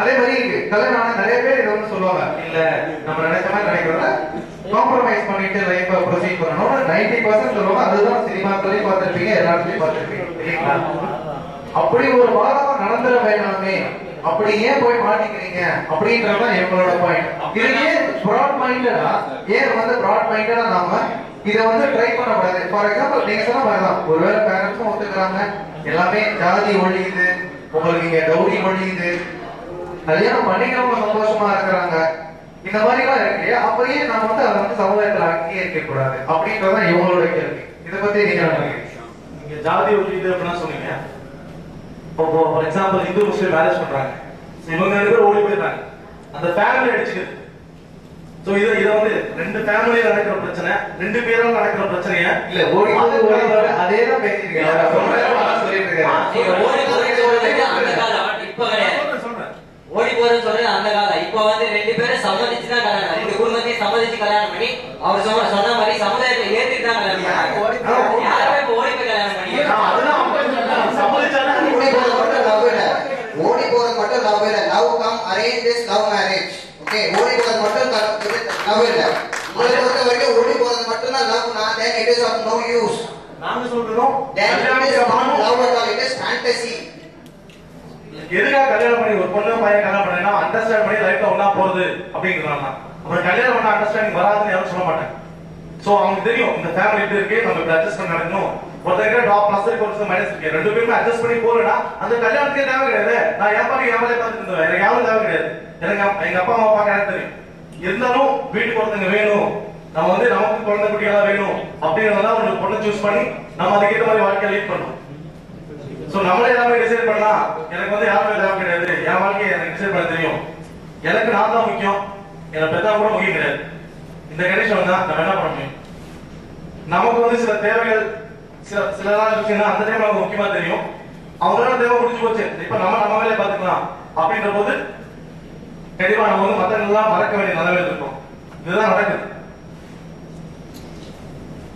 அதே மாதிரி கல்யாணம் ஆன நிறைய பேர் இதை வந்து சொல்லுவாங்க, இல்ல நம்ம நினைச்ச மாதிரி நினைக்கிறத காம்ப்ரமைஸ் பண்ணிட்டு லைஃப் ப்ரொசீட் பண்ணணும் 90% சொல்லுவாங்க. அதுதான் சினிமாக்களையும் பார்த்திருப்பீங்க, எல்லாத்துலயும் பார்த்திருப்பீங்க இல்லைங்களா? அப்படி ஒரு வாதம் நடந்துட வேணாமே, அப்படி ஏன் போய் மாட்டிக்கிறீங்க அப்படின்றதான் எங்களோட பாயிண்ட். இது ஏன் பிராட் மைண்டடா, ஏன் வந்து பிராட் மைண்டடா நாம இதை வந்து ட்ரை பண்ணக்கூடாது? ஃபார் எக்ஸாம்பிள் நீங்க சொன்ன மாதிரிதான், ஒருவேளை பேரண்ட்ஸும் ஒத்துக்கிறாங்க, எல்லாமே ஜாதி ஒழியுது, உங்களுக்கு இங்க டவுரி ஒழியுது, கல்யாணம் பண்ணிக்கிறவங்க சந்தோஷமா இருக்கிறாங்க, இந்த மாதிரி எல்லாம் இருக்கு இல்லையா? அப்படியே நம்ம வந்து அதை வந்து சமுதாயத்துல அங்கீகரிக்க கூடாது அப்படின்றதான் இவங்களோட கேள்வி. இதை பத்தி நீங்க நீங்க ஜாதி ஒழியுது அப்படின்னா சொன்னீங்க. இப்போ for example Hindu Muslim marriage பண்றாங்க, இவங்க 2 பேரும் ஓடி போயிடுறாங்க, அந்த ஃபேமிலி அடிச்சுக்குது. சோ இத வந்து 2 ஃபேமிலியில நடக்கிற பிரச்சனை, 2 பேரால நடக்கிற பிரச்சனைய இல்ல ஓடி போய் அதேதான் பேசிட்டு இருக்காங்க. சொல்லிட்டு ஓடி போறேன்னு சொல்றது அந்த காலம். இப்ப வந்து 2 பேரும் சம்மதிச்சுதான் கல்யாணம், 2 குடும்பத்தையும் சம்மதிச்சு கல்யாணம் பண்ணி அவர் சொன்ன மாதிரி சமுதாயத்தை ஏத்துட்டு தான் கல்யாணம் பண்ணி யாருமே இப்ப ஓடி போய் கல்யாணம் பண்ணி ஓடி போறது மட்டும் லவ் இல்ல. Love cum arrange is love marriage. Okay, ஓடி போறது மட்டும் லவ் இல்ல. உங்களை பொறுத்த வரைக்கும் ஓடி போறது மட்டும் தான் லவ். நான் then it is of no use. நாங்க சொல்றோம் then it is not love at all, it is fantasy. எதுக்காக கல்யாணம் பண்ணி ஒரு பொண்ணு பையன் கல்யாணம் பண்ணா அண்டர்ஸ்டாண்ட் பண்ணி லைஃப்ல ஒண்ணா போறது அப்படிங்கிறாங்க. அப்புறம் கல்யாணம் பண்ண அண்டர்ஸ்டாண்டிங் வராதுன்னு யாரும் சொல்ல மாட்டாங்க. சோ அவங்களுக்கு தெரியும் இந்த ஃபேமிலி இப்படி இருக்கு, நம்ம இப்படி அட்ஜஸ்ட் பண்ணி நடக்கணும். ஒருத்தருக்கு டாப் பிளஸ் இருக்கு, ஒரு மைனஸ் இருக்கு, 2 பேருமே அட்ஜஸ்ட் பண்ணி போறேன்னா அந்த கல்யாணத்துக்கே தேவை கிடையாது. நான் என் பாட்டு என் வேலையை பார்த்துட்டு இருந்தேன், எனக்கு யாரும் தேவை கிடையாது. எனக்கு எங்க அப்பா அம்மா பார்க்க எனக்கு தெரியும். இருந்தாலும் வீட்டுக்கு ஒருத்தங்க வேணும், நம்ம வந்து நமக்கு குழந்தை குட்டியெல்லாம் வேணும் அப்படின்றதான் ஒரு பொண்ணை சூஸ் பண்ணி நம்ம அதுக்கேற்ற மாதிரி வாழ்க்கையை லீட் பண்ணணும். சோ நம்மளே எல்லாமே டிசைட் பண்ணலாம், எனக்கு வந்து யாருமே தேவை கிடையாது, என் வாழ்க்கையை எனக்கு டிசைட் பண்ண தெரியும், எனக்கு நான் தான் முக்கியம், என்னை பெற்றா கூட முக்கியம் கிடையாது. இந்த கண்டிஷன் வந்தா நம்ம என்ன பண்ண முடியும்? நமக்கு வந்து சில தேவைகள் சிலதான் இருக்குன்னா அந்த டைம் நமக்கு முக்கியமா தெரியும், அவங்களால தேவை முடிஞ்சு போச்சு, இப்ப நம்ம வேலையை பார்த்துக்கலாம் அப்படின்ற போது கண்டிப்பா நம்ம வந்து மத்தவங்களெல்லாம் மறக்க வேண்டிய நிலைமையில இருக்கும். இதுதான் நடக்குது.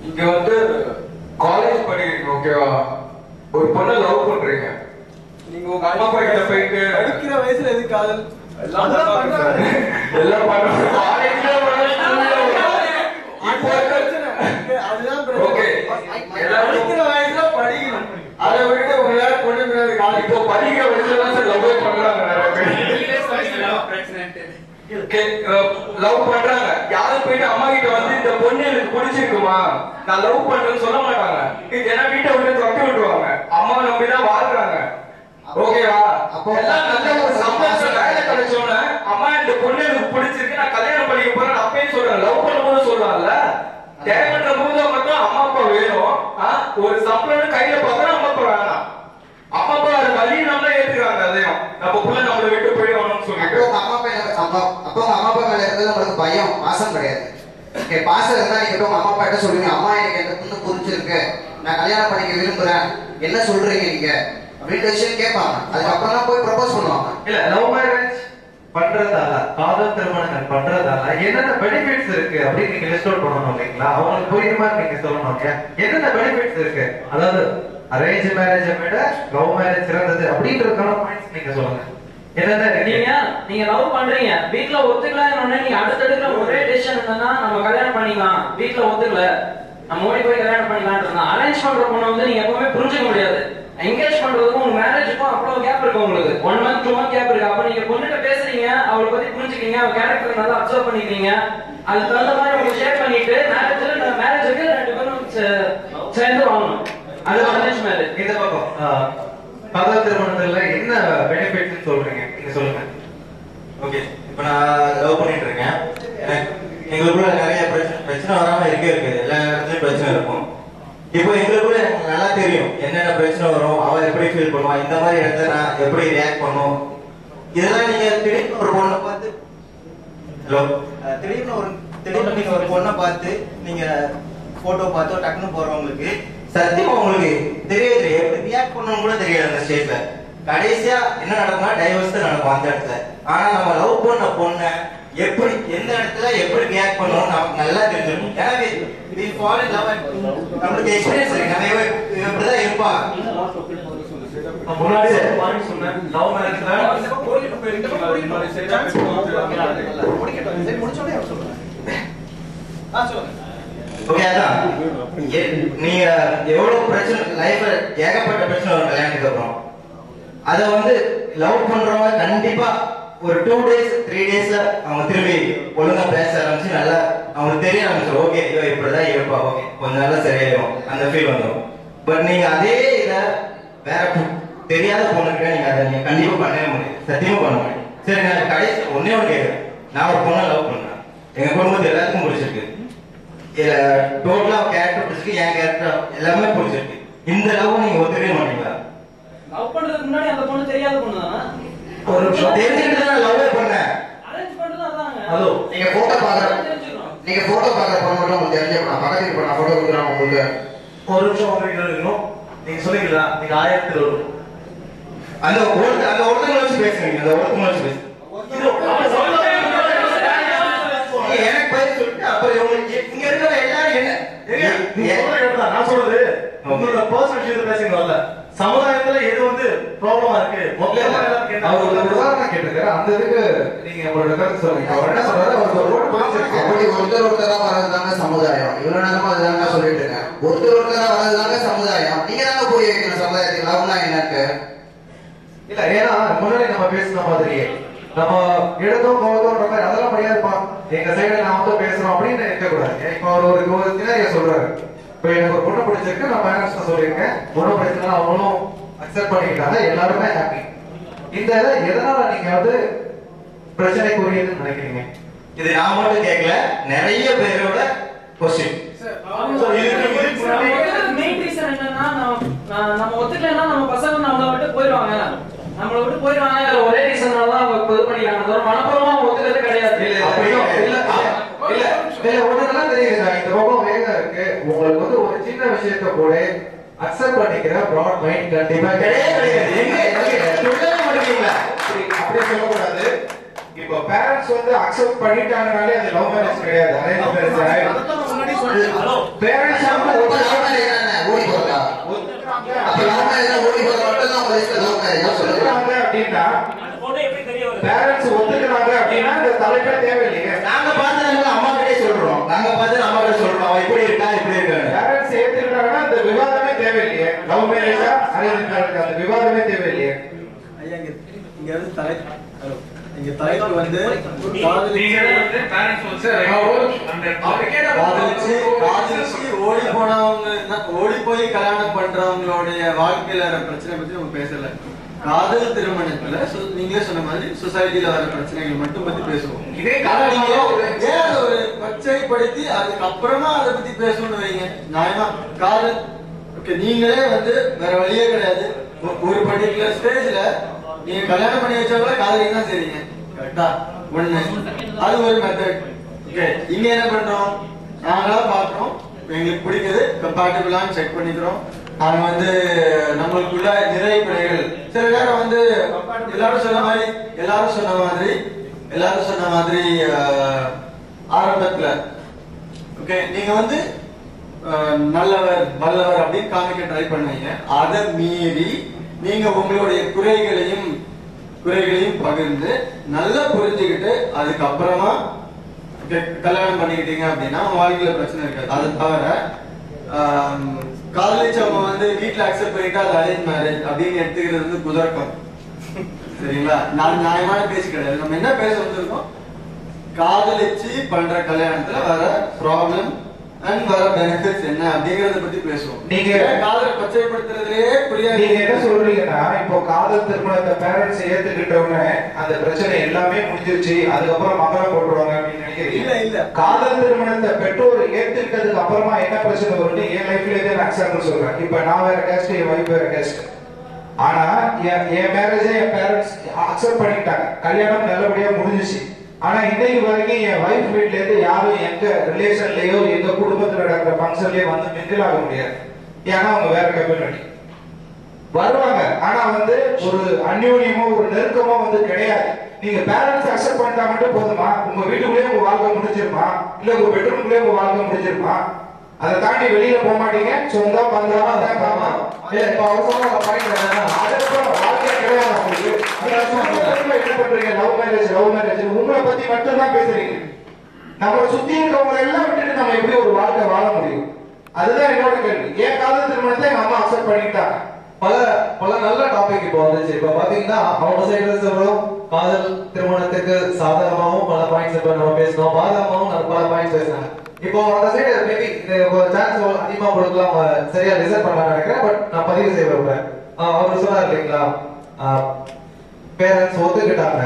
இங்க வந்து காலேஜ் படிக்கிறீங்க, ஓகேவா? ஒரு பொண்ணை லவ் பண்றீங்க, நீங்க உங்க அம்மா அப்பா கிட்ட போயிட்டு படிக்கிற வயசுல எது காதல் எல்லாம் பண்றாங்க. அதுதான் படிக்கிற வயசுல படிக்கணும், அதை விட்டு ஒரு நேரம் கொண்டு முடியாது. இப்போ படிக்கிற வயசுல தான் லவ் பண்றாங்க நிறைய பேர். லவ் பண்றாங்க, யாரும் போயிட்டு அம்மா கிட்ட வந்து இந்த பொண்ணு எனக்கு பிடிச்சிருக்குமா நான் லவ் பண்றேன்னு சொல்ல மாட்டாங்க. ஏன்னா வீட்டை விட்டு துரத்தி விட்டுருவாங்க, அம்மா நம்பிதான் வாழ்றாங்க. ஓகேவா? எல்லாம் நல்ல ஒரு சம்பளம் வேலை கிடைச்சோன்னு அம்மா இந்த பொண்ணு எனக்கு பிடிச்சிருக்கு நான் கல்யாணம் பண்ணிக்க போறேன் அப்பயே சொல்றேன். லவ் பண்ணும்போது சொல்றாங்கல்ல, தேவைன்ற போது மட்டும் அம்மா அப்பா வேணும். ஒரு சம்பளம் கையில பார்த்தா அம்மா அப்பா வேணாம், அம்மா அப்பா அது வழி நம்மளே ஏத்துக்கிறாங்க. அதையும் நம்ம புள்ள நம்மளை விட்டு போயிடுவாங்கன்னு சொல்லிட்டு அப்போ உங்க அம்மா அப்பா மேல இருக்கிறது உங்களுக்கு பயம், பாசம் கிடையாது. பாசம் இருந்தா நீங்க உங்க அம்மா அப்பா கிட்ட சொல்லுவீங்க, அம்மா எனக்கு எந்த பொண்ணு புரிஞ்சிருக்கு, நான் கல்யாணம் பண்ணிக்க விரும்புறேன், என்ன சொல்றீங்க நீங்க அப்படின்ற விஷயம் கேட்பாங்க. அதுக்கப்புறம் தான் போய் ப்ரப்போஸ் பண்ணுவாங்க. இல்ல லவ் மேரேஜ் பண்றதால, காதல் திருமணங்கள் பண்றதால என்னென்ன பெனிஃபிட்ஸ் இருக்கு அப்படின்னு நீங்க லிஸ்ட் அவுட் பண்ணணும் இல்லைங்களா? அவங்களுக்கு புரியுற மாதிரி நீங்க சொல்லணும் இல்லையா? என்னென்ன பெனிஃபிட்ஸ் இருக்கு, அதாவது அரேஞ்ச் மேரேஜை விட லவ் மேரேஜ் சிறந்தது அப்படின்றதுக்கான பாயிண்ட்ஸ் நீங்க சொல்லுங்க. நீங்க லவ் பண்றீங்க, வீட்ல ஒத்துக்கலன்னு நீங்க அடுத்தடுக்கிற ஒரே டிசிஷன் என்னன்னா நம்ம கல்யாணம் பண்ணிக்கலாம், வீட்ல ஒத்துக்கல நம்ம ஓடி போய் கல்யாணம் பண்ணிக்கலாம். அரேஞ்ச் பண்ற பொண்ணை வந்து நீங்க எப்பவுமே புரிஞ்சுக்க முடியாது. என்கேஜ் பண்றதுக்கும் உங்க மேரேஜுக்கும் அவ்வளவு கேப் இருக்கு, உங்களுக்கு 1 month 2 month கேப் இருக்கு. அப்ப நீங்க பொண்ணுகிட்ட பேசுறீங்க, அவளை பத்தி புரிஞ்சுக்கீங்க, அவ கேரக்டர் நல்லா அப்சர்வ் பண்ணிக்கிறீங்க, அதுக்கு தகுந்த மாதிரி உங்களுக்கு ஷேர் பண்ணிட்டு மேரேஜுக்கு 2 பேரும் சேர்ந்து வாங்கணும். அது அரேஞ்ச் மேரேஜ். இந்த பக்கம் காதல் திருமணத்துல என்ன பெனிஃபிட்ஸ் சொல்றீங்க, நீங்க சொல்லுங்க. ஓகே, இப்போ நான் லவ் பண்ணிட்டு இருக்கேன். எங்களுக்குள்ள நிறைய பிரச்சனை வராம இருக்கே இருக்குது, எல்லா இடத்துலயும் பிரச்சனை இருக்கும். இப்போ எங்களுக்குள்ள எனக்கு நல்லா தெரியும் என்னென்ன பிரச்சனை வரும், அவ எப்படி ஃபீல் பண்ணுவான், இந்த மாதிரி இடத்துல நான் எப்படி ரியாக்ட் பண்ணும். இதெல்லாம் நீங்க திடீர்னு ஒரு பொண்ணை பார்த்து ஹலோ திடீர்னு நீங்க ஒரு பொண்ணை பார்த்து நீங்க போட்டோ பார்த்தோ டக்குன்னு போறவங்களுக்கு சத்தியமா உங்களுக்கு தெரியாது எப்படி ரியாக்ட் பண்ணணும் கூட தெரியாது. அந்த ஸ்டேஜ்ல கடைசியா என்ன நடக்கும்னா டைவர்ஸ் தான் நடக்கும் அந்த இடத்துல. ஆனா நம்ம லவ் பண்ண பொண்ணை எப்படி எந்த இடத்துல எப்படி ரியாக்ட் பண்ணணும் நமக்கு நல்லா தெரிஞ்சிருக்கும். ஏன்னா நம்மளுக்கு எக்ஸ்பீரியன்ஸ் இருக்கு, நம்ம இப்படிதான் இருப்பா. முன்னாடி சொன்னேன் லவ் மேரேஜ்ல ஓகே, அதான் நீங்க எவ்வளவு பிரச்சனை லைஃப்ல ஏகப்பட்ட பிரச்சனை வரும் கல்யாணத்துக்கு அப்புறம். அத வந்து லவ் பண்றவங்க கண்டிப்பா ஒரு 2 days 3 daysல அவங்க திரும்பி ஒழுங்கா பேச ஆரம்பிச்சு நல்லா அவங்களுக்கு தெரிய ஆரம்பிச்சிடும். ஓகே ஐயோ இப்படிதான் இருப்பா, ஓகே கொஞ்ச நாள்ல சரியாயிடும் அந்த ஃபீல் வந்துடும். பட் நீங்க அதே இத வேற தெரியாத பொண்ணுக்கிட்ட நீங்க அதை நீங்க கண்டிப்பா பண்ணவே முடியாது, சத்தியமா பண்ண முடியும். சரி, நான் கடைசி ஒன்னே ஒன்று கேட்கிறேன். நான் ஒரு பொண்ணை லவ் பண்றேன், எங்க குடும்பத்து எல்லாருக்கும் பிடிச்சிருக்கு, டோட்டலா கேரக்டர் பிடிச்சிருக்கு, என் கேரக்டர் எல்லாமே பிடிச்சிருக்கு. இந்த லவ் நீங்க ஒத்துக்கவே மாட்டீங்களா? லவ் பண்றதுக்கு முன்னாடி அந்த பொண்ணு தெரியாத பொண்ணு தானே? ஒரு நிமிஷம் தெரிஞ்சுக்கிட்டு தான் லவ்வே பண்ணேன். அரேஞ்ச் பண்றது அதாங்க. ஹலோ, நீங்க போட்டோ பாக்குற பொண்ணு மட்டும் உங்களுக்கு தெரிஞ்சுக்கணும். பக்கத்துல இப்ப நான் போட்டோ கொடுக்குறேன் உங்களுக்கு. ஒரு நிமிஷம் உங்களுக்கு இருக்கணும். நீங்க சொல்லுவீங்களா, நீங்க 1000 வரும் அந்த ஒருத்தங்களை வச்சு பேசுறீங்க, அந்த ஒருத்தங்களை வச்சு பேசுறீங்க. எனக்கு பயிர் சொல்லிட்டு அப்புறம் இங்க இருக்கிற எல்லாரும் என்ன நான் சொல்றது உங்களோட பர்சனல் விஷயத்தை பேசுறீங்கல்ல, சமுதாயத்துல எது வந்து ப்ராப்ளமா இருக்கு அவர் ஒரு உதாரணம் கேட்டிருக்காரு, அந்த இதுக்கு நீங்க உங்களோட கருத்து சொல்லுங்க. அவர் என்ன சொல்றாரு, அவருக்கு ஒரு ரோடு போயிருக்கு, அப்படி ஒருத்தரா வர்றதுதாங்க சமுதாயம். இவ்வளவு நேரமா அதுதாங்க சொல்லிட்டு இருக்கேன். ஒருத்தரா வர்றதுதாங்க சமுதாயம். நீங்க தாங்க போய் வைக்கணும் சமுதாயத்துக்கு லவ்னா என்னக்கு. இல்ல, ஏன்னா முன்னாடி நம்ம பேசின மாதிரியே நம்ம எடுத்தோம் போதோன்ற மாதிரி அதெல்லாம் முடியாதுப்பா, எங்க சைடுல நான் வந்து பேசுறோம் அப்படின்னு இருக்கக்கூடாது. இப்ப ஒரு சினாரியோ சொல்றாரு, இப்ப எனக்கு ஒரு பொண்ணு பிடிச்சிருக்கு, நான் பேரண்ட்ஸ் சொல்லியிருக்கேன், பொண்ணு பிடிச்சிருந்தா அவங்களும் அக்செப்ட் பண்ணிக்கிட்டாங்க, எல்லாருமே ஹாப்பி. இந்த இதை எதனால நீங்க வந்து பிரச்சனைக்குரியதுன்னு நினைக்கிறீங்க? இது நான் மட்டும் கேட்கல, நிறைய பேரோட கொஸ்டின். மெயின் ரீசன் என்னன்னா நம்ம ஒத்துக்கலைன்னா நம்ம பசங்க நம்மளை விட்டு போயிடுவாங்க, நம்மளை விட்டு போயிடுவாங்க. ஒரே ரீசனால தான் அவங்க இது பண்ணிக்கிறாங்க, மனப்பூர்வமா ஒத்துக்கிறது கிடையாது. ஒண்ணுதான் தெரியுது, இந்த பக்கம் வேகம் இருக்கு. உங்களுக்கு வந்து ஒரு சின்ன விஷயத்த கூட அக்செப்ட் பண்ணிக்கிற ப்ராட் மைண்ட் கண்டிப்பா கிடையாது. அப்படி சொல்லக்கூடாது. இப்போ பேரண்ட்ஸ் வந்து அக்செப்ட் பண்ணிட்டாங்கனாலே அது லவ் மேரேஜ் கிடையாது, அரேஞ்ச் மேரேஜ் ஆயிடும். பேரண்ட்ஸ் வந்து அப்படின்னா பேரண்ட்ஸ் ஒத்துக்கிறாங்க அப்படின்னா இந்த தலைப்பே தேவையில்லைங்க. நாங்க பார்த்தது அம்மா கிட்டே சொல்றோம், நாங்க பார்த்தது அம்மா கிட்ட சொல்றோம், அவ இப்படி இருக்கா இப்படி இருக்கா. பேரண்ட்ஸ் ஏத்துக்கிட்டாங்கன்னா இந்த விவாதமே தேவையில்லையே. லவ் மேரேஜா அரேஞ்ச் மேரேஜ் அந்த விவாதமே தேவையில்லையே. இங்க வந்து தலைப்பு வந்து காதலிச்சு ஓடி போனவங்க ஓடி போய் கல்யாணம் பண்றவங்களுடைய வாழ்க்கையில வர பிரச்சனை பத்தி நம்ம பேசல. காதல் திருமணத்துல நீங்களே சொன்ன மாதிரி சொசைட்டில வர பிரச்சனைகள் மட்டும் பத்தி பேசுவோம். இதே ஒரு பச்சைப்படுத்தி அதுக்கப்புறமா அதை பத்தி பேசணும்னு வைங்க, நியாயமா காதல் ஓகே. நீங்களே வந்து வேற வழியே கிடையாது, ஒரு பர்டிகுலர் ஸ்டேஜ்ல நீங்க கல்யாணம் பண்ணி வச்சவங்கள காதலிக்கு தான் செய்றீங்க, கரெக்டா? ஒண்ணு அது ஒரு மெத்தட். ஓகே, இங்க என்ன பண்றோம், நாங்களா பாக்குறோம், எங்களுக்கு பிடிக்குது, கம்பேட்டிபிளான்னு செக் பண்ணிக்கிறோம். நாங்க வந்து நம்மளுக்குள்ள நிறைய பிழைகள் சில நேரம் வந்து எல்லாரும் சொன்ன மாதிரி எல்லாரும் சொன்ன மாதிரி ஆரம்பத்துல ஓகே நீங்க வந்து நல்லவர் வல்லவர் அப்படின்னு காமிக்க ட்ரை பண்ணுவீங்க. அதை மீறி நீங்க உங்களுடைய குறைகளையும் பகிர்ந்து நல்லா புரிஞ்சுக்கிட்டு அதுக்கப்புறமா கல்யாணம் பண்ணிக்கிட்டீங்க அப்படின்னா உங்க வாழ்க்கையில பிரச்சனை இருக்காது. அது தவிர காதலிச்சவங்க வந்து வீட்டுல அக்செப்ட் பண்ணிட்டு அது அரேஞ்ச் மேரேஜ் அப்படின்னு எடுத்துக்கிறது வந்து குதர்க்கம். சரிங்களா? நான் நியாயமான பேச்சு கிடையாது. நம்ம என்ன பேச வந்திருக்கோம், காதலிச்சு பண்ற கல்யாணத்துல வர ப்ராப்ளம் அண்ட் வர பெனிஃபிட்ஸ் என்ன அப்படிங்கறத பத்தி பேசுவோம். நீங்க காதலை பச்சைப்படுத்துறதுலயே புரியாது. நீங்க என்ன சொல்றீங்கன்னா இப்போ காதல் திருமணத்தை பேரண்ட்ஸ் ஏத்துக்கிட்டவங்க அந்த பிரச்சனை எல்லாமே முடிஞ்சிருச்சு, அதுக்கப்புறம் மகளம் போட்டுருவாங்க அப்படின்னு நினைக்கிறீங்க? இல்ல காதல் திருமணத்தை பெற்றோர் ஏத்துக்கிட்டதுக்கு அப்புறமா என்ன பிரச்சனை வரும்னு என் லைஃப்ல நான் எக்ஸாம்பிள் சொல்றேன். இப்ப நான் வேற கேஸ்ட், என் வைஃப் வேற கேஸ்ட். ஆனா என் மேரேஜை என் பேரண்ட்ஸ் அக்செப்ட் பண்ணிட்டாங்க, கல்யாணம் நல்லபடியா முடிஞ்சிச்சு. ஆனா இன்னைக்கு வரைக்கும் என் வைஃப் வீட்ல இருந்து யாரும் எங்க ரிலேஷன்லயோ எங்க குடும்பத்துல நடக்கிற ஃபங்க்ஷன்லயோ வந்து மிங்கிள் ஆக முடியாது. ஏன்னா அவங்க வேற கம்யூனிட்டி வருவாங்க. ஆனா வந்து ஒரு அந்யோன்யமோ ஒரு நெருக்கமோ வந்து கிடையாது. நீங்க பேரண்ட்ஸ் அக்செப்ட் பண்ணிட்டா மட்டும் போதுமா? உங்க வீட்டுக்குள்ளேயே உங்க வாழ்க்கை முடிஞ்சிருமா, இல்ல உங்க பெட்ரூம்குள்ளேயே உங்க வாழ்க்கை முடிஞ்சிருமா? அதை தாண்டி வெளியில போக மாட்டீங்க. சொந்தம் பந்தமா வாழ்க்கை கிடையாது உங்களுக்கு. என்ன பண்றீங்க? லவ் மேரேஜ் உங்களை பத்தி மட்டும் தான் பேசுறீங்க. நம்மளை சுத்தி இருக்கவங்க எல்லாம் விட்டுட்டு நம்ம எப்படி ஒரு வாழ்க்கை வாழ முடியும்? அதுதான் என்னோட கேள்வி. ஏன் காதல் திருமணத்தை எங்க அம்மா அக்செப்ட் பண்ணிட்டாங்க. பல நல்ல டாபிக் இப்போ வந்துச்சு. இப்ப பாத்தீங்கன்னா அவங்க சைடுல சொல்றோம் காதல் திருமணத்துக்கு சாதகமாவும் பல பாயிண்ட்ஸ் இப்ப நம்ம பேசணும், பாதகமாவும் பல பாயிண்ட்ஸ் பேசினாங்க. இப்போ அந்த சைடு மேபி சான்ஸ் அதிகமா கொடுக்கலாம், சரியா ரிசர்வ் பண்ணலாம் நினைக்கிறேன். பட் நான் பதிவு செய்ய விரும்புறேன். அவர் சொன்னார் இல்லைங்களா, பேரண்ட்ஸ் ஒத்துக்கிட்டாங்க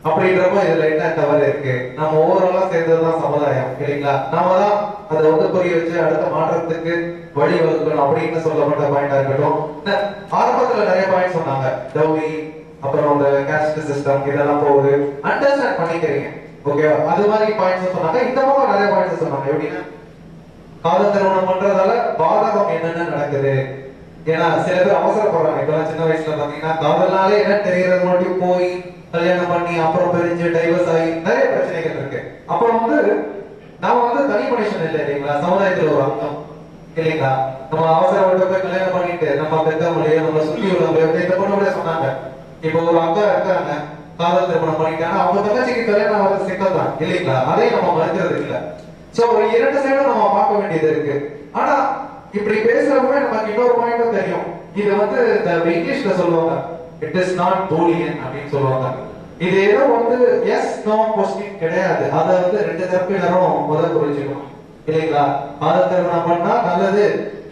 அப்படின்றப்ப இதுல என்ன தவறு இருக்கு? நம்ம ஓவராலா சேர்ந்ததுதான் சமுதாயம் இல்லைங்களா? நாம தான் அதை வந்து புரிய வச்சு அடுத்த மாற்றத்துக்கு வழிவகுக்கணும் அப்படின்னு சொல்லப்பட்ட பாயிண்டா இருக்கட்டும். ஆரம்பத்துல நிறைய பாயிண்ட் சொன்னாங்க, டவுரி, அப்புறம் அந்த காஸ்ட் சிஸ்டம், இதெல்லாம் போகுது, அண்டர்ஸ்டாண்ட் பண்ணிக்கிறீங்க, ஓகேவா? அது மாதிரி பாயிண்ட்ஸ் சொன்னாங்க. இந்த பக்கம் நிறைய பாயிண்ட்ஸ் சொன்னாங்க. எப்படின்னா காதல் திருமணம் பண்றதால பாதகம் என்னென்ன நடக்குது. ஏன்னா சில பேர் அவசரப்படுறாங்க. இப்பெல்லாம் சின்ன வயசுல பாத்தீங்கன்னா காதல்னாலே என்ன தெரிகிறது மட்டும் போய் கல்யாணம் பண்ணி அப்புறம் பிரிஞ்சு டைவர்ஸ் ஆகி நிறைய பிரச்சனைகள் இருக்கு. அப்புறம் வந்து நாம வந்து தனி மனுஷன் இல்லை இல்லைங்களா, சமுதாயத்துல ஒரு அங்கம் இல்லைங்களா? நம்ம அவசரப்பட்டு போய் கல்யாணம் பண்ணிட்டு நம்ம பெத்தவங்களையோ நம்ம சுத்தி உள்ளவங்களையோ இந்த பொண்ணு சொன்னாங்க. இப்போ ஒரு அக்கா இருக்காங்க, காதல் திருமணம் பண்ணிட்டாங்க, அவங்க தங்கச்சிக்கு கல்யாணம் வர சிக்கல் தான் இல்லைங்களா? அதையும் நம்ம மறைக்கிறது இல்லை. சோ இரண்டு சைடும் நம்ம பார்க்க வேண்டியது இருக்கு. ஆனா இப்படி பேசுறவங்க நமக்கு இன்னொரு பாயிண்டும் தெரியும். இது வந்து இங்கிலீஷ்ல சொல்லுவாங்க, இட் இஸ் நாட் பூலியன் அப்படின்னு சொல்லுவாங்க. இது ஏதோ வந்து எஸ் நோ கொஸ்டின் கிடையாது. அதை வந்து ரெண்டு தரப்பினரும் முதல் புரிஞ்சுக்கணும் இல்லைங்களா? காதல் திருமணம் பண்ணா நல்லது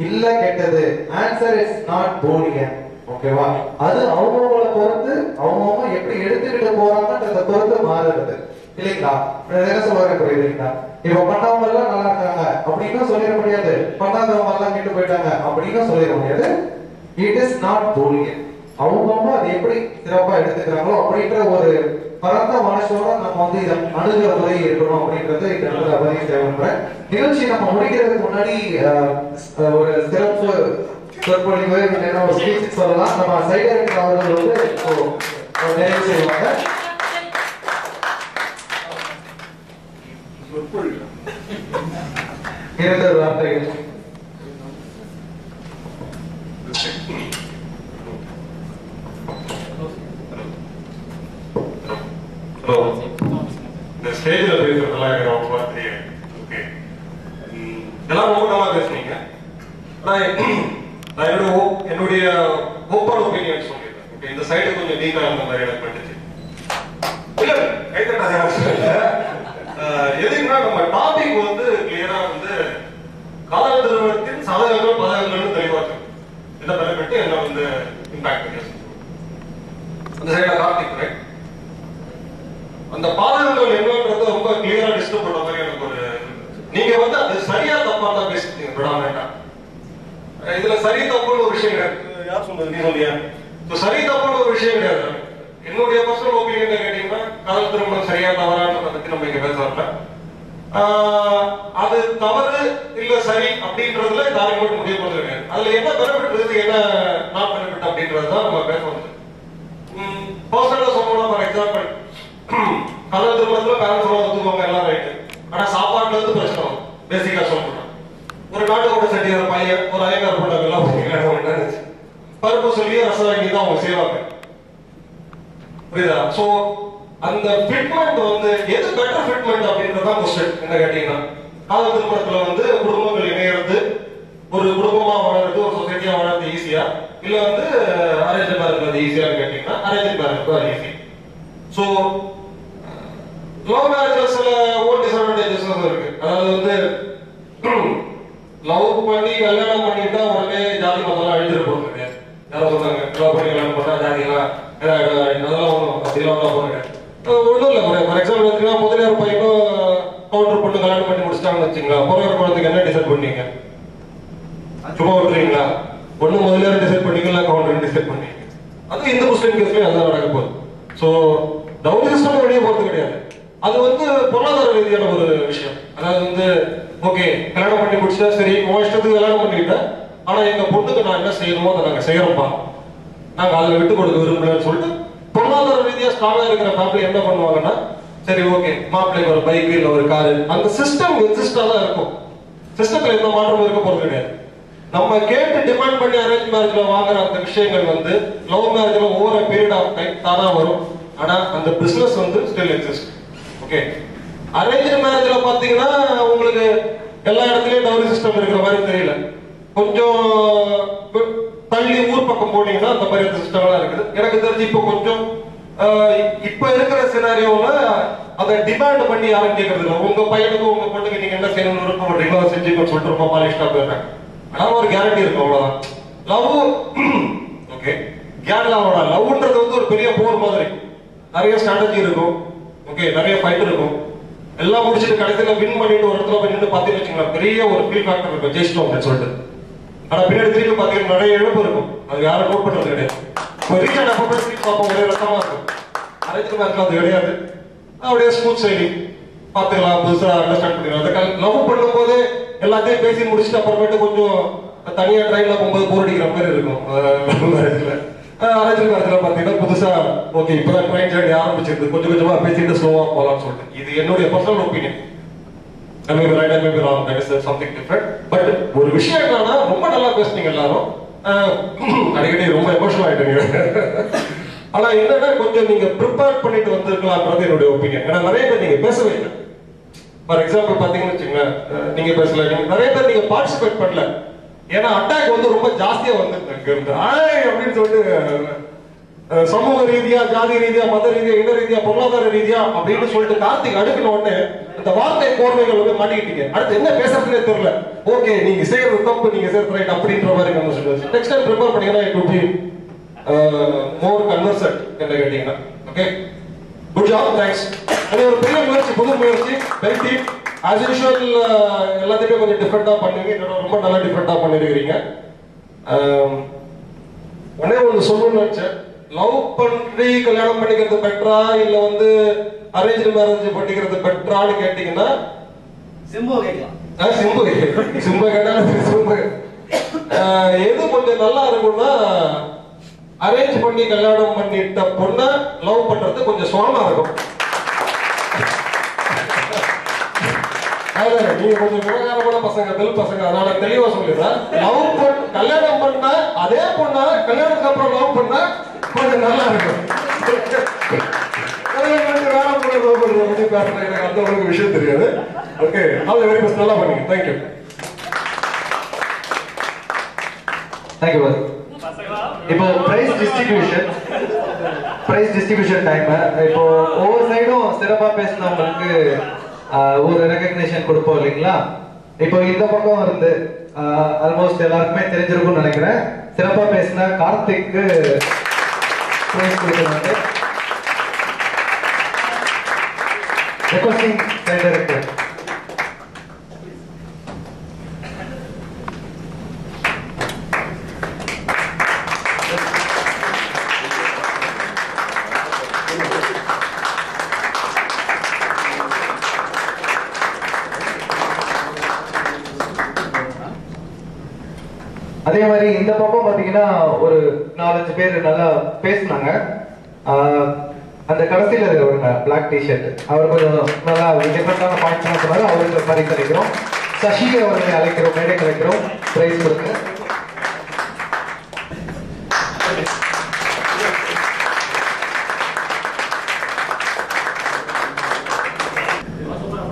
இல்ல கெட்டது, ஆன்சர் இஸ் நாட் பூலியன், ஓகேவா? அது அவங்கவுங்களை பொறுத்து அவங்கவுங்க எப்படி எடுத்துக்கிட்டு போறாங்கன்றத பொறுத்து மாறுறது இல்லைங்களா? என்ன சொல்லுவாங்க புரியுதுங்களா? இப்ப பண்ணவங்க எல்லாம் நல்லா இருக்காங்க அப்படின்னு சொல்லிட முடியாது, பண்ணாதவங்க எல்லாம் கேட்டு போயிட்டாங்க அப்படின்னு சொல்லிட முடியாது. It is not Boolean. அவங்கவுங்க அது எப்படி சிறப்பா எடுத்துக்கிறாங்களோ அப்படின்ற ஒரு பரந்த மனசோட நம்ம வந்து இதை அணுகிற முறை இருக்கணும் அப்படின்றது இந்த இடத்துல பதிவு செய்ய நிகழ்ச்சி நம்ம முடிக்கிறதுக்கு முன்னாடி ஒரு சிறப்பு சொற்பொழிவு இல்லைன்னா ஒரு ஸ்பீச் சொல்லலாம். நம்ம சைடர் அவர்கள் வந்து நிறைவு செய்வாங்க. இரண்டு வார்த்தைகள். இந்த ஸ்டேஜ்ல பேசுறதெல்லாம் எனக்கு ரொம்ப தெரியும். ஓகே, எல்லாம் ரொம்ப நல்லா பேசுனீங்க. நான் என்னுடைய ஓப்பன் ஒப்பீனியன் சொல்லிடுறேன். ஓகே, இந்த சைடு கொஞ்சம் வீக்கா இருந்த மாதிரி எனக்கு பட்டுச்சு. இல்ல எதுக்குன்னா நம்ம டாபிக் வந்து கிளியரா வந்து காதல் திருமணத்தின் சாதகங்கள் பாதகங்கள் தெளிவா இருக்கு. என்ன பெனிஃபிட், என்ன வந்து இம்பாக்ட். அந்த சைடுல கார்த்திக் ரைட். அந்த பாதகங்கள் என்னன்றது ரொம்ப கிளியரா டிஸ்கஸ் பண்ற மாதிரி எனக்கு ஒரு, நீங்க வந்து அது சரியா தப்பா தான் பேசிட்டீங்க விடாமட்டா. இதுல சரி தப்புன்னு ஒரு விஷயம் கிடையாது. யார் சொன்னது? நீ சொல்லியா? சரி தப்புன்னு ஒரு விஷயம் கிடையாது. என்னுடைய பர்சனல் ஒப்பீனியன் கேட்டீங்கன்னா காதல் திருமணம் சரியா தவறான்றதை பத்தி நம்ம இங்க பேச வரல. அது தவறு இல்ல சரி அப்படின்றதுல யாரும் மட்டும் முடிவு பண்றது கிடையாது. அதுல என்ன பெனிஃபிட் இருக்கு, என்ன நாட் பெனிஃபிட் அப்படின்றதுதான் நம்ம பேச வந்து. பர்சனலா சொல்லணும். ஃபார் எக்ஸாம்பிள், காதல் பேசிக்கா சொல்லணும். ஒரு நாட்டுக்கோட செட்டியார் பையன் ஒரு ஐயங்கார் பொண்ணு எல்லாம் கல்யாணம் பருப்பு சொல்லி ரசம் வாங்கி தான் அவங்க செய்வாங்க. புரியுதா? சோ அந்த ஃபிட்மெண்ட் வந்து எது பெட்டர் ஃபிட்மெண்ட் அப்படின்றதான் கொஸ்டின் என்ன கேட்டீங்கன்னா, காதல் திருமணத்துல வந்து குடும்பங்கள் இணையறது, ஒரு குடும்பமா வளர்றது, ஒரு சொசைட்டியா வளர்றது ஈஸியா, இல்ல வந்து அரேஞ்ச் மேரேஜ் ஈஸியான்னு கேட்டீங்கன்னா அரேஞ்ச் மேரேஜ் தான் ஈஸி. சோ லவ் மேரேஜ்ல சில ஓன் டிஸ்அட்வான்டேஜஸ் இருக்கு. அதாவது வந்து லவ் பண்ணி கல்யாணம் பண்ணிட்டா உடனே ஜாதி மதம்லாம் அழிஞ்சிட போறது கிடையாது. யாரும் சொன்னாங்க லவ் பண்ணி கல்யாணம் பண்ணா ஜாதிலாம் அதெல்லாம் ஒன்றும் அப்படிலாம் போறேன் ஒன்றும் இல்லை. ஃபார் எக்ஸாம்பிள் பார்த்தீங்கன்னா முதலியார் பையனும் கவுண்டர் பொண்ணு கல்யாணம் பண்ணி முடிச்சிட்டாங்கன்னு வச்சுங்களா, பொருளாதார குழந்தைக்கு என்ன டிசைட் பண்ணீங்க? சும்மா விட்டுறீங்களா? ஒண்ணு முதலியார் டிசைட் பண்ணீங்களா, கவுண்டர் டிசைட் பண்ணீங்க? அது இந்த முஸ்லீம் கேஸ்லயும் அதான் நடக்க போகுது. ஸோ டவுரி சிஸ்டம் வெளியே போறது கிடையாது. அது வந்து பொருளாதார ரீதியான ஒரு விஷயம். அதாவது வந்து ஓகே கல்யாணம் பண்ணி முடிச்சா சரி, உன் இஷ்டத்துக்கு கல்யாணம் பண்ணிக்கிட்டேன், ஆனா எங்க பொண்ணுக்கு நான் என்ன செய்யணுமோ அதை நாங்க செய்யறோம்ப்பா, நாங்க அதுல விட்டு கொடுக்க விரும்பலன்னு சொல்லிட்டு பொருளாதார ரீதியா ஸ்ட்ராங்கா இருக்கிற ஃபேமிலி என்ன பண்ணுவாங்கன்னா, சரி ஓகே மாப்பிள்ளைக்கு ஒரு பைக் இல்ல ஒரு காரு, அந்த சிஸ்டம் எக்ஸிஸ்டா தான் இருக்கும். சிஸ்டத்துல எந்த மாற்றமும் இருக்க போறது கிடையாது. நம்ம கேட்டு டிமாண்ட் பண்ணி அரேஞ்ச் மேரேஜ்ல வாங்குற அந்த விஷயங்கள் வந்து லவ் மேரேஜ்ல ஓவர் பீரியட் ஆஃப் டைம் தானா வரும். ஆனா அந்த பிசினஸ் வந்து ஸ்டில் எக்ஸிஸ்ட். ஓகே, அரேஞ்ச் மேரேஜ்ல பாத்தீங்கன்னா உங்களுக்கு எல்லா இடத்துலயும் டவுரி சிஸ்டம் இருக்கிற மாதிரி தெரியல. கொஞ்சம் தள்ளி ஊர் பக்கம் போனீங்கன்னா அந்த மாதிரி சிஸ்டம் எல்லாம் இருக்குது. எனக்கு தெரிஞ்சு இப்போ கொஞ்சம் இப்ப இருக்கிற சினாரியோல அதை டிமாண்ட் பண்ணி யாரும் கேட்கறது இல்லை. உங்க பையனுக்கு உங்க பொண்ணுக்கு நீங்க என்ன செய்யணும்னு விருப்பப்படுறீங்களோ செஞ்சுக்கணும்னு சொல்லிட்டு ரொம்ப பாலிஷ்டா போயிடுறாங்க. ஆனா ஒரு கேரண்டி இருக்கும், அவ்வளவுதான். லவ் ஓகே, லவ்ன்றது வந்து ஒரு பெரிய போர் மாதிரி. நிறைய ஸ்ட்ராட்டஜி இருக்கும், ஓகே, நிறைய ஃபைட் இருக்கும். எல்லாம் முடிச்சுட்டு கடைசியில வின் பண்ணிட்டு ஒரு இடத்துல போய் நின்று பாத்தீங்கன்னு வச்சுக்கலாம், பெரிய ஒரு ஃபீல் ஃபேக்டர் இருக்கும், ஜெயிச்சிட்டோம் அப்படின்னு சொல்லிட்டு. ஆனா பின்னாடி திருப்பி பாத்தீங்கன்னா நிறைய இழப்பு இருக்கும். அது யாரும் நோட் பண்றது கிடையாது. ரீசன் அப்ப போய் திருப்பி பார்ப்போம், ஒரே ரசமா இருக்கும். அரேஞ்ச் மேரேஜ்ல அது கிடையாது. அப்படியே ஸ்மூத் சைலிங் பாத்துக்கலாம், புதுசா அண்டர்ஸ்டாண்ட் பண்ணிக்கலாம். லவ் பண்ணும் போது எல்லாத்தையும் பேசி முடிச்சுட்டு அப்புறமேட்டு கொஞ்சம் தனியா ட்ரெயின்ல போகும்போது போர் அடிக்கிற மாதிரி இருக்கும். அரேஞ்ச்ல பாத்தீங்கன்னா புதுசா ஓகே இப்பதான் ட்ரெயின் ஜேர்னி ஆரம்பிச்சிருக்கு, கொஞ்சம் கொஞ்சமா பேசிட்டு ஸ்லோவா போலாம்னு சொல்லிட்டு. இது என்னுடைய பர்சனல் ஒப்பீனியன். பட் ஒரு விஷயம் என்னன்னா, ரொம்ப நல்லா பேசுனீங்க எல்லாரும், அடிக்கடி ரொம்ப எமோஷனல் ஆயிட்டீங்க. ஆனா என்னன்னா கொஞ்சம் நீங்க ப்ரிப்பேர் பண்ணிட்டு வந்திருக்கலாம்ன்றது என்னுடைய ஒப்பீனியன். ஏன்னா நிறைய பேர் நீங்க பேசவே இல்லை. ஃபார் எக்ஸாம்பிள் பாத்தீங்கன்னு வச்சுங்களேன், நீங்க பேசல, நீங்க நிறைய பேர் நீங்க பார்ட்டிசிபேட் பண்ணல. ஏன்னா அட்டாக் வந்து ரொம்ப ஜாஸ்தியா வந்துருக்கு அப்படின்னு சொல்லிட்டு சமூக ரீதியா, ஜாதி ரீதியா, மத ரீதியா, இன ரீதியா, பொருளாதார ரீதியா அப்படின்னு சொல்லிட்டு கார்த்திக் அடுக்கின உடனே இந்த வார்த்தை கோர்வைகள் வந்து மாட்டிக்கிட்டீங்க. அடுத்து என்ன பேசுறதுனே தெரியல. ஓகே நீங்க செய்யறது தப்பு, நீங்க செய்யறது ரைட் அப்படின்ற மாதிரி நம்ம சொல்லுவோம். நெக்ஸ்ட் டைம் ப்ரிப்பேர் பண்ணீங்கன்னா it would be more conversant என்ன கேட்டீங்கன்னா. Okay, good job, thanks. அது ஒரு பெரிய முயற்சி, புது முயற்சி, வெரி டீப். ஆஸ் யூஷுவல் எல்லாத்தையுமே கொஞ்சம் டிஃபரெண்டா பண்ணுவீங்க, ரொம்ப நல்லா டிஃபரெண்டா பண்ணிருக்கிறீங்க. ஒன்னே ஒன்று சொல்லணும்னு நினைச்சேன். லவ் பண்ணி கல்யாணம் பண்ணிக்கிறது பெட்டரா இல்ல வந்து அரேஞ்ச் மேரேஜ் பண்ணிக்கிறது பெட்டரான்னு கேட்டீங்கன்னா சிம்பு கேட்கலாம். சிம்பு கேட்டாலும் சிம்பு எது கொஞ்சம் நல்லா இருக்கும்னா, அரேஞ்ச் பண்ணி கல்யாணம் பண்ணிட்ட பொண்ண லவ் பண்றது கொஞ்சம் சுலமா இருக்கும். நீங்க கொஞ்சம் விவகாரமான பசங்க, தெல் பசங்க, அதனால தெளிவா சொல்லிடுறேன். லவ் பண்ண கல்யாணம் பண்ண அதே பொண்ணா கல்யாணத்துக்கு அப்புறம் லவ் பண்ண கொஞ்சம் நல்லா இருக்கும். எனக்கு அந்த ஒரு விஷயம் தெரியாது. Okay, all the very best, நல்லா பண்ணீங்க. தேங்க்யூ. தேங்க்யூ. இப்போ பிரைஸ் டிஸ்ட்ரிபியூஷன் டைம். இப்போ ஒவ்வொரு சைடும் சிறப்பா பேசினவங்களுக்கு ஒரு ரெகக்னிஷன் கொடுப்போம் இல்லைங்களா? இப்போ இந்த பக்கம் இருந்து ஆல்மோஸ்ட் எல்லாருக்குமே தெரிஞ்சிருக்கும்னு நினைக்கிறேன். சிறப்பா பேசின கார்த்திக்கு பிரைஸ் கொடுக்குறாங்க. Requesting director. அதே மாதிரி இந்த பக்கம் பாத்தீங்கன்னா ஒரு 4-5 பேர் நல்லா பேசினாங்க. அந்த கடைசியில ஒரு பிளாக் டி ஷர்ட், அவர் கொஞ்சம் நல்லா டிஃபரெண்டான பாயிண்ட்ஸ் சொன்னாரு. அவருக்கு பரிசளிக்கிறோம். சசி அவர்களை அழைக்கிறோம், மேடைக்கு அழைக்கிறோம். பிரைஸ் கொடுங்க.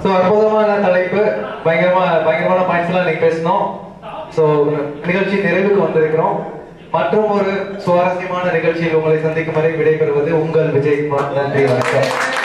ஸோ அற்புதமான தலைப்பு, பயங்கரமான பாயிண்ட்ஸ் எல்லாம் இன்னைக்கு பேசணும். ஸோ நிகழ்ச்சி நிறைவுக்கு வந்திருக்கிறோம். மற்றும் ஒரு சுவாரஸ்யமான நிகழ்ச்சியில் உங்களை சந்திக்கும் வரை விடைபெறுவது உங்கள் விஜயகுமார். நன்றி, வணக்கம்.